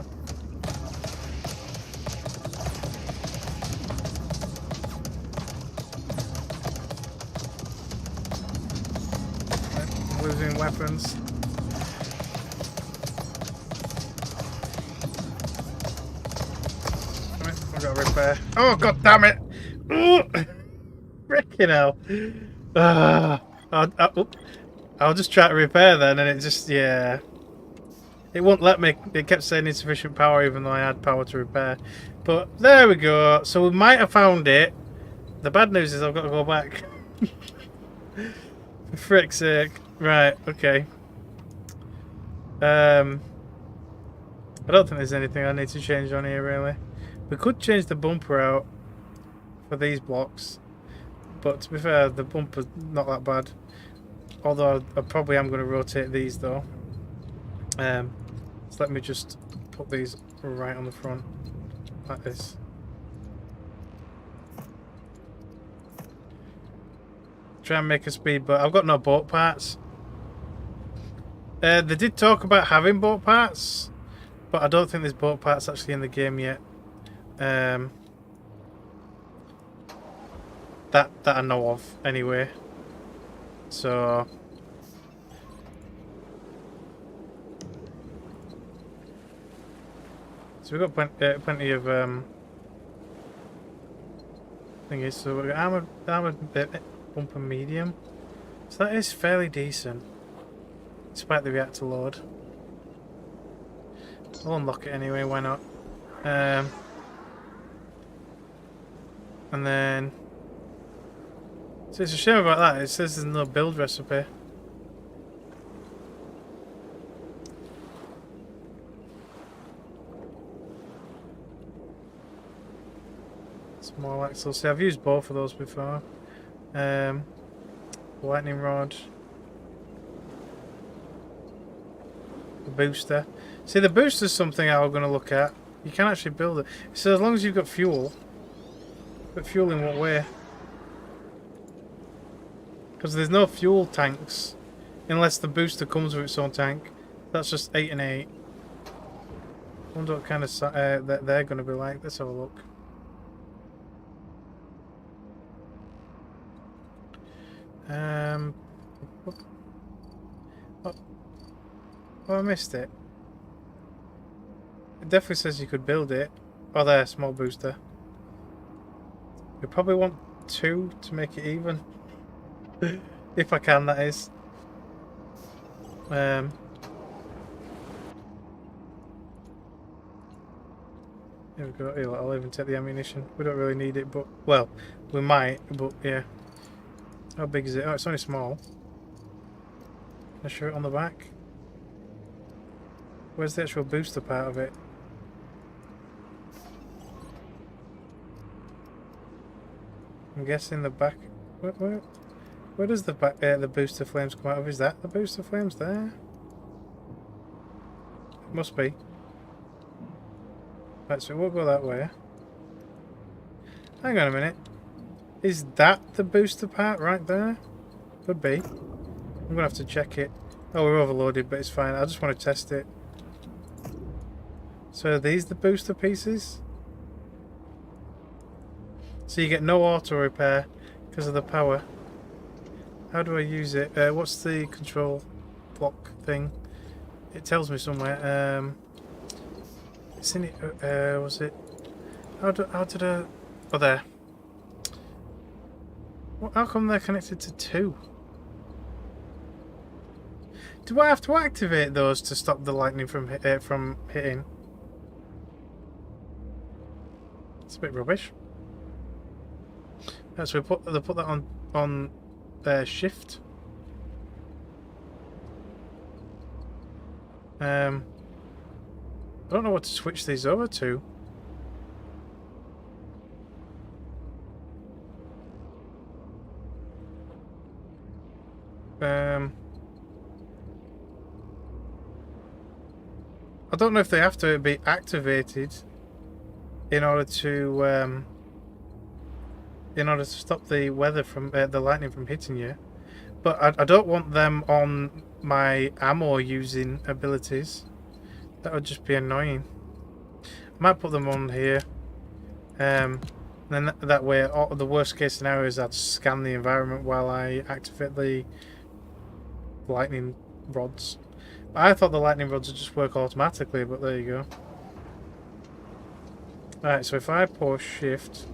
Right, losing weapons. Right, I've got to repair. Oh, god damn it! Freaking hell. I'll just try to repair then, and it just, yeah. It won't let me. It kept saying insufficient power even though I had power to repair. But there we go. So we might have found it. The bad news is I've got to go back. For frick's sake. Right, okay. I don't think there's anything I need to change on here really. We could change the bumper out for these blocks. But to be fair, the bumper's not that bad. Although I probably am going to rotate these though. So let me just put these right on the front, like this. Try and make a speed boat. I've got no boat parts. They did talk about having boat parts, but I don't think there's boat parts actually in the game yet. That I know of, anyway. So we've got plenty of thingies. So we've got armored bumper medium. So that is fairly decent, despite the reactor load. I'll unlock it anyway. Why not? And then, so it's a shame about that. It says there's no build recipe. Small axle. See, I've used both of those before. Lightning rod. The booster. See, the booster's something I'm going to look at. You can actually build it. So as long as you've got fuel. But fuel in what way? Because there's no fuel tanks. Unless the booster comes with its own tank. That's just 8 and 8. I wonder what kind of that they're going to be like. Let's have a look. Oh, I missed it. It definitely says you could build it. Oh, there, small booster. You probably want 2 to make it even. If I can, that is. There we go. Here, I'll even take the ammunition. We don't really need it, but well, we might. But yeah. How big is it? Oh, it's only small. Can I show it on the back? Where's the actual booster part of it? I'm guessing the back. Where does the back? The booster flames come out of? Is that the booster flames there? It must be. Right, so we'll go that way. Hang on a minute. Is that the booster part right there? Could be. I'm gonna have to check it. Oh, we're overloaded, but it's fine. I just want to test it. So are these the booster pieces? So you get no auto repair because of the power. How do I use it? What's the control block thing? It tells me somewhere. It's in it. Was it? How did I? Oh, there. How come they're connected to 2? Do I have to activate those to stop the lightning from hitting? It's a bit rubbish. So they put that on shift. I don't know what to switch these over to. I don't know if they have to be activated in order to stop the weather from the lightning from hitting you. But I don't want them on my ammo using abilities. That would just be annoying. I might put them on here. Then that way, the worst case scenario is I'd scan the environment while I activate the lightning rods. I thought the lightning rods would just work automatically, but there you go. Alright, so if I push shift,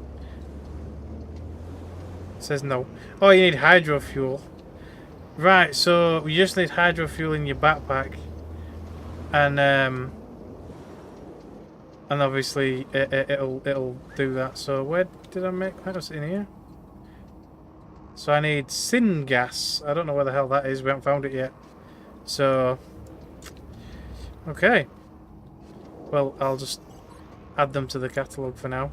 it says no. Oh, you need hydro fuel. Right, so you just need hydro fuel in your backpack, and obviously it'll do that. So where did I make that? Was it in here? So I need syngas. I don't know where the hell that is. We haven't found it yet. So okay. Well, I'll just add them to the catalogue for now.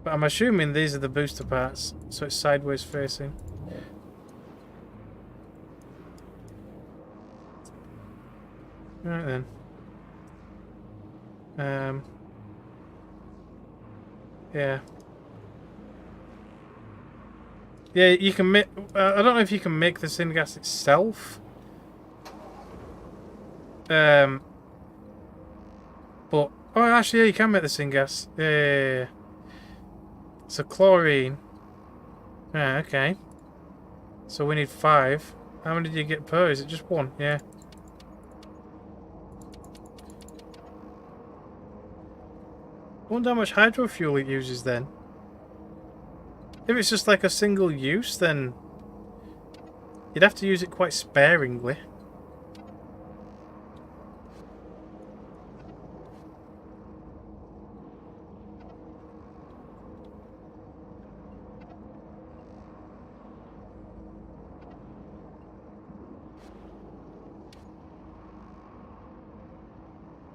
But I'm assuming these are the booster parts, so it's sideways facing. Right then. Yeah. Yeah, you can make. I don't know if you can make the syngas itself. But oh, actually, yeah, you can make the syngas. Yeah. So chlorine. Ah, okay. So we need 5. How many did you get per? Is it just 1? Yeah. I wonder how much hydro fuel it uses then. If it's just like a single use, then you'd have to use it quite sparingly.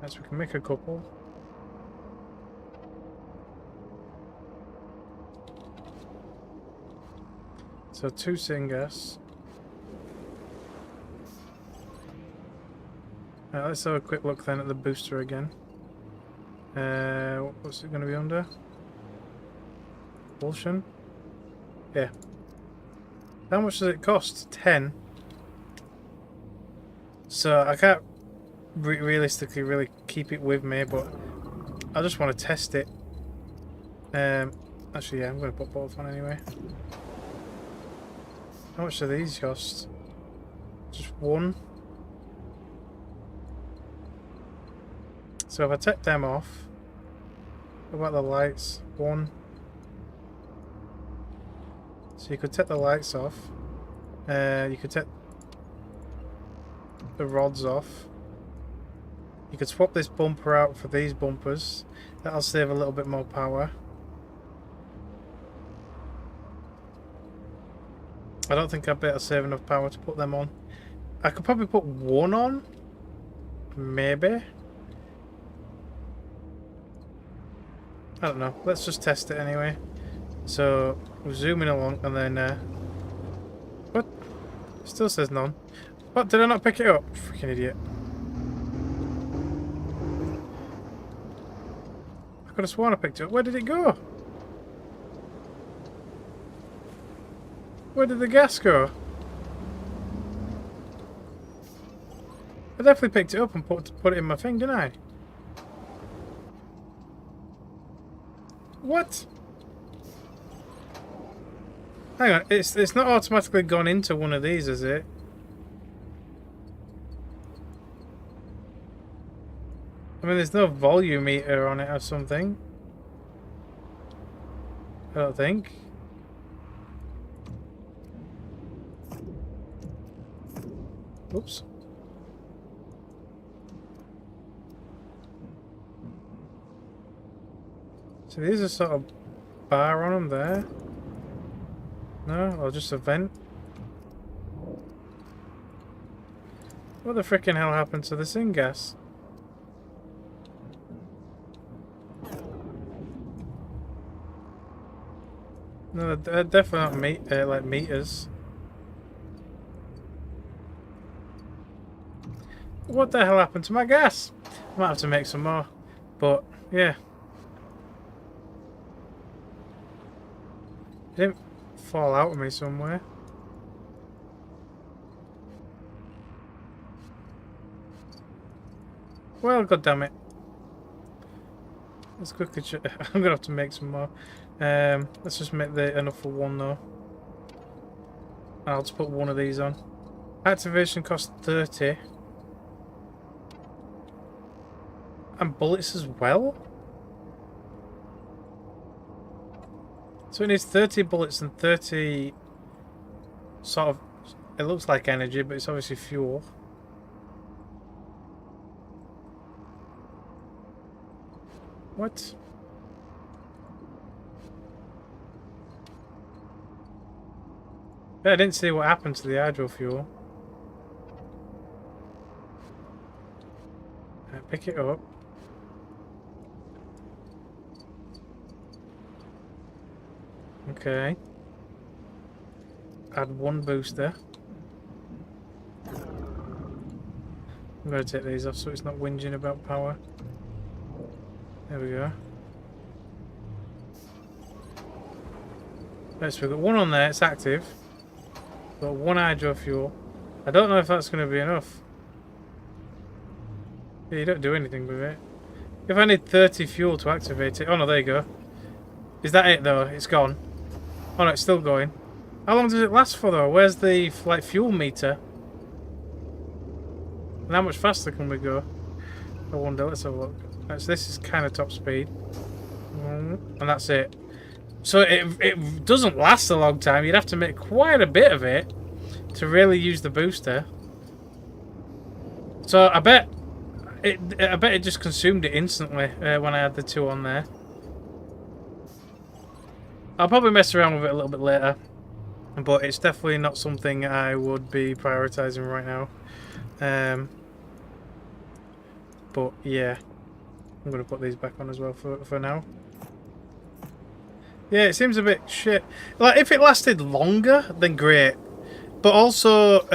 So we can make a couple. So 2 syngas. Let's have a quick look then at the booster again. What's it going to be under? Propulsion? Yeah. How much does it cost? 10. So I can't realistically really keep it with me, but I just want to test it. Actually, yeah, I'm going to put both on anyway. How much do these cost? Just 1. So if I take them off, what about the lights? 1. So you could take the lights off. You could take the rods off. You could swap this bumper out for these bumpers. That'll save a little bit more power. I don't think I'd be able to save enough power to put them on. I could probably put 1 on. Maybe. I don't know. Let's just test it anyway. So, we're zooming along and then... what? Still says none. What? Did I not pick it up? Freaking idiot. I could have sworn I picked it up. Where did it go? Where did the gas go? I definitely picked it up and put it in my thing, didn't I? What? Hang on, it's not automatically gone into one of these, is it? I mean, there's no volume meter on it or something. I don't think. Oops. So these are sort of bar on them there. No, or just a vent. What the frickin' hell happened to the syngas? No, they're definitely not like meters. What the hell happened to my gas? I might have to make some more. But, yeah. I didn't fall out of me somewhere. Well, goddammit. Let's quickly check. I'm gonna have to make some more. Let's just make enough for one though. I'll just put one of these on. Activation costs 30. And bullets as well? So it needs 30 bullets and 30 sort of, it looks like energy, but it's obviously fuel. What? Yeah, I didn't see what happened to the hydro fuel. Pick it up. Okay. Add one booster. I'm going to take these off so it's not whinging about power. There we go. Right, so we've got one on there, it's active. We've got one hydro fuel. I don't know if that's going to be enough. Yeah, you don't do anything with it. If I need 30 fuel to activate it... Oh no, there you go. Is that it though? It's gone. Oh no, it's still going. How long does it last for though? Where's the like fuel meter? And how much faster can we go? I wonder, let's have a look. So this is kind of top speed. And that's it. So it doesn't last a long time. You'd have to make quite a bit of it to really use the booster. So I bet it just consumed it instantly when I had the two on there. I'll probably mess around with it a little bit later, but it's definitely not something I would be prioritizing right now. But yeah, I'm going to put these back on as well for now. Yeah, it seems a bit shit. Like, if it lasted longer, then great. But also,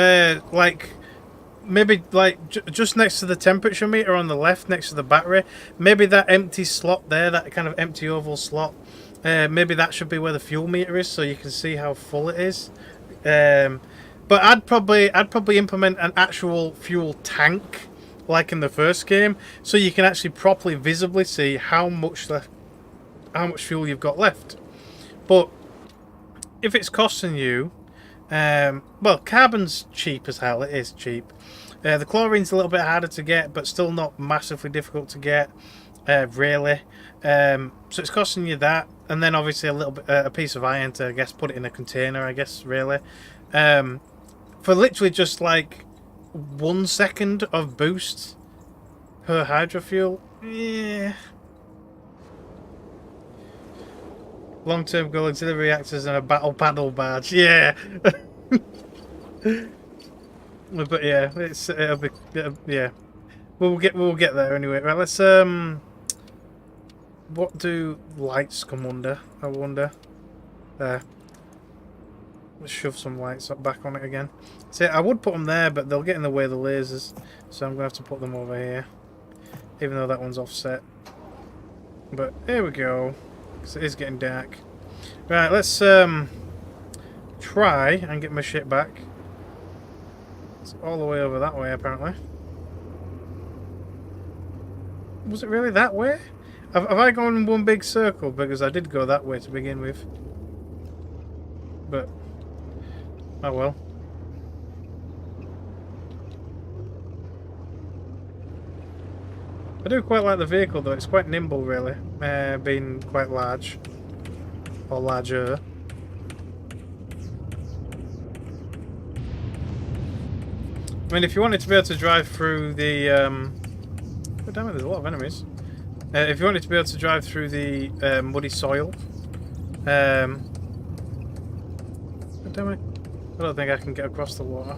like, maybe, like, just next to the temperature meter on the left, next to the battery, maybe that empty slot there, that kind of empty oval slot, maybe that should be where the fuel meter is, so you can see how full it is. But I'd probably implement an actual fuel tank, like in the first game, so you can actually properly, visibly see how much fuel you've got left. But if it's costing you, well, carbon's cheap as hell. It is cheap. The chlorine's a little bit harder to get, but still not massively difficult to get, really. So it's costing you that, and then obviously a little bit, a piece of iron to, I guess, put it in a container. I guess really, for literally just like 1 second of boost per hydrofuel. Yeah. Long-term goal: auxiliary reactors and a battle paddle barge. Yeah. But yeah, it'll be yeah. We'll get there anyway. Right, let's what do lights come under? I wonder. There. Let's shove some lights up back on it again. See, I would put them there, but they'll get in the way of the lasers, so I'm gonna have to put them over here, even though that one's offset. But here we go. Because it is getting dark. Right, let's try and get my shit back. It's all the way over that way, apparently. Was it really that way? Have I gone in one big circle? Because I did go that way to begin with. But, oh well. I do quite like the vehicle though, it's quite nimble really, being quite large, or larger. I mean, if you wanted to be able to drive through the, oh damn it, there's a lot of enemies. If you wanted to be able to drive through the muddy soil, oh damn it, I don't think I can get across the water.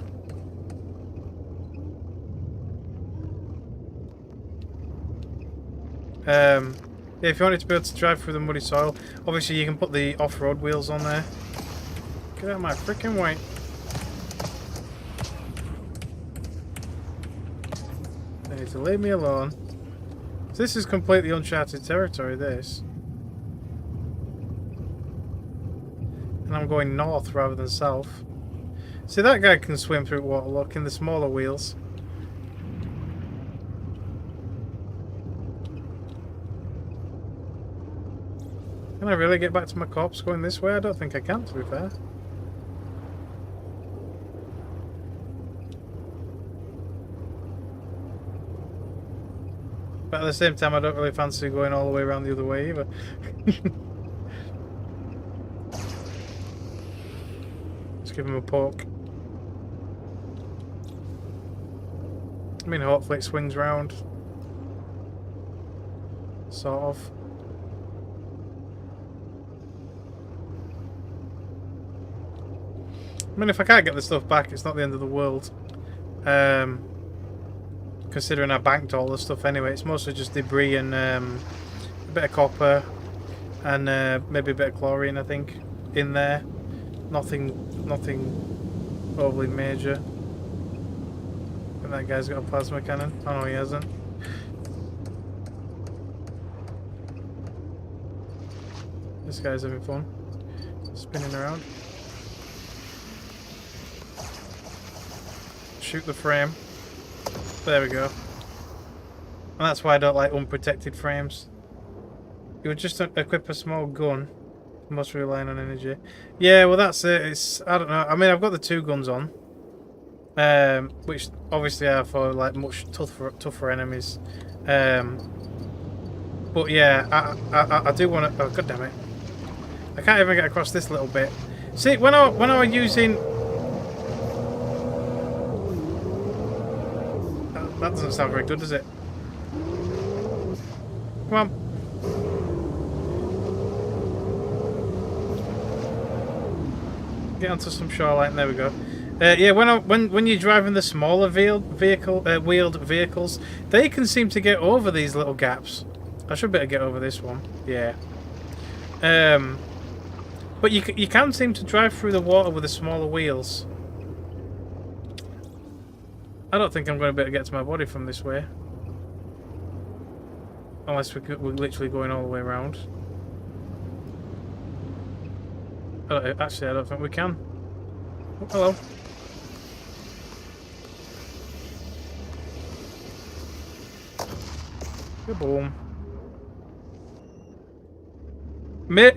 Yeah, if you wanted to be able to drive through the muddy soil, obviously you can put the off-road wheels on there. Get out of my freaking way. They need to leave me alone. This is completely uncharted territory, this. And and I'm going north rather than south. See, that guy can swim through water, look, in the smaller wheels. Can I really get back to my corpse going this way? I don't think I can, to be fair. But at the same time, I don't really fancy going all the way around the other way either. Let's give him a poke. I mean, hopefully it swings round. Sort of. I mean, if I can't get the stuff back, it's not the end of the world. Considering I banked all the stuff anyway, it's mostly just debris and a bit of copper and maybe a bit of chlorine, I think, in there. Nothing overly major. And that guy's got a plasma cannon. Oh no, he hasn't. This guy's having fun, spinning around. Shoot the frame. There we go. And that's why I don't like unprotected frames. You would just equip a small gun. Must rely on energy. Yeah, well that's it. It's, I don't know. I mean, I've got the 2 guns on. Which obviously are for like much tougher enemies. But yeah, I do want to... Oh, god damn it. I can't even get across this little bit. See, when I was using... That doesn't sound very good, does it? Come on. Get onto some shoreline. There we go. Yeah, when you're driving the smaller wheeled vehicles, they can seem to get over these little gaps. I should better get over this one. Yeah. But you can seem to drive through the water with the smaller wheels. I don't think I'm going to be able to get to my body from this way. Unless we're literally going all the way around. Actually, I don't think we can. Oh, hello. Boom.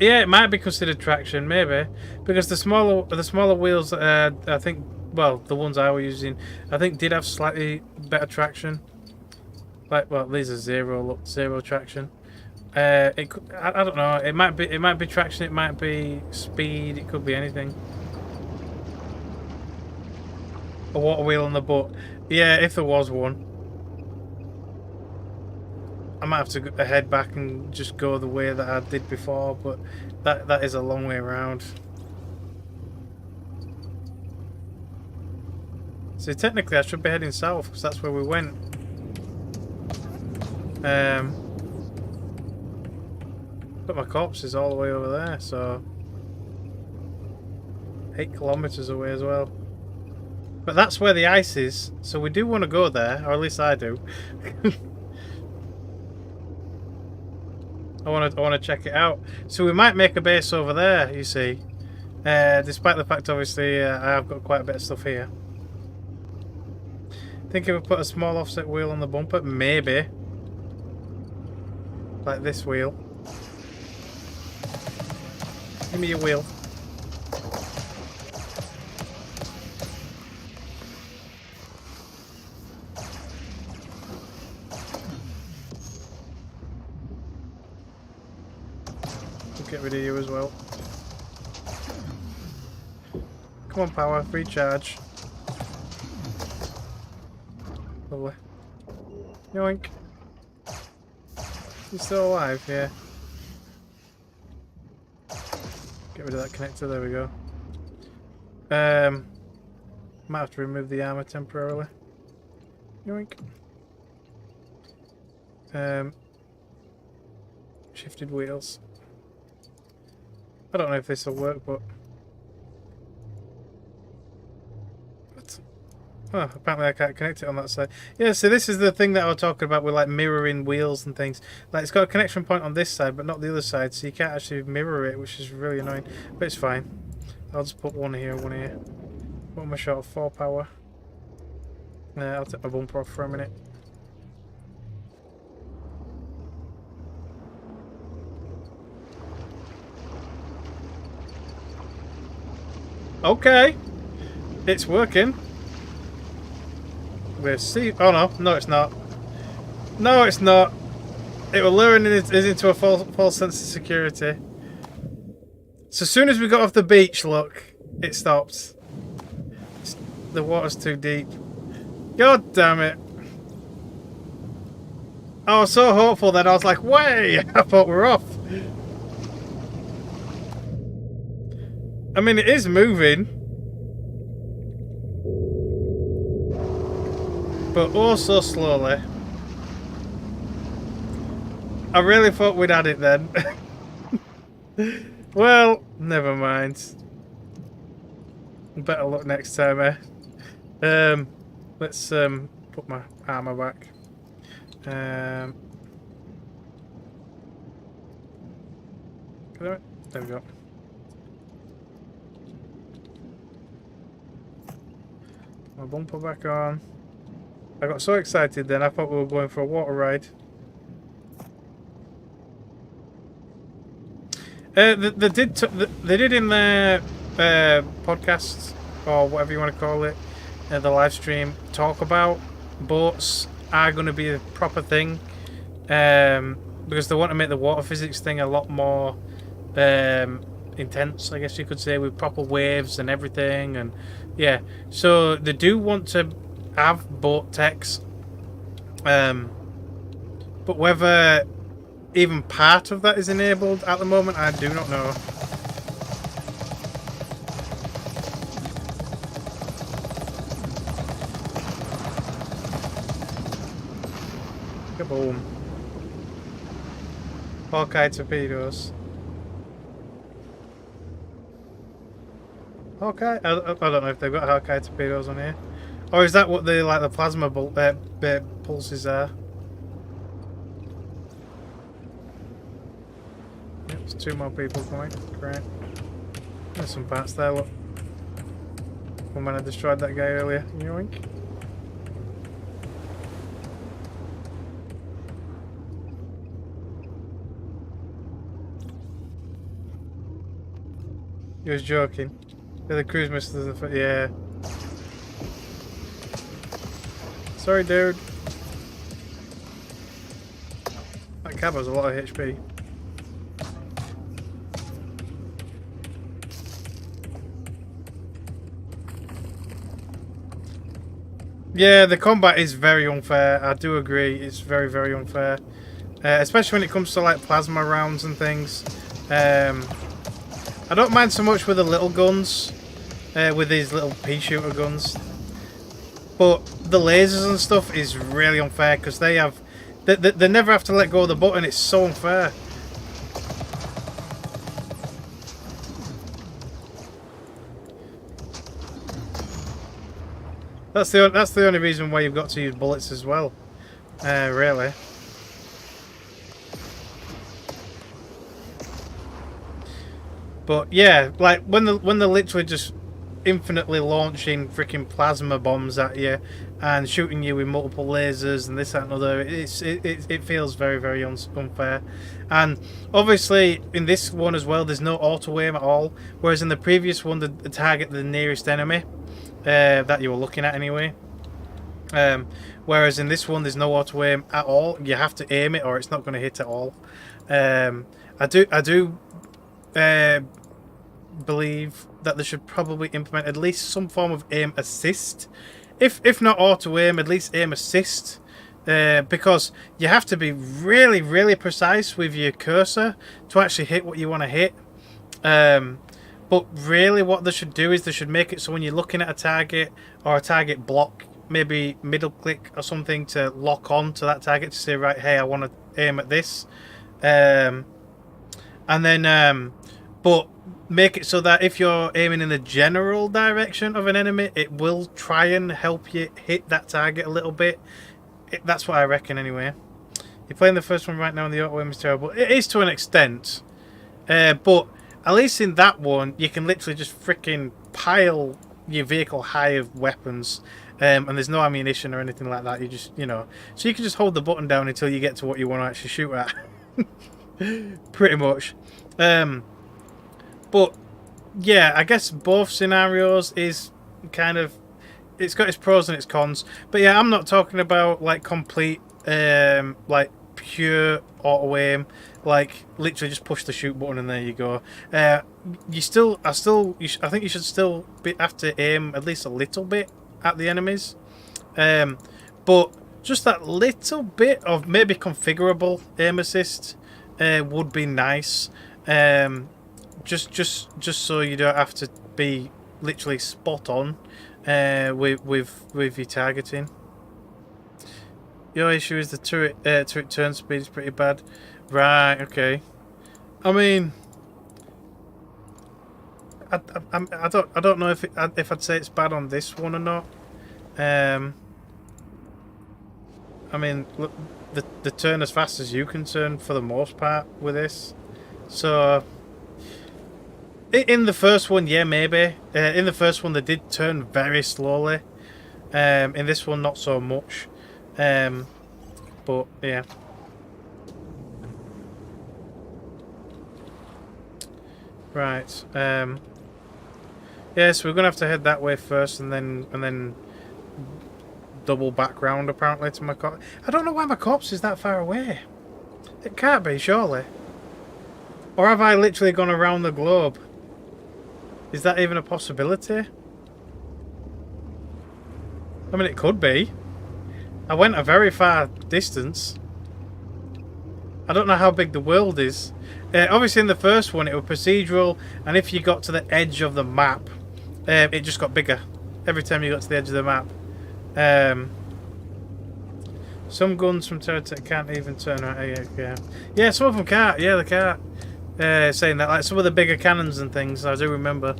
Yeah, it might be considered traction, maybe, because the smaller wheels, I think, well, the ones I was using, I think did have slightly better traction. Like, well, these are zero traction. I don't know. It might be traction. It might be speed. It could be anything. A water wheel on the butt. Yeah, if there was one. I might have to head back and just go the way that I did before, but that is a long way around. So technically I should be heading south because that's where we went. But my corpse is all the way over there, so 8 kilometers away as well. But that's where the ice is, so we do want to go there, or at least I do. I want to check it out. So we might make a base over there, you see. Despite the fact, obviously, I've got quite a bit of stuff here. Think if we put a small offset wheel on the bumper, maybe. Like this wheel. Give me your wheel. Get rid of you as well. Come on, power, free charge. Lovely. Yoink. You still alive? Yeah. Get rid of that connector, there we go. Might have to remove the armor temporarily. Yoink. Shifted wheels. I don't know if this will work, but... Oh, apparently I can't connect it on that side. Yeah, so this is the thing that I was talking about with like mirroring wheels and things. Like it's got a connection point on this side, but not the other side, so you can't actually mirror it, which is really annoying. But it's fine. I'll just put one here, one here. What am I short of? 4 power. I'll take my bumper off for a minute. Okay. It's working. We'll see. Oh no, no it's not. No it's not. It will lure us into a false sense of security. So as soon as we got off the beach, look, it stopped. The water's too deep. God damn it. I was so hopeful that I was like, way! I thought we were off. I mean, it is moving. But oh so slowly. I really thought we'd had it then. Well, never mind. Better luck next time, eh? Let's put my armor back. There we go. My bumper back on. I got so excited then, I thought we were going for a water ride. They did in their podcasts, or whatever you want to call it, the live stream, talk about boats are going to be a proper thing, because they want to make the water physics thing a lot more intense, I guess you could say, with proper waves and everything, and yeah, so they do want to have boat techs, but whether even part of that is enabled at the moment, I do not know. Kaboom. Hawkeye torpedoes. Hawkeye? I don't know if they've got Hawkeye torpedoes on here. Or is that what the plasma pulses are? Yep, there's 2 more people coming. Great. There's some parts there, look. From when I destroyed that guy earlier. Yoink. He was joking. Yeah, the cruise missiles. Yeah. Sorry, dude. That cab has a lot of HP. Yeah, the combat is very unfair. I do agree. It's very, very unfair. Especially when it comes to like plasma rounds and things. I don't mind so much with the little guns. With these little pea shooter guns. But the lasers and stuff is really unfair because they have... They never have to let go of the button. It's so unfair. That's the only reason why you've got to use bullets as well, really. But yeah, like when they're literally just infinitely launching freaking plasma bombs at you and shooting you with multiple lasers and this that and other, it feels very, very unfair. And obviously in this one as well, there's no auto aim at all, whereas in the previous one, the target the nearest enemy. That you were looking at anyway. Whereas in this one, there's no auto aim at all. You have to aim it, or it's not going to hit at all. I do believe that they should probably implement at least some form of aim assist, if not auto aim, at least aim assist. Because you have to be really, really precise with your cursor to actually hit what you want to hit. But really what they should do is they should make it so when you're looking at a target or a target block, maybe middle click or something to lock on to that target to say, right, hey, I want to aim at this. And then, but make it so that if you're aiming in the general direction of an enemy, it will try and help you hit that target a little bit. That's what I reckon anyway. You're playing the first one right now and the auto aim is terrible. It is to an extent. But at least in that one, you can literally just freaking pile your vehicle high of weapons, and there's no ammunition or anything like that. You just, you know, so you can just hold the button down until you get to what you want to actually shoot at. Pretty much. But yeah, I guess both scenarios is kind of, it's got its pros and its cons. But yeah, I'm not talking about like complete like pure auto aim, like literally just push the shoot button and there you go. I think you should still have to aim at least a little bit at the enemies, but just that little bit of maybe configurable aim assist would be nice. Just so you don't have to be literally spot on with your targeting. Your issue is the turret turn speed is pretty bad. Right, okay. I mean, I don't know if I'd say it's bad on this one or not. I mean, look, the turn as fast as you can turn for the most part with this. So in the first one, yeah, maybe. In the first one, they did turn very slowly. In this one, not so much. But yeah. Right. Yeah, so we're gonna have to head that way first, and then double back round apparently to my corpse. I don't know why my corpse is that far away. It can't be, surely. Or have I literally gone around the globe? Is that even a possibility? I mean, it could be. I went a very far distance. I don't know how big the world is. Obviously in the first one it was procedural, and if you got to the edge of the map, it just got bigger every time you got to the edge of the map. Some guns from Terratech can't even turn right. Yeah, some of them can't. Yeah, they can't. Saying that, like some of the bigger cannons and things, I do remember.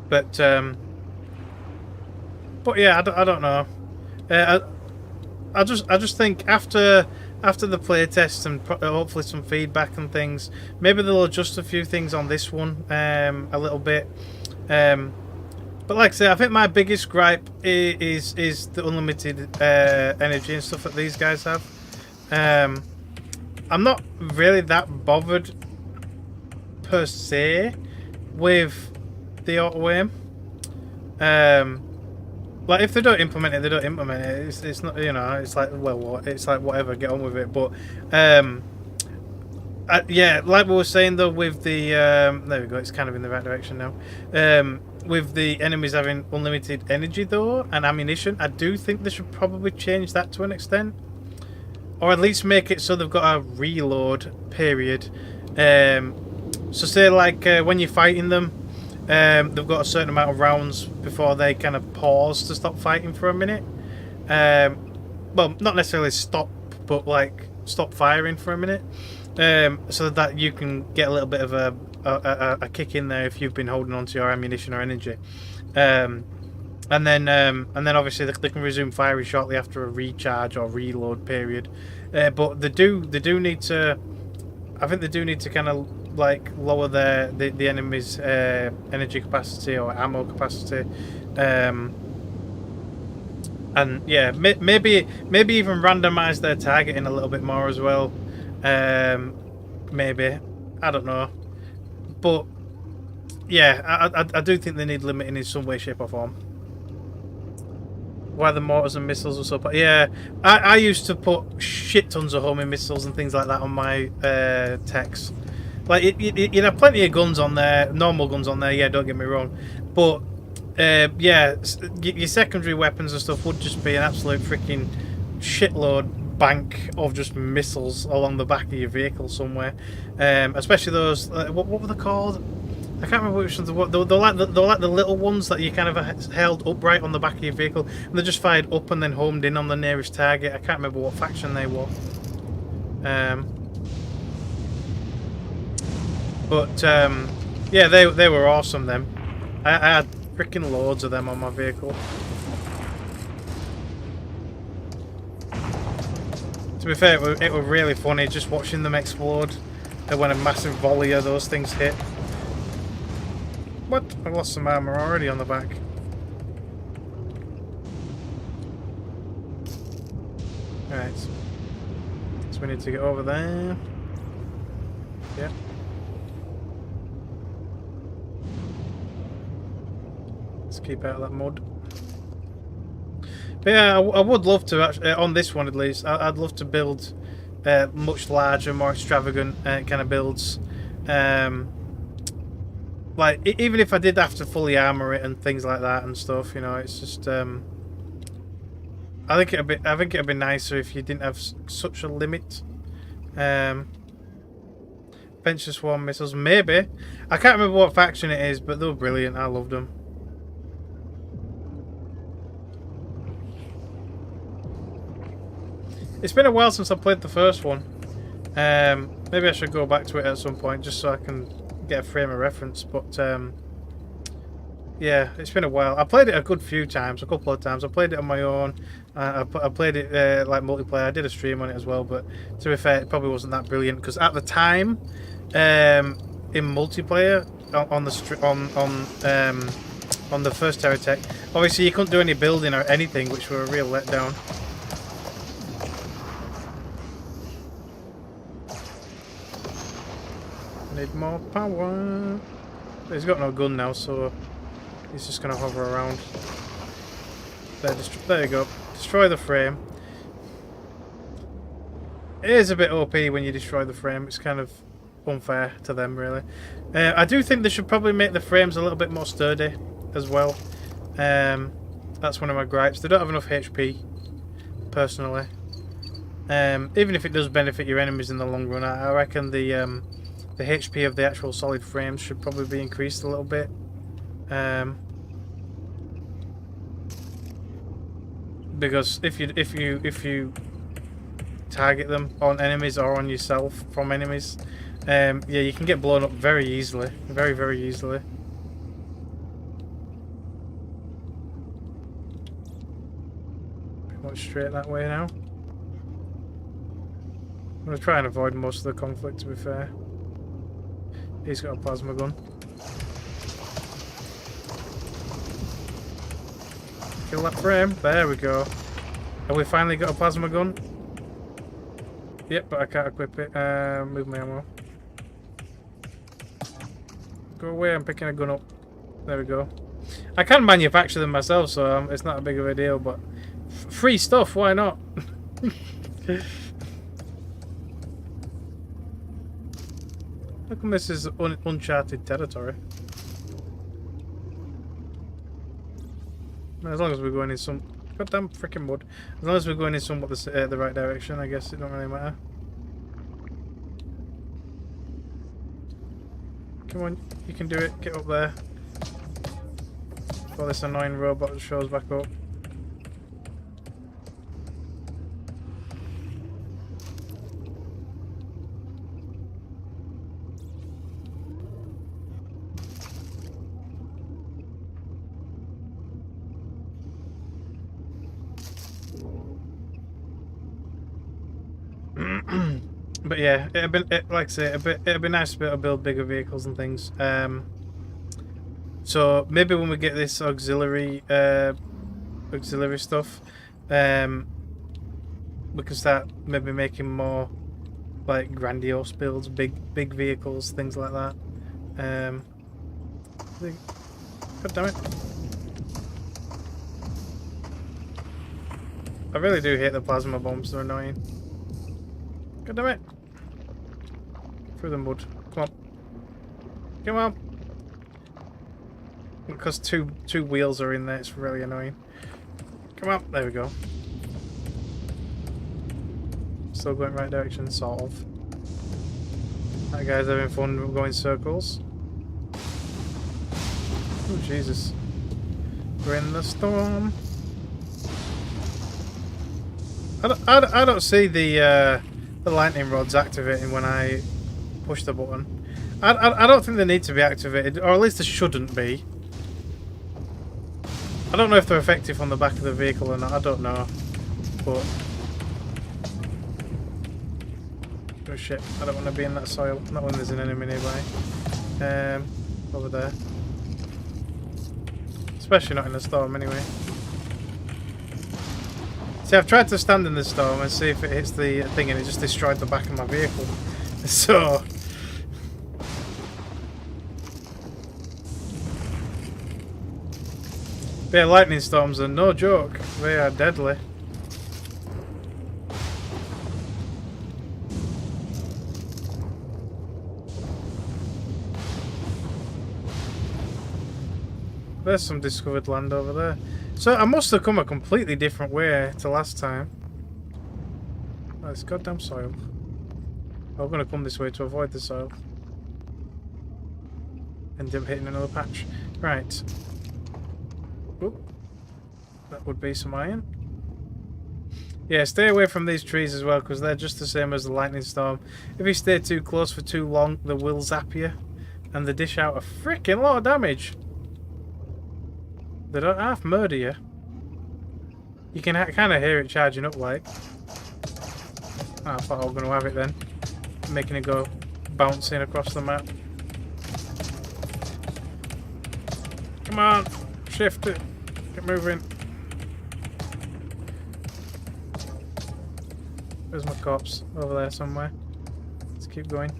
But yeah, I don't know. I just think after the playtest and hopefully some feedback and things, maybe they'll adjust a few things on this one a little bit. But like I say, I think my biggest gripe is the unlimited energy and stuff that these guys have. I'm not really that bothered per se with the auto aim. Like if they don't implement it, they don't implement it. It's not, you know, it's like, well, what? It's like whatever, get on with it. But yeah, like we were saying though, with the there we go, it's kind of in the right direction now. With the enemies having unlimited energy though and ammunition, I do think they should probably change that to an extent, or at least make it so they've got a reload period. So say like when you're fighting them, they've got a certain amount of rounds before they kind of pause to stop fighting for a minute. Well, not necessarily stop, but like stop firing for a minute, so that you can get a little bit of a kick in there if you've been holding on to your ammunition or energy. And then obviously they can resume firing shortly after a recharge or reload period. But they do need to. I think they do need to kind of like lower the enemy's energy capacity or ammo capacity, and yeah, maybe even randomize their targeting a little bit more as well. Maybe, I don't know, but yeah, I do think they need limiting in some way, shape or form. Why the mortars and missiles are so... Yeah, I used to put shit tons of homing missiles and things like that on my techs. Like, you'd have plenty of guns on there, normal guns on there, yeah, don't get me wrong. But, yeah, your secondary weapons and stuff would just be an absolute freaking shitload bank of just missiles along the back of your vehicle somewhere. Especially those... what were they called? I can't remember which ones. They're like the little ones that you kind of held upright on the back of your vehicle, and they just fired up and then homed in on the nearest target. I can't remember what faction they were. But yeah, they were awesome. Them, I had freaking loads of them on my vehicle. To be fair, it was really funny just watching them explode and when a massive volley of those things hit. What? I lost some armor already on the back. Right. So we need to get over there. Yeah. Let's keep out of that mud. But yeah, I would love to, actually, on this one at least, I'd love to build much larger, more extravagant kind of builds. Like, even if I did have to fully armor it and things like that and stuff, you know, it's just... I think it'd be nicer if you didn't have such a limit. Venture Swarm missiles, maybe. I can't remember what faction it is, but they were brilliant. I loved them. It's been a while since I played the first one. Maybe I should go back to it at some point just so I can get a frame of reference. But yeah, it's been a while. I played it a good few times, a couple of times. I played it on my own. I played it like multiplayer. I did a stream on it as well. But to be fair, it probably wasn't that brilliant because at the time, in multiplayer on the first Terratech, obviously you couldn't do any building or anything, which were a real letdown. Need more power. He's got no gun now, so he's just gonna hover around. There you go. Destroy the frame. It is a bit OP when you destroy the frame. It's kind of unfair to them, really. I do think they should probably make the frames a little bit more sturdy as well. That's one of my gripes. They don't have enough HP, personally. Even if it does benefit your enemies in the long run, I reckon the HP of the actual solid frames should probably be increased a little bit. Because if you target them on enemies or on yourself from enemies, yeah, you can get blown up very easily, very easily. Pretty much straight that way now. I'm gonna try and avoid most of the conflict, to be fair. He's got a plasma gun. Kill that frame. There we go. Have we finally got a plasma gun? Yep, but I can't equip it. Move my ammo. Go away, I'm picking a gun up. There we go. I can manufacture them myself, so it's not a big of a deal, but free stuff, why not? How come this is uncharted territory? As long as we're going in some goddamn freaking mud. As long as we're going in somewhat the right direction, I guess it don't really matter. Come on, you can do it. Get up there. Before this annoying robot shows back up. But yeah, like I say, it'd be nice to be able to build bigger vehicles and things. So maybe when we get this auxiliary stuff, we can start maybe making more like grandiose builds, big vehicles, things like that. God damn it! I really do hate the plasma bombs; they're annoying. God damn it! Through the mud. Come on. Come on. Because two wheels are in there, it's really annoying. Come on. There we go. Still going right direction, sort of. That guy's having fun going circles. Oh Jesus. We're in the storm. I don't see the lightning rods activating when I push the button. I don't think they need to be activated, or at least they shouldn't be. I don't know if they're effective on the back of the vehicle or not, I don't know. But Oh shit, I don't want to be in that soil. Not when there's an enemy nearby. Over there. Especially not in the storm anyway. See, I've tried to stand in the storm and see if it hits the thing, and it just destroyed the back of my vehicle. So... yeah, lightning storms are no joke. They are deadly. There's some discovered land over there. So I must have come a completely different way to last time. Oh, it's goddamn soil. I'm going to come this way to avoid the soil. End up hitting another patch. Right. Oop. That would be some iron. Yeah, stay away from these trees as well, because they're just the same as the lightning storm. If you stay too close for too long, they will zap you. And they dish out a freaking lot of damage. They don't half murder you. You can kind of hear it charging up like. Oh, I thought I was going to have it then. Making it go bouncing across the map. Come on! Shift it! Get moving! Where's my corpse? Over there somewhere. Let's keep going.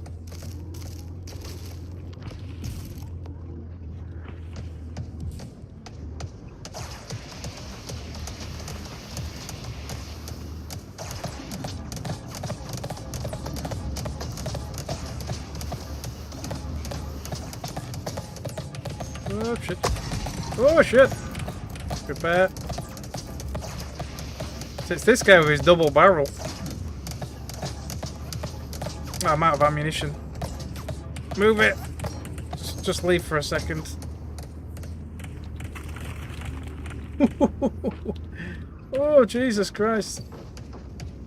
Oh shit. Oh shit! Prepare. It's this guy with his double barrel. Oh, I'm out of ammunition. Move it! Just leave for a second. Oh Jesus Christ.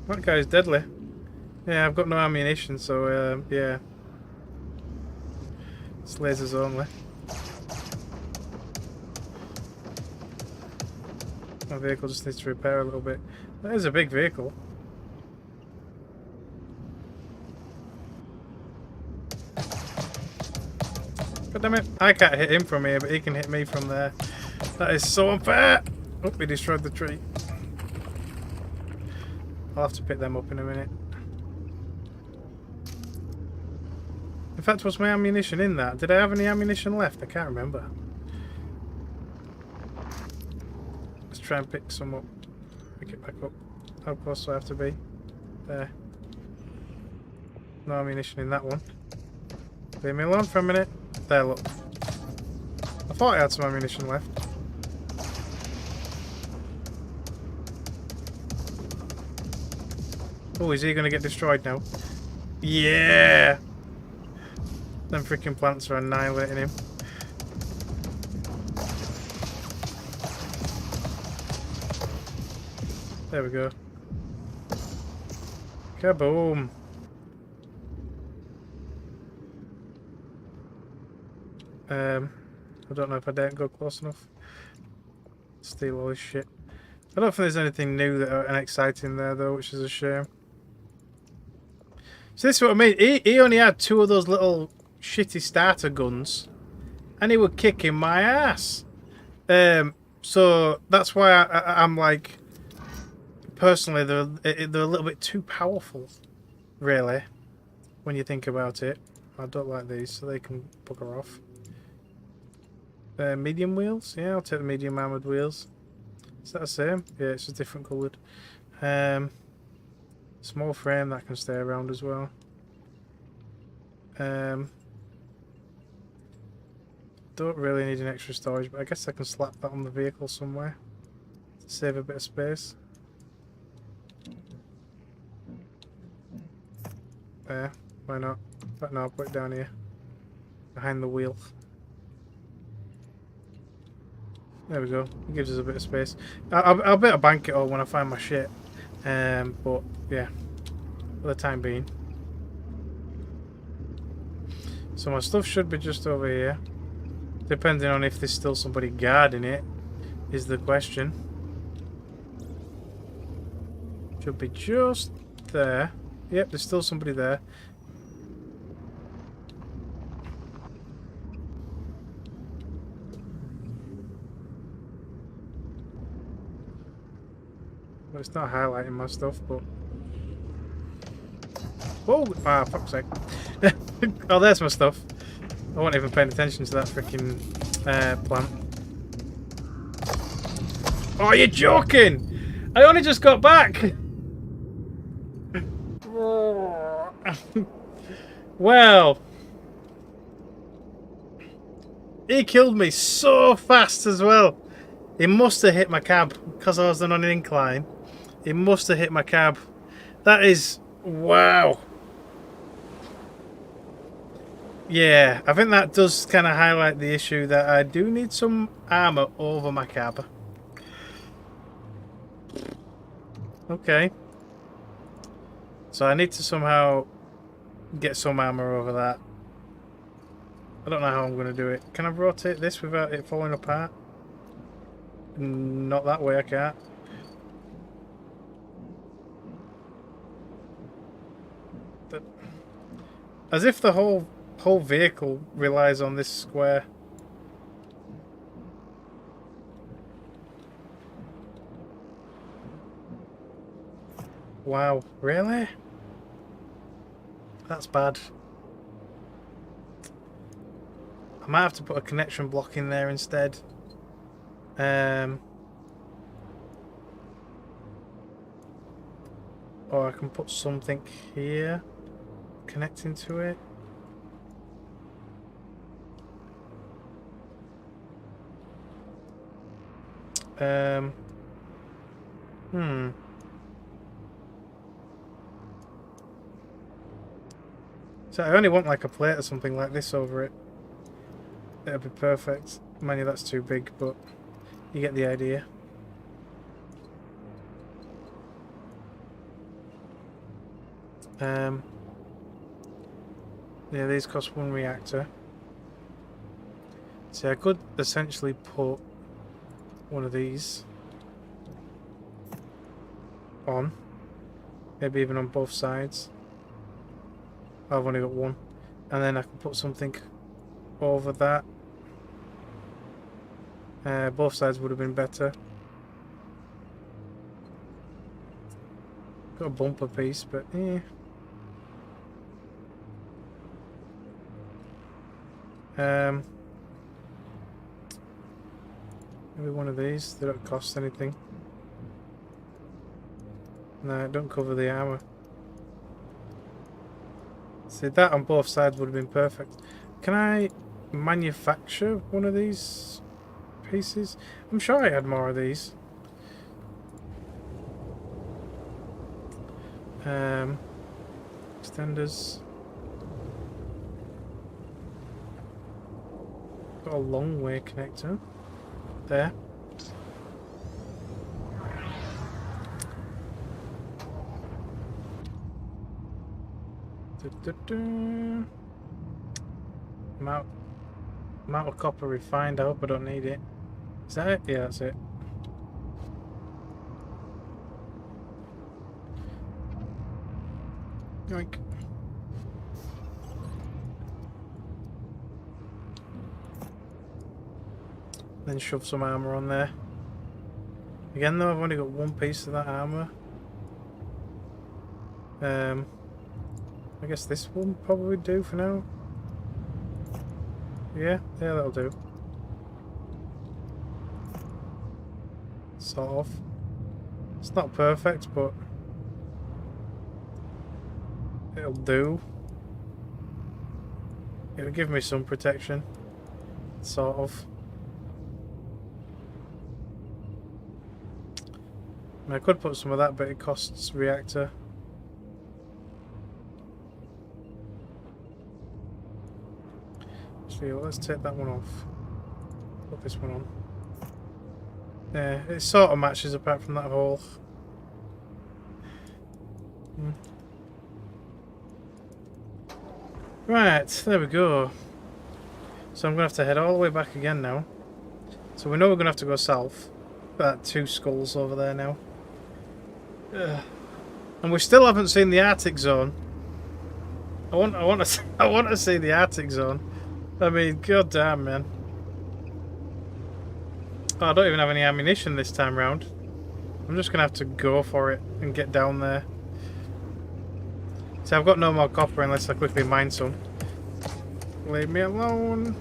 That guy's deadly. Yeah, I've got no ammunition, so yeah. It's lasers only. My vehicle just needs to repair a little bit. That is a big vehicle. God damn it. I can't hit him from here, but he can hit me from there. That is so unfair! Oh, we destroyed the tree. I'll have to pick them up in a minute. In fact, was my ammunition in that? Did I have any ammunition left? I can't remember. Try and pick some up. Pick it back up. How close do I have to be? There. No ammunition in that one. Leave me alone for a minute. There, look. I thought I had some ammunition left. Oh, is he going to get destroyed now? Yeah! Them freaking plants are annihilating him. There we go. Kaboom! I don't know if I didn't go close enough. Steal all this shit. I don't think there's anything new and exciting there though, which is a shame. So this is what I mean. He only had 2 of those little shitty starter guns, and he was kicking my ass. So that's why I'm like. Personally, they're a little bit too powerful, really, when you think about it. I don't like these, so they can bugger off. Medium wheels? Yeah, I'll take the medium armoured wheels. Is that the same? Yeah, it's just different coloured. Small frame, that can stay around as well. Don't really need an extra storage, but I guess I can slap that on the vehicle somewhere to save a bit of space. There, why not? But no, I'll put it down here. Behind the wheel. There we go. It gives us a bit of space. I'll better bank it all when I find my shit. But yeah, for the time being. So my stuff should be just over here. Depending on if there's still somebody guarding it, is the question. Should be just there. Yep, there's still somebody there. Well, it's not highlighting my stuff, but... Whoa! Ah, fuck's sake. Oh, there's my stuff. I wasn't even paying attention to that freaking plant. Oh, you're joking! I only just got back! Well... He killed me so fast as well. He must have hit my cab because I was on an incline. He must have hit my cab. That is... Wow. Yeah, I think that does kind of highlight the issue that I do need some armor over my cab. Okay. So I need to somehow get some armor over that. I don't know how I'm going to do it. Can I rotate this without it falling apart? Not that way, I can't. As if the whole vehicle relies on this square. Wow, really? That's bad. I might have to put a connection block in there instead. Or I can put something here connecting to it. So I only want like a plate or something like this over it. That'd be perfect. Mind you, that's too big, but you get the idea. Yeah, these cost 1 reactor. So I could essentially put one of these on. Maybe even on both sides. I've only got one. And then I can put something over that. Both sides would have been better. Got a bumper piece, but eh. Maybe one of these. They don't cost anything. No, it don't cover the armor. See, that on both sides would have been perfect. Can I manufacture one of these pieces? I'm sure I had more of these. Extenders. Got a long way connector. There. Amount of copper refined. I hope I don't need it. Is that it? Yeah, that's it. Yoink. Then shove some armor on there. Again though, I've only got one piece of that armor. I guess this will probably do for now. Yeah, that'll do. Sort of. It's not perfect, but it'll do. It'll give me some protection. Sort of. I mean, I could put some of that, but it costs reactor. Actually, let's take that one off. Put this one on. Yeah, it sort of matches apart from that hole. Right, there we go. So I'm going to have to head all the way back again now. So we know we're going to have to go south. Got 2 skulls over there now. Ugh. And we still haven't seen the Arctic zone. I want to I want to see the Arctic zone. I mean, god damn, man. Oh, I don't even have any ammunition this time round. I'm just gonna have to go for it and get down there. See, I've got no more copper unless I quickly mine some. Leave me alone.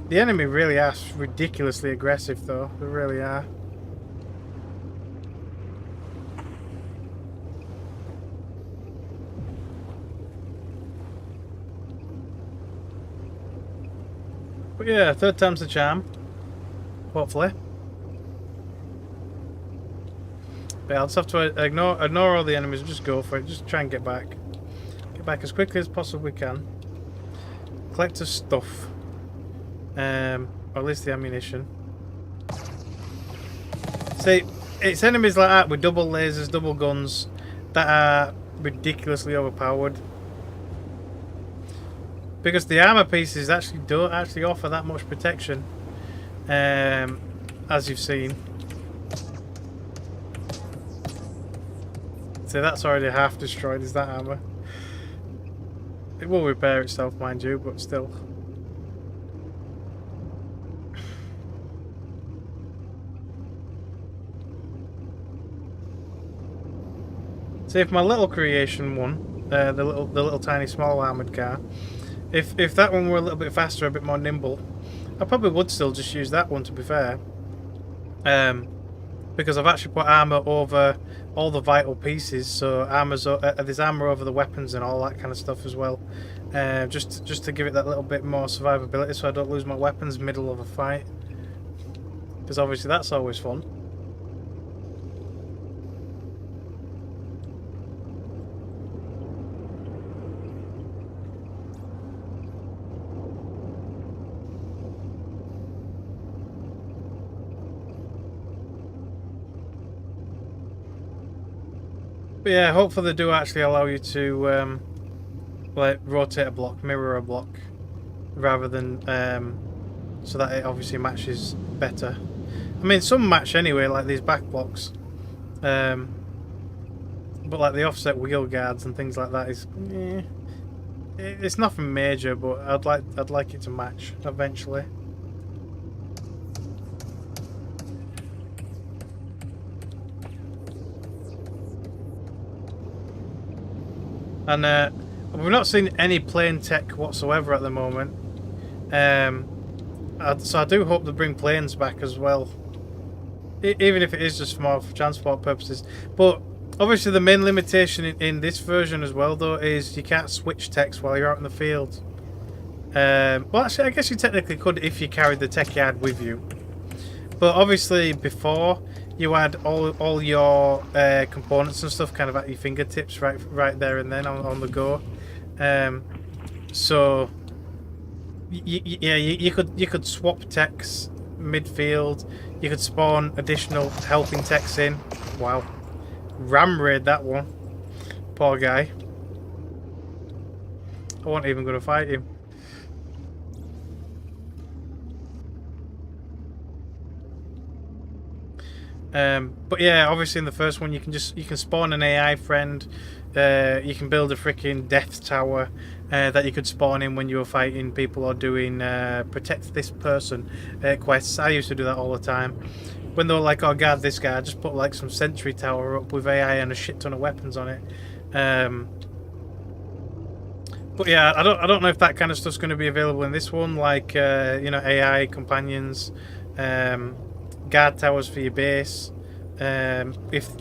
The enemy really are ridiculously aggressive, though. They really are. But yeah, third time's the charm. Hopefully. But I'll just have to ignore all the enemies and just go for it. Just try and get back. Get back as quickly as possibly can. Collect the stuff. Or at least the ammunition. See, it's enemies like that with double lasers, double guns that are ridiculously overpowered. Because the armor pieces actually don't actually offer that much protection, as you've seen. So that's already half destroyed, is that armor. It will repair itself, mind you, but still. So if my little creation one, the little tiny small armored car, if that one were a little bit faster, a bit more nimble, I probably would still just use that one, to be fair. Because I've actually put armor over all the vital pieces, so there's armor over the weapons and all that kind of stuff as well. Just to give it that little bit more survivability, so I don't lose my weapons middle of a fight. Because obviously that's always fun. But yeah, hopefully they do actually allow you to like rotate a block, mirror a block, rather than so that it obviously matches better. I mean, some match anyway, like these back blocks, but like the offset wheel guards and things like that is, it's nothing major. But I'd like it to match eventually. And we've not seen any plane tech whatsoever at the moment. So I do hope they bring planes back as well. Even if it is just more for transport purposes. But obviously the main limitation in this version as well, though, is you can't switch techs while you're out in the field. Well, actually, I guess you technically could if you carried the techyard with you. But obviously before, you had all your components and stuff kind of at your fingertips right there and then on the go. So you could swap techs midfield. You could spawn additional helping techs in. Wow, ram raid that one. Poor guy. I wasn't even going to fight him. But yeah, obviously in the first one you can spawn an AI friend. You can build a freaking death tower that you could spawn in when you were fighting people or doing protect this person quests. I used to do that all the time. When they were like, oh, guard this guy, I just put like some sentry tower up with AI and a shit ton of weapons on it. But yeah, I don't know if that kind of stuff's going to be available in this one, like you know, AI companions. Guard towers for your base. If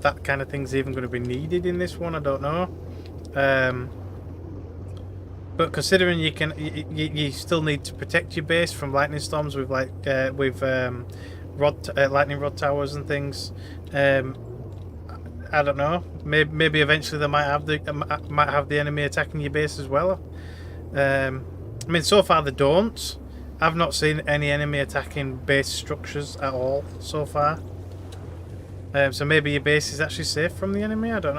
that kind of thing's even going to be needed in this one, I don't know. But considering you still need to protect your base from lightning storms with like lightning rod towers and things. I don't know. Maybe eventually they might have the enemy attacking your base as well. I mean, so far they don't. I've not seen any enemy attacking base structures at all so far. So maybe your base is actually safe from the enemy, I don't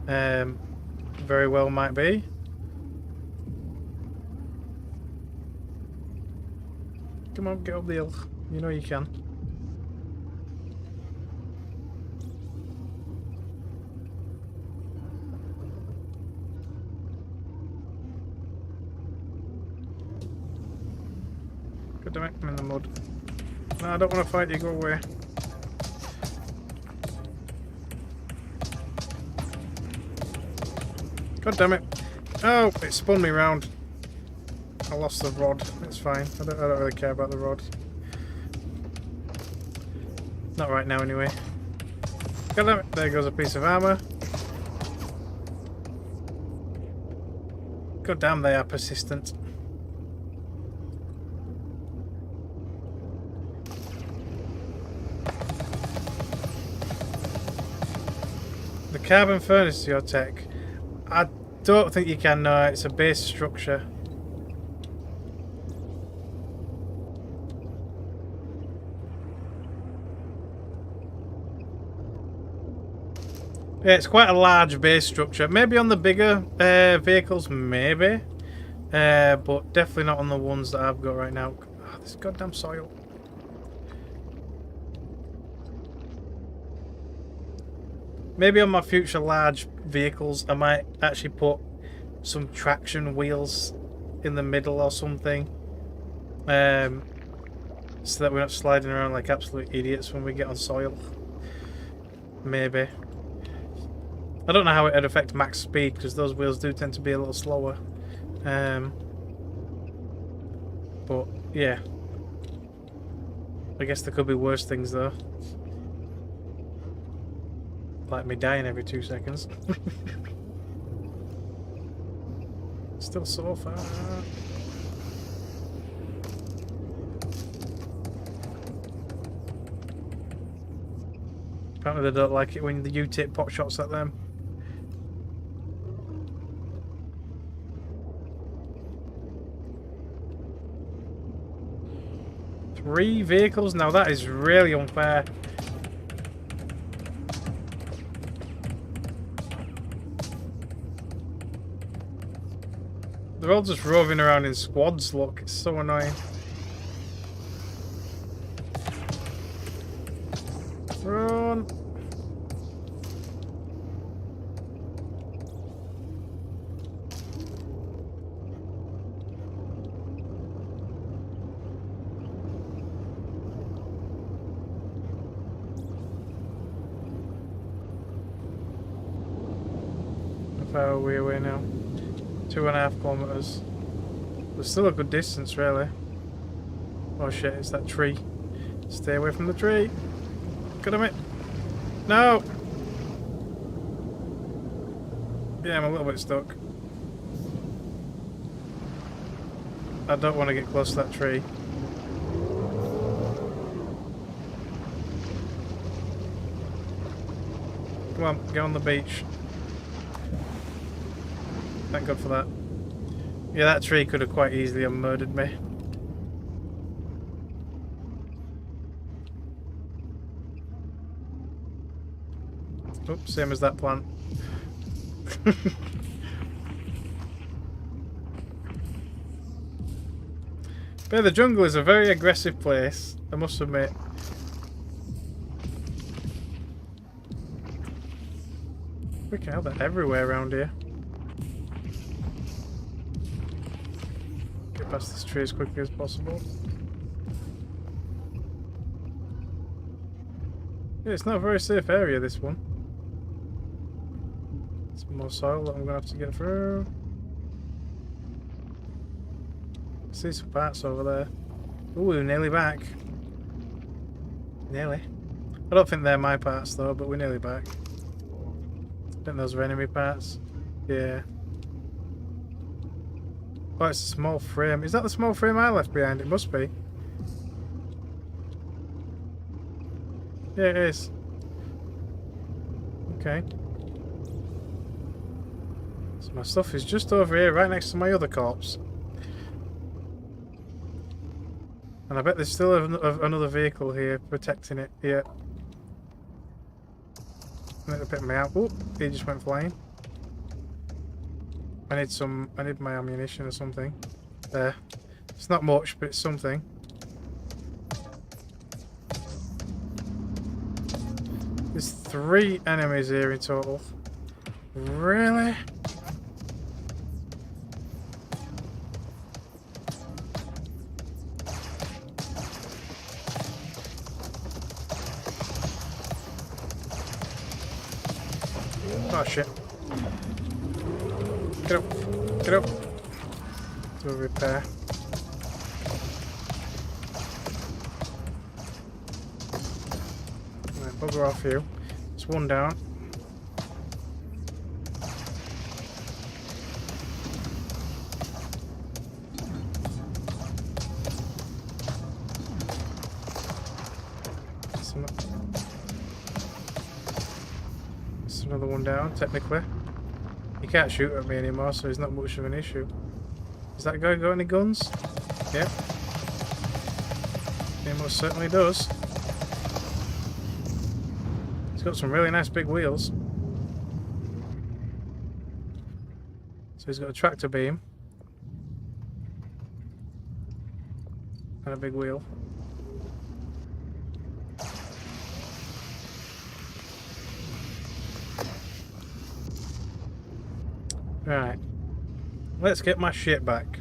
know. Very well might be. Come on, get up the hill. You know you can. God damn it, I'm in the mud. No, I don't want to fight you, go away. God damn it. Oh, it spun me round. I lost the rod. It's fine. I don't really care about the rod. Not right now, anyway. God damn it. There goes a piece of armour. God damn, they are persistent. The carbon furnace is your tech. I don't think you can, no. It's a base structure. Yeah, it's quite a large base structure. Maybe on the bigger vehicles, maybe. But definitely not on the ones that I've got right now. Oh, this goddamn soil. Maybe on my future large vehicles, I might actually put some traction wheels in the middle or something. So that we're not sliding around like absolute idiots when we get on soil. Maybe. I don't know how it would affect max speed because those wheels do tend to be a little slower. But yeah, I guess there could be worse things though, like me dying every 2 seconds. Still so far. Apparently they don't like it when you take pot shots at them. Three vehicles? Now that is really unfair. They're all just roving around in squads, look. It's so annoying. Run! How far are we away now? 2.5 kilometers. But still a good distance, really. Oh shit, it's that tree. Stay away from the tree. God damn it. No! Yeah, I'm a little bit stuck. I don't want to get close to that tree. Come on, get on the beach. Thank God for that. Yeah, that tree could have quite easily murdered me. Oops, same as that plant. But yeah, the jungle is a very aggressive place, I must admit. Freaking hell, they're everywhere around here. Get past this tree as quickly as possible. Yeah, it's not a very safe area, this one. Some more soil that I'm going to have to get through. I see some parts over there. Ooh, we're nearly back. Nearly. I don't think they're my parts though, but we're nearly back. I think those are enemy parts. Yeah. Oh, it's a small frame. Is that the small frame I left behind? It must be. Yeah, it is. Okay. So my stuff is just over here, right next to my other corpse. And I bet there's still another vehicle here protecting it. Yeah. I'm going to pick me out. Oop, he just went flying. I need my ammunition or something. There. It's not much, but it's something. There's 3 enemies here in total. Really? Oh shit. Get up. Get up. Do a repair. Right, bugger off you. It's one down. It's another one down, technically. He can't shoot at me anymore, so it's not much of an issue. Has that guy got any guns? Yep. He most certainly does. He's got some really nice big wheels. So he's got a tractor beam. And a big wheel. Right. Let's get my shit back.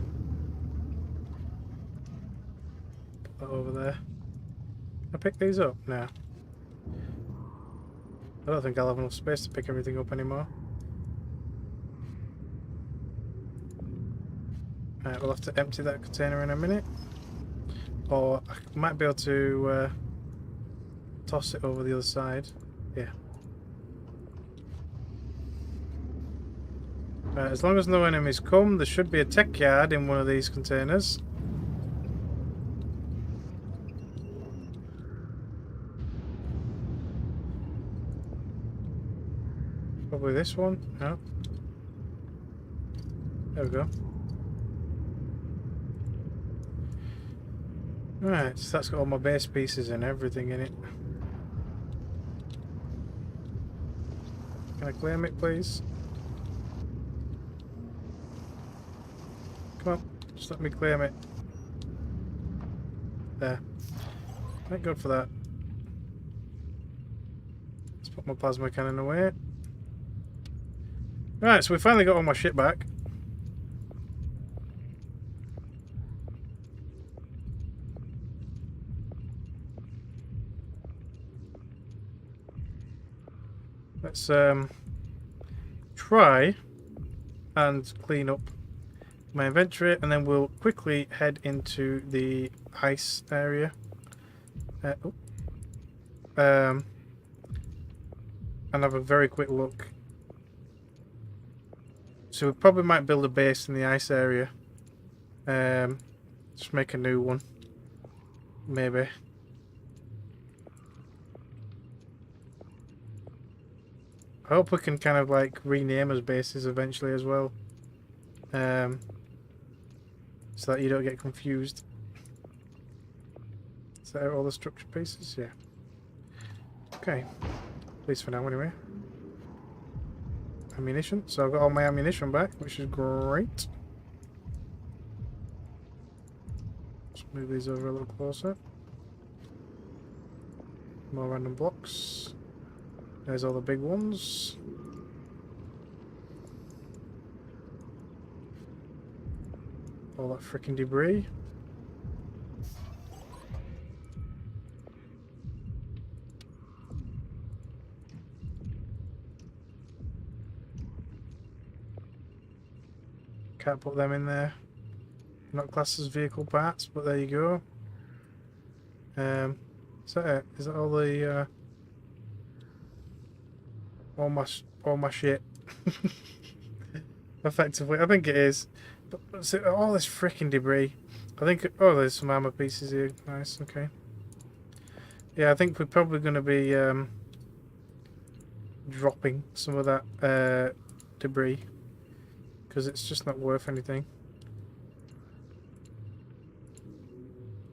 Put that over there. Can I pick these up? No. I don't think I'll have enough space to pick everything up anymore. Right, we'll have to empty that container in a minute. Or I might be able to toss it over the other side. Yeah. Right, as long as no enemies come, there should be a techyard in one of these containers. Probably this one. No. There we go. Right, so that's got all my base pieces and everything in it. Can I claim it, please? Come on, just let me claim it. There. Thank God for that. Let's put my plasma cannon away. Right, so we finally got all my shit back. Let's try and clean up my inventory, and then we'll quickly head into the ice area. And have a very quick look. So we probably might build a base in the ice area. Just make a new one. Maybe. I hope we can kind of like rename as bases eventually as well. So that you don't get confused. Is that all the structure pieces? Yeah. Okay. At least for now anyway. Ammunition. So I've got all my ammunition back, which is great. Let's move these over a little closer. More random blocks. There's all the big ones. All that freaking debris. Can't put them in there. Not classed as vehicle parts, but there you go. Is that it? Is that all the all my shit? Effectively, I think it is. But so, all this freaking debris. I think. Oh, there's some armor pieces here. Nice. Okay. Yeah, I think we're probably going to be dropping some of that debris because it's just not worth anything.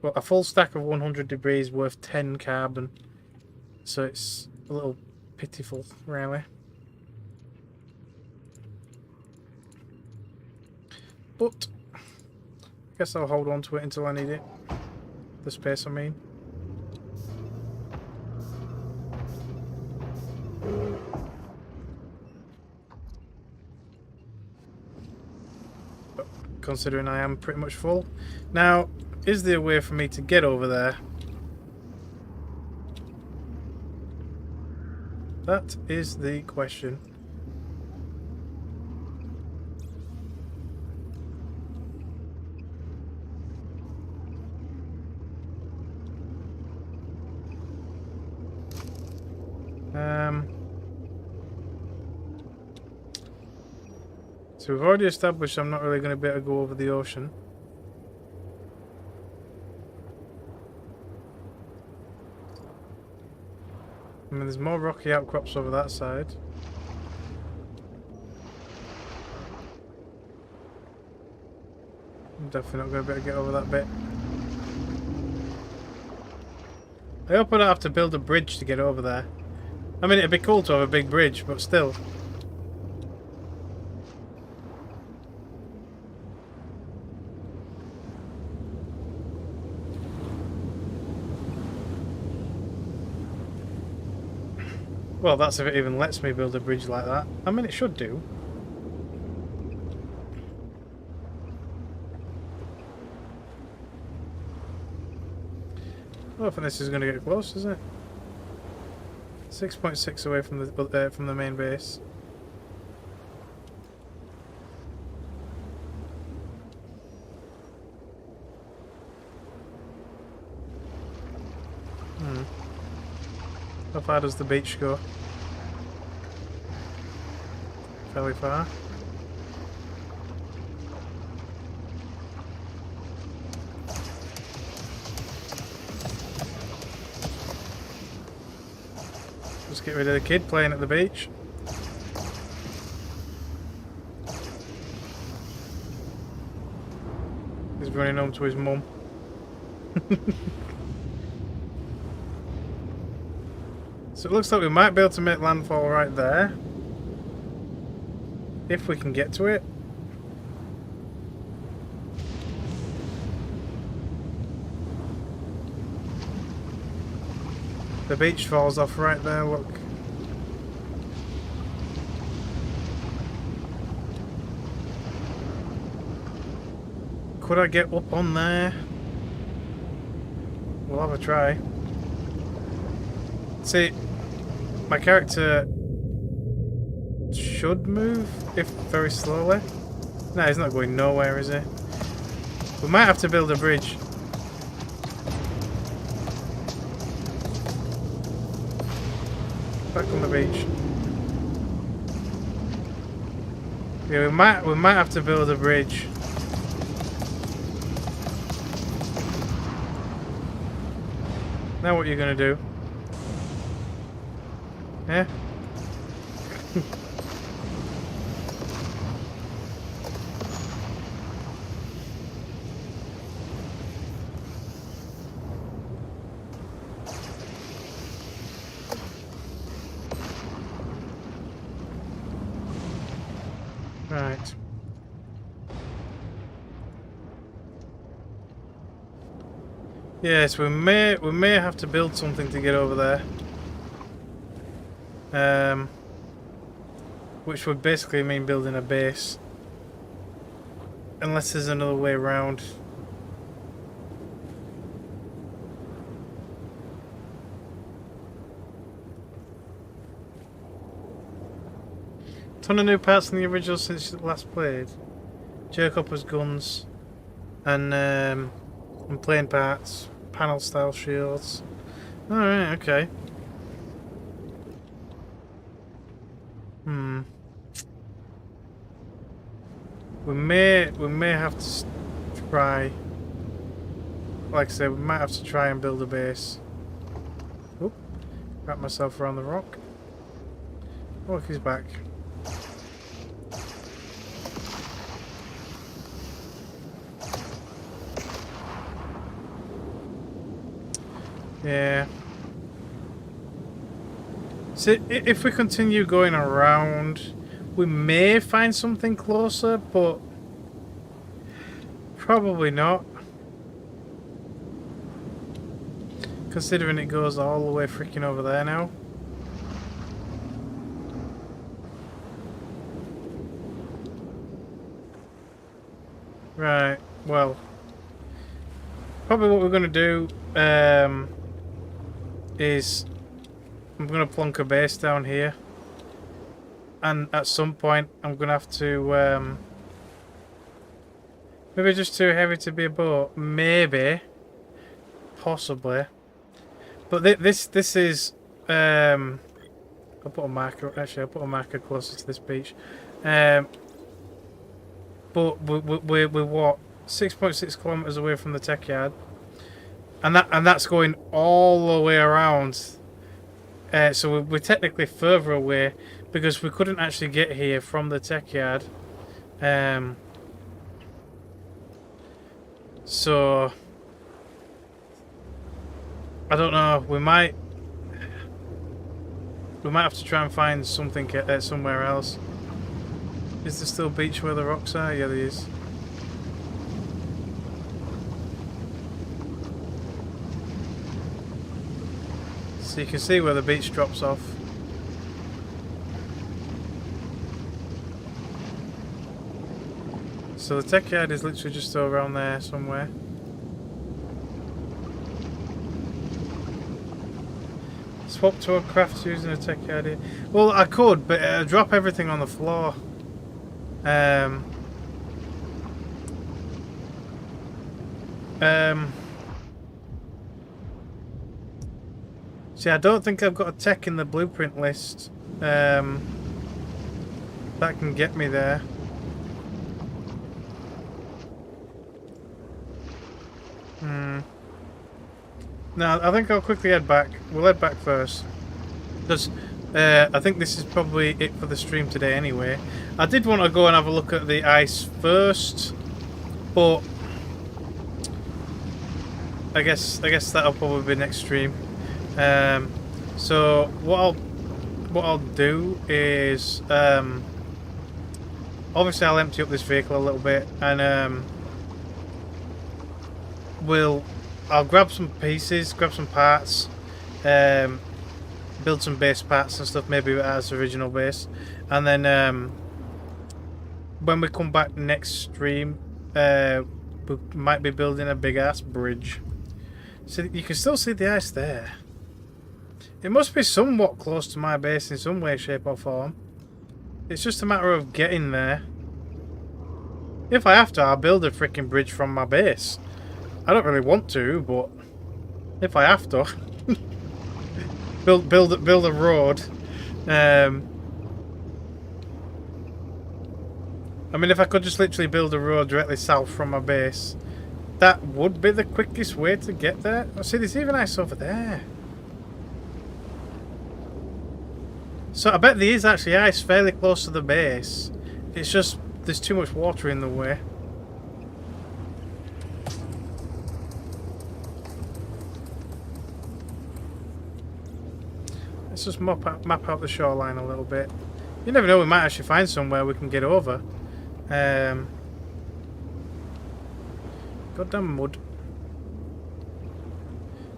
Well, a full stack of 100 debris is worth 10 carbon, so it's a little pitiful, really. But I guess I'll hold on to it until I need it. The space, I mean. But considering I am pretty much full. Now, is there a way for me to get over there? That is the question. So we've already established I'm not really going to be able to go over the ocean. I mean, there's more rocky outcrops over that side. I'm definitely not going to be able to get over that bit. I hope I don't have to build a bridge to get over there. I mean, it'd be cool to have a big bridge, but still. Well, that's if it even lets me build a bridge like that. I mean, it should do. I don't think this is going to get close, is it? 6.6 away from the main base. How far does the beach go? Fairly far. Just get rid of the kid playing at the beach. He's running home to his mum. So it looks like we might be able to make landfall right there. If we can get to it. The beach falls off right there, look. Could I get up on there? We'll have a try. See, my character should move, if very slowly. No, he's not going nowhere, is he? We might have to build a bridge. Back on the beach. Yeah, we might have to build a bridge. Now what are you gonna do? Yeah? Right. Yes, we may have to build something to get over there. Which would basically mean building a base. Unless there's another way around. Ton of new parts in the original since last played. Jerk-uppers, guns, and plane parts, panel style shields. Alright, okay. We may have to try, like I said, we might have to try and build a base. Oop, wrap myself around the rock. Oh, look, he's back. Yeah. So if we continue going around, we may find something closer, but probably not. Considering it goes all the way freaking over there now. Right, well. Probably what we're going to do is I'm going to plonk a base down here. And at some point I'm going to have to... maybe just too heavy to be a boat. Maybe. Possibly. But this is... I'll put a marker... Actually, I'll put a marker closer to this beach. but we're what, 6.6 kilometers away from the tech yard, and that's going all the way around. So we're technically further away because we couldn't actually get here from the tech yard. So I don't know. We might have to try and find something somewhere else. Is there still beach where the rocks are? Yeah, there is. So you can see where the beach drops off. So the tech yard is literally just around there somewhere. Swap to a craft using a tech yard here. Well, I could, but drop everything on the floor. See, I don't think I've got a tech in the blueprint list that can get me there. No, I think I'll quickly head back. We'll head back first. Because I think this is probably it for the stream today anyway. I did want to go and have a look at the ice first, but I guess that'll probably be next stream. So what I'll do is obviously I'll empty up this vehicle a little bit, and I'll grab some pieces, grab some parts, build some base parts and stuff, maybe as original base, and then when we come back next stream, we might be building a big ass bridge. So you can still see the ice there. It must be somewhat close to my base in some way, shape or form. It's just a matter of getting there. If I have to, I'll build a freaking bridge from my base. I don't really want to, but if I have to, build a road. I mean, if I could just literally build a road directly south from my base, that would be the quickest way to get there. Oh, see, there's even ice over there. So I bet there is actually ice fairly close to the base. It's just there's too much water in the way. Let's just map out the shoreline a little bit. You never know, we might actually find somewhere we can get over. Goddamn mud.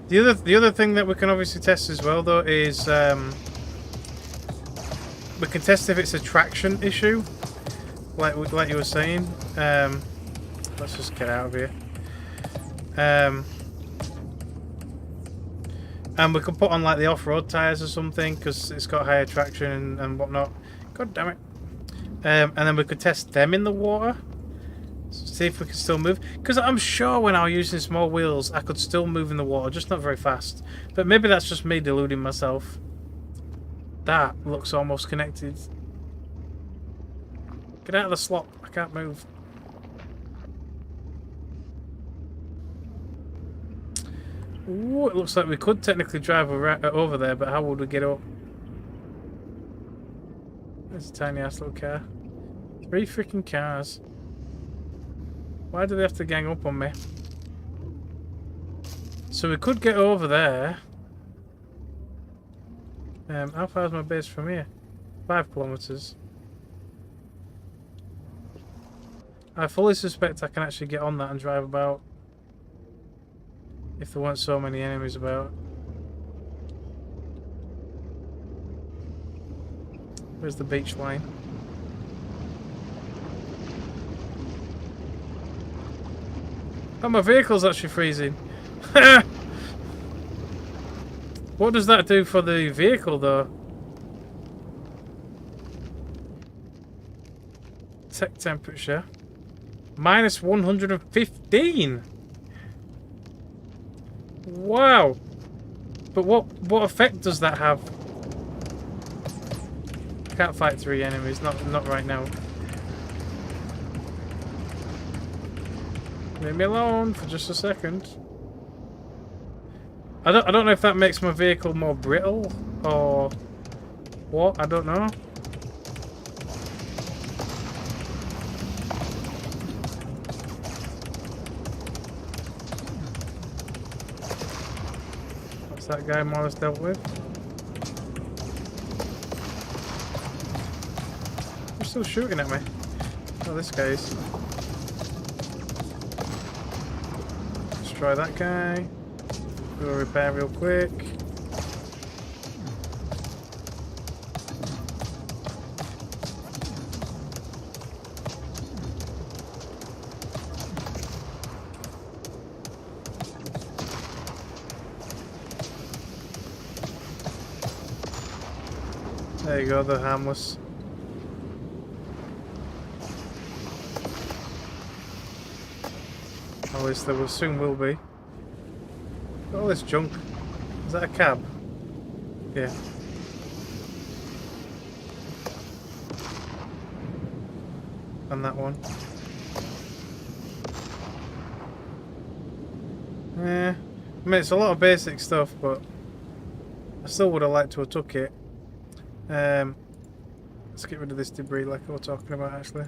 The other thing that we can obviously test as well, though, is we can test if it's a traction issue, like you were saying. Let's just get out of here. And we can put on like the off-road tyres or something because it's got higher traction and whatnot. God damn it. And then we could test them in the water. See if we can still move. Because I'm sure when I was using small wheels, I could still move in the water, just not very fast. But maybe that's just me deluding myself. That looks almost connected. Get out of the slot. I can't move. Ooh, it looks like we could technically drive over there, but how would we get up? There's a tiny ass little car. 3 freaking cars. Why do they have to gang up on me? So we could get over there. How far is my base from here? 5 kilometers. I fully suspect I can actually get on that and drive about. If there weren't so many enemies about. Where's the beach line? Oh, my vehicle's actually freezing. What does that do for the vehicle, though? Tech temperature. Minus 115. Wow. But what effect does that have? Can't fight 3 enemies, not right now. Leave me alone for just a second. I don't know if that makes my vehicle more brittle or what. I don't know. What's that guy more or less dealt with? You're still shooting at me. Oh, this guy is. Destroy that guy. Do a repair real quick. There you go, the harmless. At least there will soon will be. All this junk. Is that a cab? Yeah. And that one. Yeah. I mean, it's a lot of basic stuff, but I still would have liked to have took it. Let's get rid of this debris like we were talking about, actually.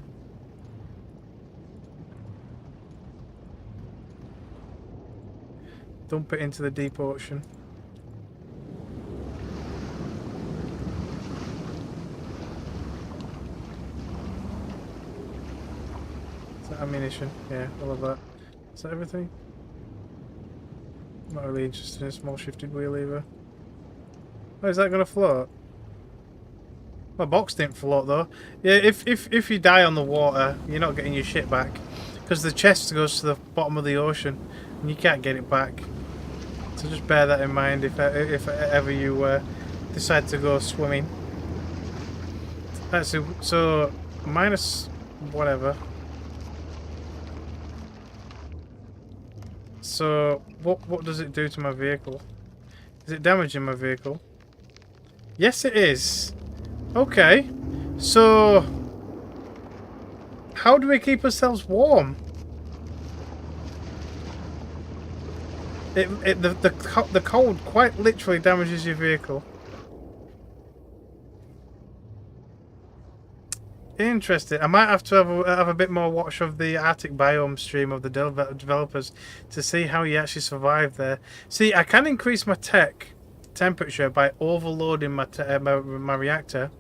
Dump it into the deep ocean. Is that ammunition? Yeah, all of that. Is that everything? Not really interested in a small shifted wheel either. Oh, is that going to float? My box didn't float though. Yeah, if you die on the water, you're not getting your shit back. Because the chest goes to the bottom of the ocean and you can't get it back. So just bear that in mind if ever you decide to go swimming. That's so minus whatever. So what does it do to my vehicle? Is it damaging my vehicle? Yes, it is. Okay. So how do we keep ourselves warm? The cold quite literally damages your vehicle. Interesting. I might have to have a bit more watch of the Arctic biome stream of the developers to see how you actually survive there. See, I can increase my tech temperature by overloading my reactor.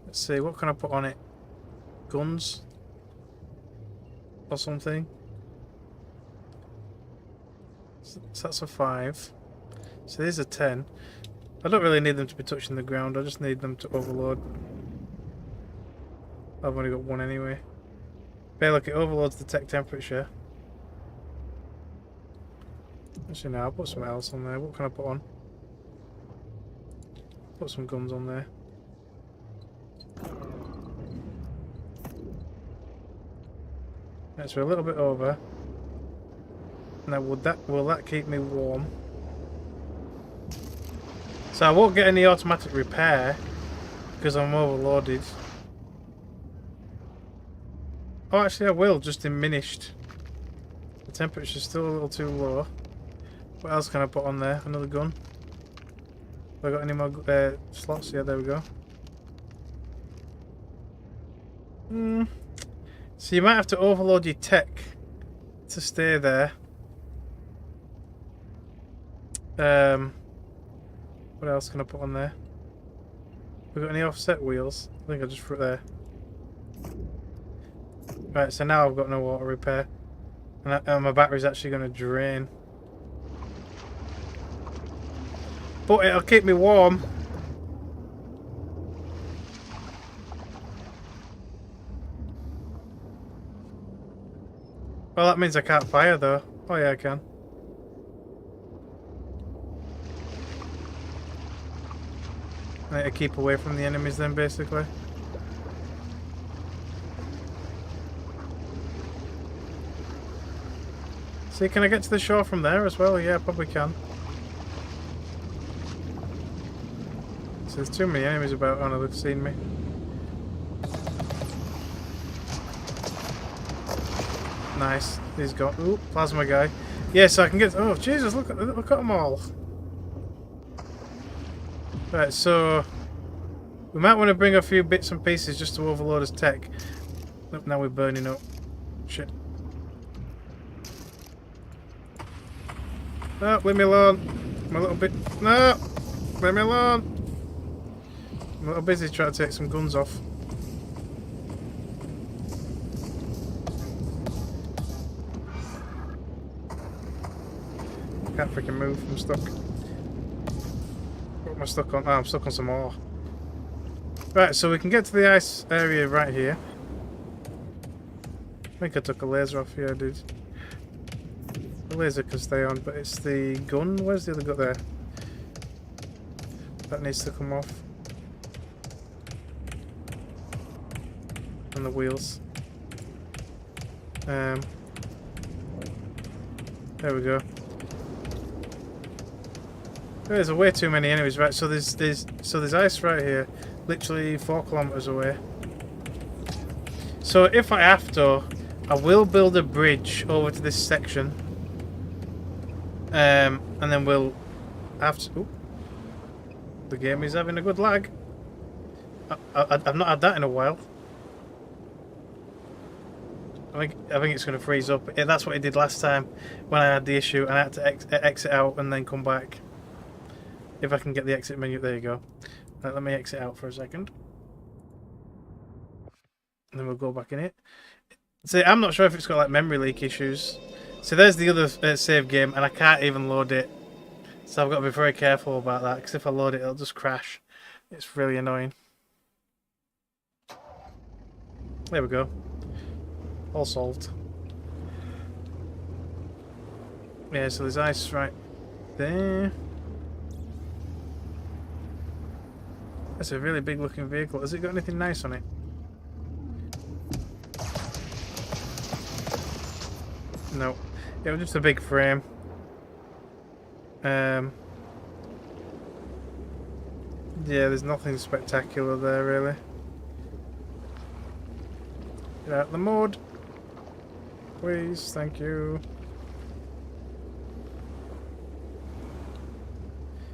Let's see, what can I put on it? Guns? Or something? So that's a 5. So these are 10. I don't really need them to be touching the ground, I just need them to overload. I've only got one anyway. But look, it overloads the tech temperature. Actually no, I'll put something else on there. What can I put on? Put some guns on there. Right, so a little bit over. Now will that keep me warm? So I won't get any automatic repair because I'm overloaded. Oh, actually I will, just diminished. The temperature's still a little too low. What else can I put on there? Another gun. Have I got any more slots? Yeah, there we go. So you might have to overload your tech to stay there. What else can I put on there? Have we got any offset wheels? I think I just put it there. Right, so now I've got no auto repair. And my battery's actually going to drain. But it'll keep me warm. Well, that means I can't fire though. Oh yeah, I can. I need to keep away from the enemies then, basically. See, can I get to the shore from there as well? Yeah, I probably can. So there's too many enemies about. Oh no, they've seen me. Nice. He's got. Ooh, plasma guy. Yeah, so I can get. Oh Jesus! Look at them all. Right, so we might want to bring a few bits and pieces just to overload his tech. Look, now we're burning up. Shit. No, leave me alone. I'm a little bit. No, leave me alone. I'm a little busy trying to take some guns off. Can't freaking move. I'm stuck. What am I stuck on? Oh, I'm stuck on some more. Right, so we can get to the ice area right here. I think I took a laser off here, dude. The laser can stay on, but it's the gun. Where's the other gun there? That needs to come off. And the wheels. There we go. There's way too many enemies, right? So there's ice right here, literally 4 kilometers away. So if I have to, I will build a bridge over to this section, and then we'll have to. Ooh, the game is having a good lag. I've not had that in a while. I think it's going to freeze up. Yeah, that's what it did last time when I had the issue, and I had to exit out and then come back. If I can get the exit menu, there you go. Let me exit out for a second. And then we'll go back in it. See, I'm not sure if it's got like memory leak issues. So there's the other save game, and I can't even load it. So I've got to be very careful about that, because if I load it, it'll just crash. It's really annoying. There we go. All solved. Yeah, so there's ice right there. That's a really big looking vehicle. Has it got anything nice on it? No. It was just a big frame. Yeah, there's nothing spectacular there really. Get out of the mode. Please, thank you.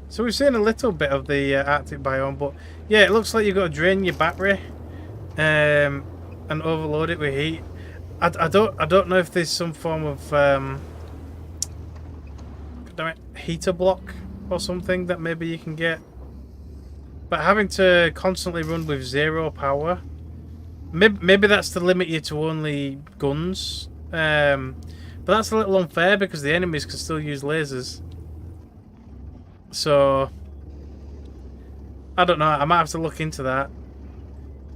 So we've seen a little bit of the Arctic biome, but yeah, it looks like you've got to drain your battery and overload it with heat. I don't know if there's some form of heater block or something that maybe you can get, but having to constantly run with 0 power, maybe that's to limit you to only guns. But that's a little unfair because the enemies can still use lasers. So I don't know, I might have to look into that.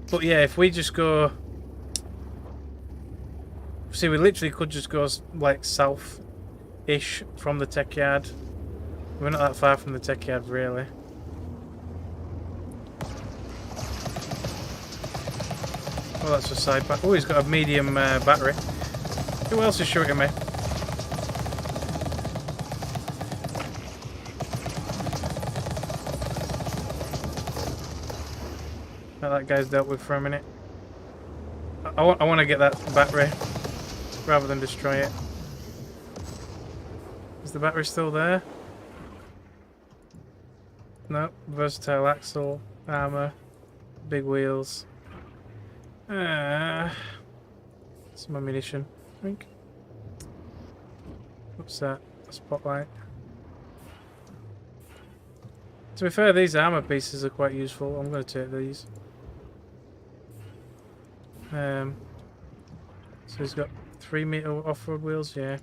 But yeah, if we just go, see, we literally could just go like south-ish from the tech yard. We're not that far from the tech yard really. Oh, that's a side pack. Oh, he's got a medium battery. Who else is shooting me? That guy's dealt with for a minute. I want to get that battery rather than destroy it. Is the battery still there? No. Versatile axle, armor, big wheels. Some ammunition, I think. What's that? A spotlight. To be fair, these armor pieces are quite useful. I'm going to take these. So he's got 3-meter off-road wheels, yeah.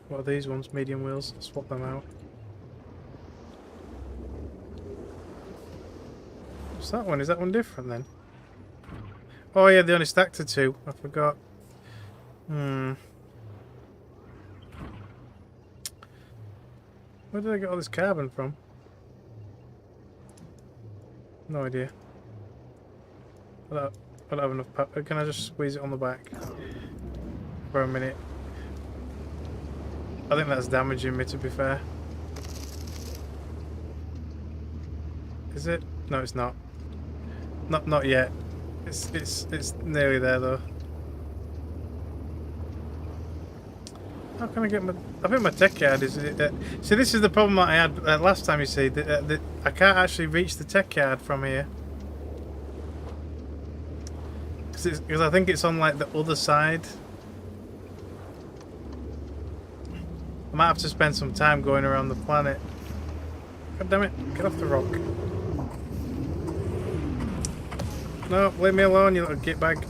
What are these ones? Medium wheels. Swap them out. What's that one? Is that one different then? Oh yeah, they only stacked to 2. I forgot. Where did I get all this carbon from? No idea. I don't have enough power. Can I just squeeze it on the back for a minute? I think that's damaging me, to be fair. Is it? No, it's not. Not yet. It's nearly there though. How can I get my? I think my techyard is. See, this is the problem that I had last time. You see, I can't actually reach the techyard from here because I think it's on like the other side. I might have to spend some time going around the planet. God damn it! Get off the rock. No, leave me alone, you little gitbag.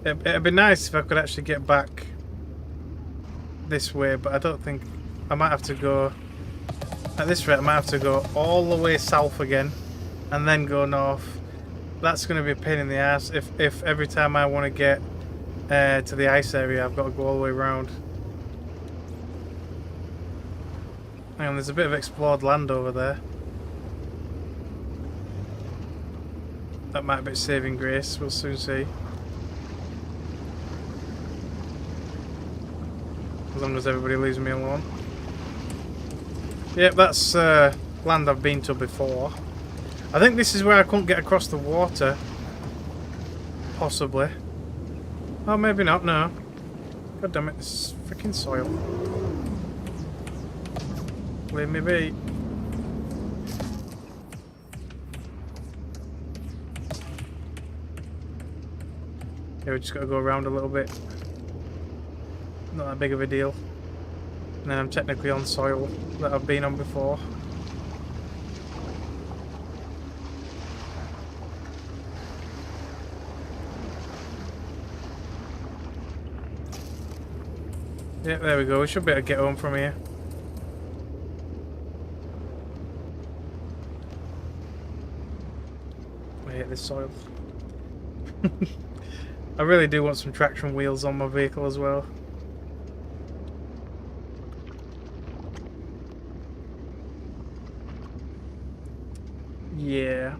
It'd be nice if I could actually get back this way, but I don't think I might have to go at this rate. I might have to go all the way south again and then go north. That's going to be a pain in the ass if every time I want to get to the ice area I've got to go all the way around. Hang on, there's a bit of explored land over there. That might be saving grace, we'll soon see. As long as everybody leaves me alone. Yep, that's land I've been to before. I think this is where I couldn't get across the water. Possibly. Oh, maybe not, no. God damn it, this freaking soil. Leave me be. Yeah, we just got to go around a little bit. Not that big of a deal. And then I'm technically on soil that I've been on before. Yeah, there we go. We should be able to get home from here. I hate this soil. I really do want some traction wheels on my vehicle as well. Yeah.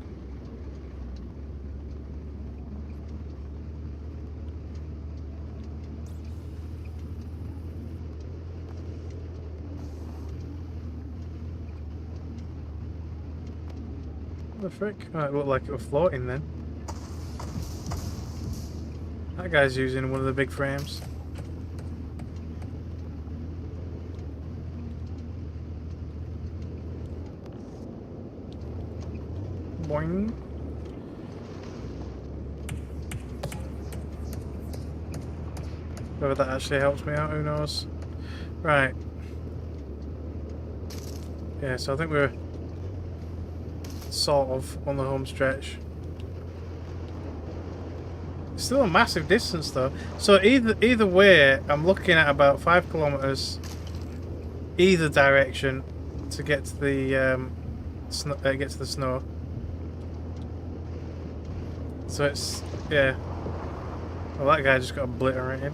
What the frick? Oh, it looked like it was floating then. That guy's using one of the big frames. Boing. Whether that actually helps me out, who knows? Right. Yeah, so I think we're sort of on the home stretch. Still a massive distance though. So either way, I'm looking at about 5 kilometers either direction to get to the snow. So it's, yeah. Well, that guy just got obliterated.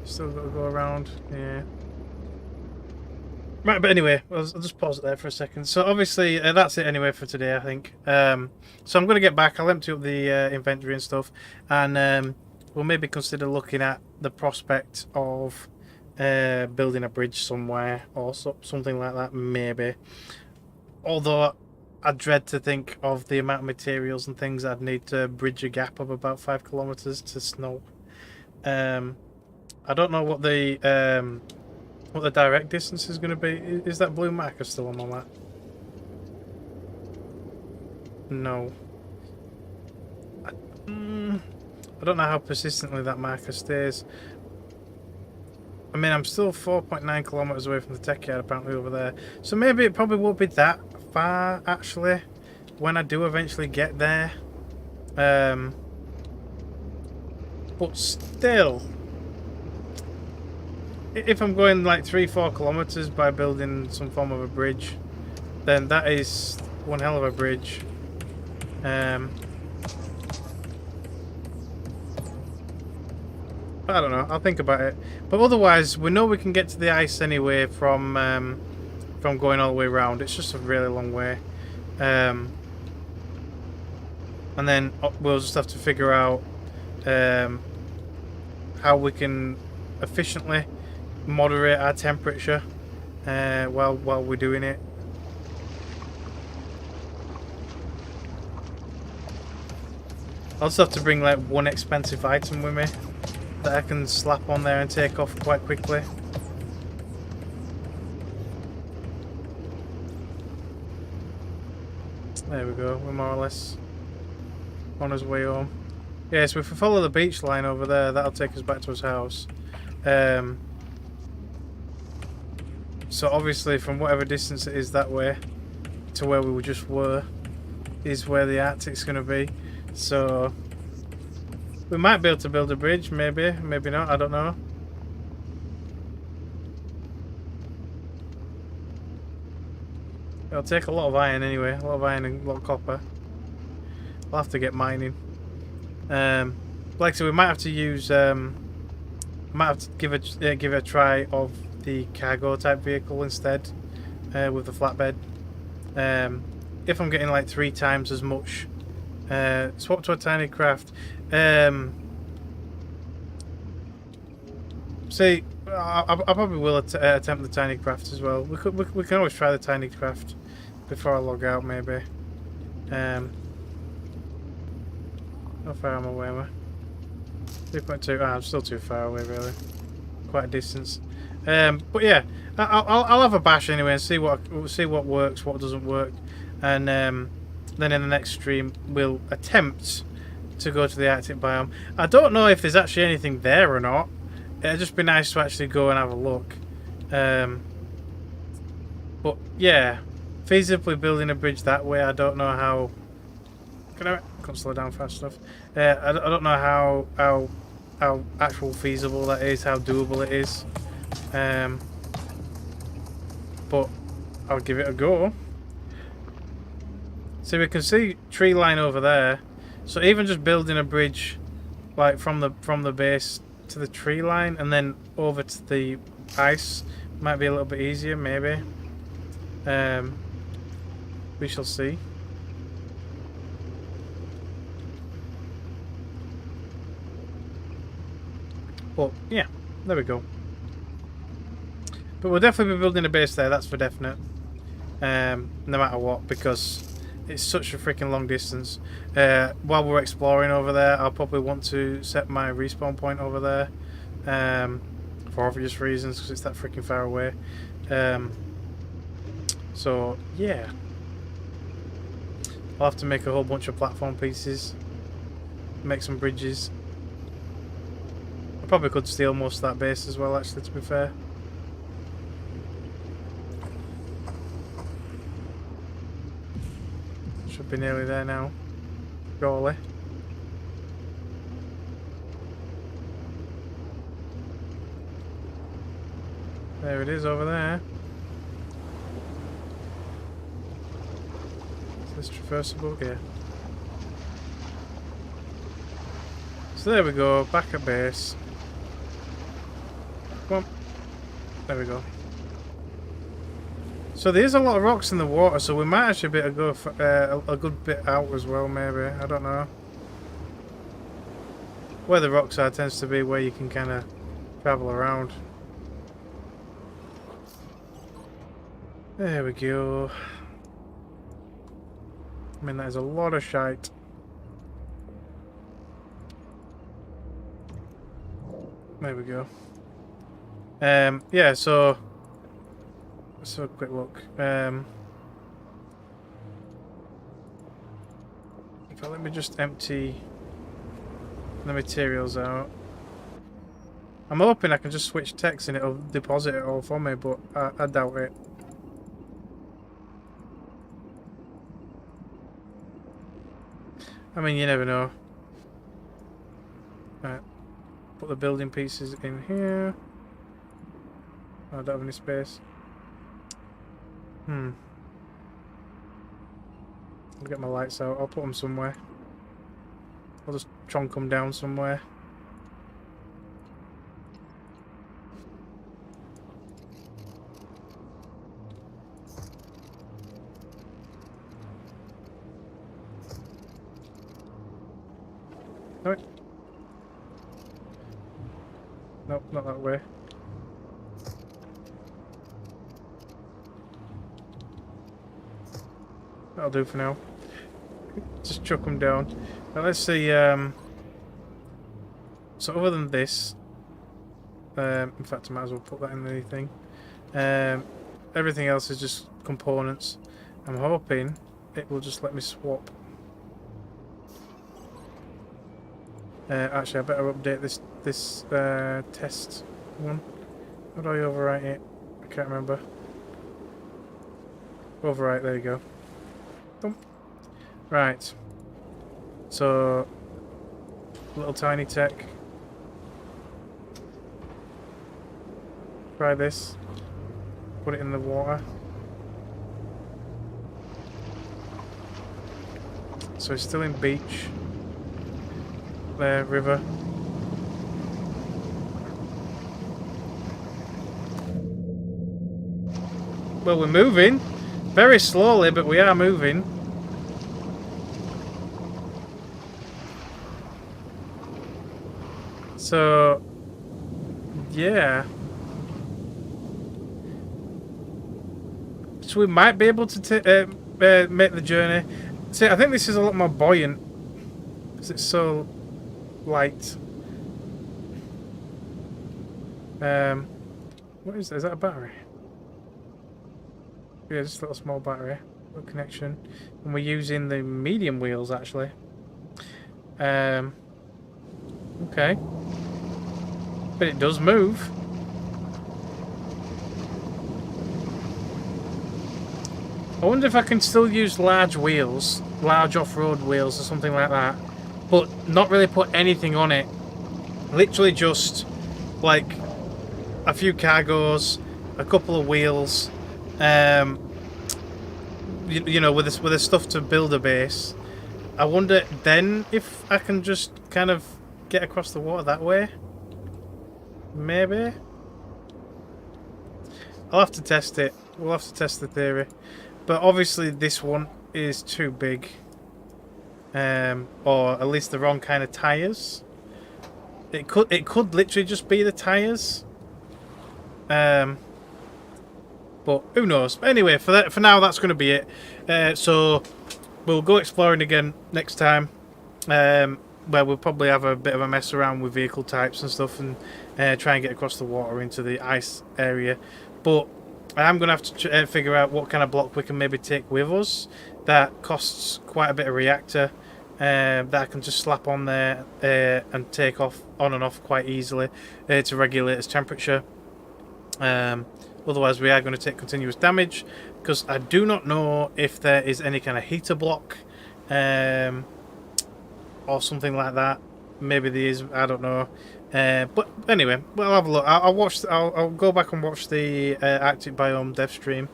Still got to go around, yeah. Right, but anyway, I'll just pause it there for a second. So obviously, that's it anyway for today, I think. So I'm going to get back, I'll empty up the inventory and stuff, and we'll maybe consider looking at the prospect of building a bridge somewhere, or something like that, maybe. Although, I dread to think of the amount of materials and things I'd need to bridge a gap of about 5 kilometers to snow. I don't know what the direct distance is going to be. Is that blue marker still on my map? No. I don't know how persistently that marker stays. I mean, I'm still 4.9 kilometers away from the techyard apparently over there. So maybe it probably won't be that far actually when I do eventually get there. But still, if I'm going like 3-4 kilometers by building some form of a bridge, then that is one hell of a bridge. I don't know. I'll think about it. But otherwise, we know we can get to the ice anyway from going all the way around. It's just a really long way. And then we'll just have to figure out how we can efficiently moderate our temperature while we're doing it. I'll just have to bring like one expensive item with me that I can slap on there and take off quite quickly. There we go, we're more or less on his way home. Yeah, so if we follow the beach line over there, that'll take us back to his house. So obviously from whatever distance it is that way to where we just were is where the Arctic's going to be. So we might be able to build a bridge, maybe, maybe not, I don't know. It'll take a lot of iron anyway, a lot of iron and a lot of copper. We'll have to get mining. Like I said, we might have to use, might have to give it a try of the cargo type vehicle instead, with the flatbed. If I'm getting like 3 times as much, swap to a tiny craft. See, I probably will attempt the tiny craft as well. We can always try the tiny craft before I log out, maybe. How far am I away? 3.2. I'm still too far away, really. Quite a distance. But yeah, I'll have a bash anyway and see what works, what doesn't work, and then in the next stream we'll attempt to go to the Arctic biome. I don't know if there's actually anything there or not. It'd just be nice to actually go and have a look. But yeah, feasibly building a bridge that way, I don't know how. Can't slow down fast enough. I don't know how actual feasible that is, how doable it is. But I'll give it a go. So we can see tree line over there. So even just building a bridge, like from the base to the tree line and then over to the ice, might be a little bit easier, maybe. We shall see. But yeah, there we go. But we'll definitely be building a base there, that's for definite. No matter what, because it's such a freaking long distance. While we're exploring over there, I'll probably want to set my respawn point over there. For obvious reasons, because it's that freaking far away. So, yeah. I'll have to make a whole bunch of platform pieces. Make some bridges. I probably could steal most of that base as well, actually, to be fair. Should be nearly there now. Surely. There it is over there. Is this traversable? Yeah. So there we go, back at base. Come on. There we go. So there's a lot of rocks in the water, so we might actually be able to go for, a good bit out as well, maybe. I don't know. Where the rocks are tends to be where you can kind of travel around. There we go. I mean, that is a lot of shite. There we go. Yeah, so let's have a quick look. If I let me just empty the materials out. I'm hoping I can just switch text and it'll deposit it all for me, but I doubt it. I mean, you never know. Right. Put the building pieces in here. Oh, I don't have any space. I'll get my lights out. I'll put them somewhere. I'll just chunk them down somewhere. Alright. Nope, not that way. That'll do for now. Just chuck them down. Now let's see. So other than this, in fact, I might as well put that in the thing. Everything else is just components. I'm hoping it will just let me swap. Actually, I better update this test one. How do I overwrite it? I can't remember. Overwrite. There you go. Boom. Right. So, little tiny tech. Try this. Put it in the water. So it's still in beach. There, river. Well, we're moving. Very slowly, but we are moving. So, yeah. So we might be able to make the journey. See, I think this is a lot more buoyant because it's so light. What is that? Is that a battery? Yeah, just a little small battery. Little connection. And we're using the medium wheels actually. Okay. But it does move. I wonder if I can still use large wheels, large off-road wheels or something like that, but not really put anything on it. Literally just like a few cargos, a couple of wheels, you know, with the stuff to build a base. I wonder then if I can just kind of get across the water that way. Maybe. I'll have to test it. We'll have to test the theory. But obviously this one is too big. Or at least the wrong kind of tyres. It could literally just be the tyres. But who knows? Anyway, for now that's going to be it. So we'll go exploring again next time. Where we'll probably have a bit of a mess around with vehicle types and stuff and try and get across the water into the ice area. But I'm going to have to figure out what kind of block we can maybe take with us that costs quite a bit of reactor that I can just slap on there and take off on and off quite easily to regulate its temperature. Otherwise we are going to take continuous damage because I do not know if there is any kind of heater block or something like that. Maybe there is, I don't know. But anyway, we'll have a look. I'll go back and watch the Arctic Biome dev stream,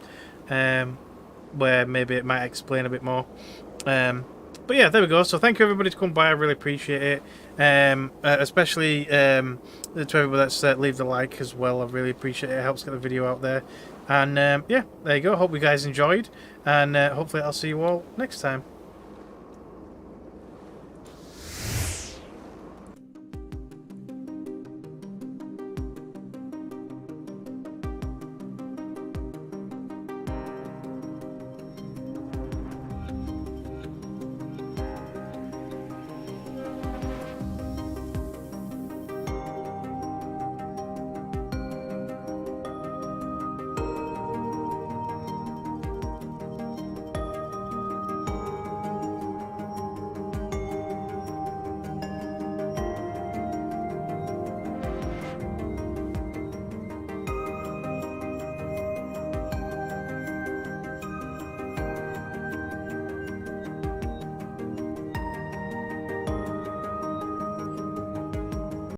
where maybe it might explain a bit more. But yeah, there we go. So thank you everybody to come by. I really appreciate it. Especially to everybody that's leave the like as well. I really appreciate it. It helps get the video out there. And yeah, there you go. Hope you guys enjoyed, and hopefully I'll see you all next time.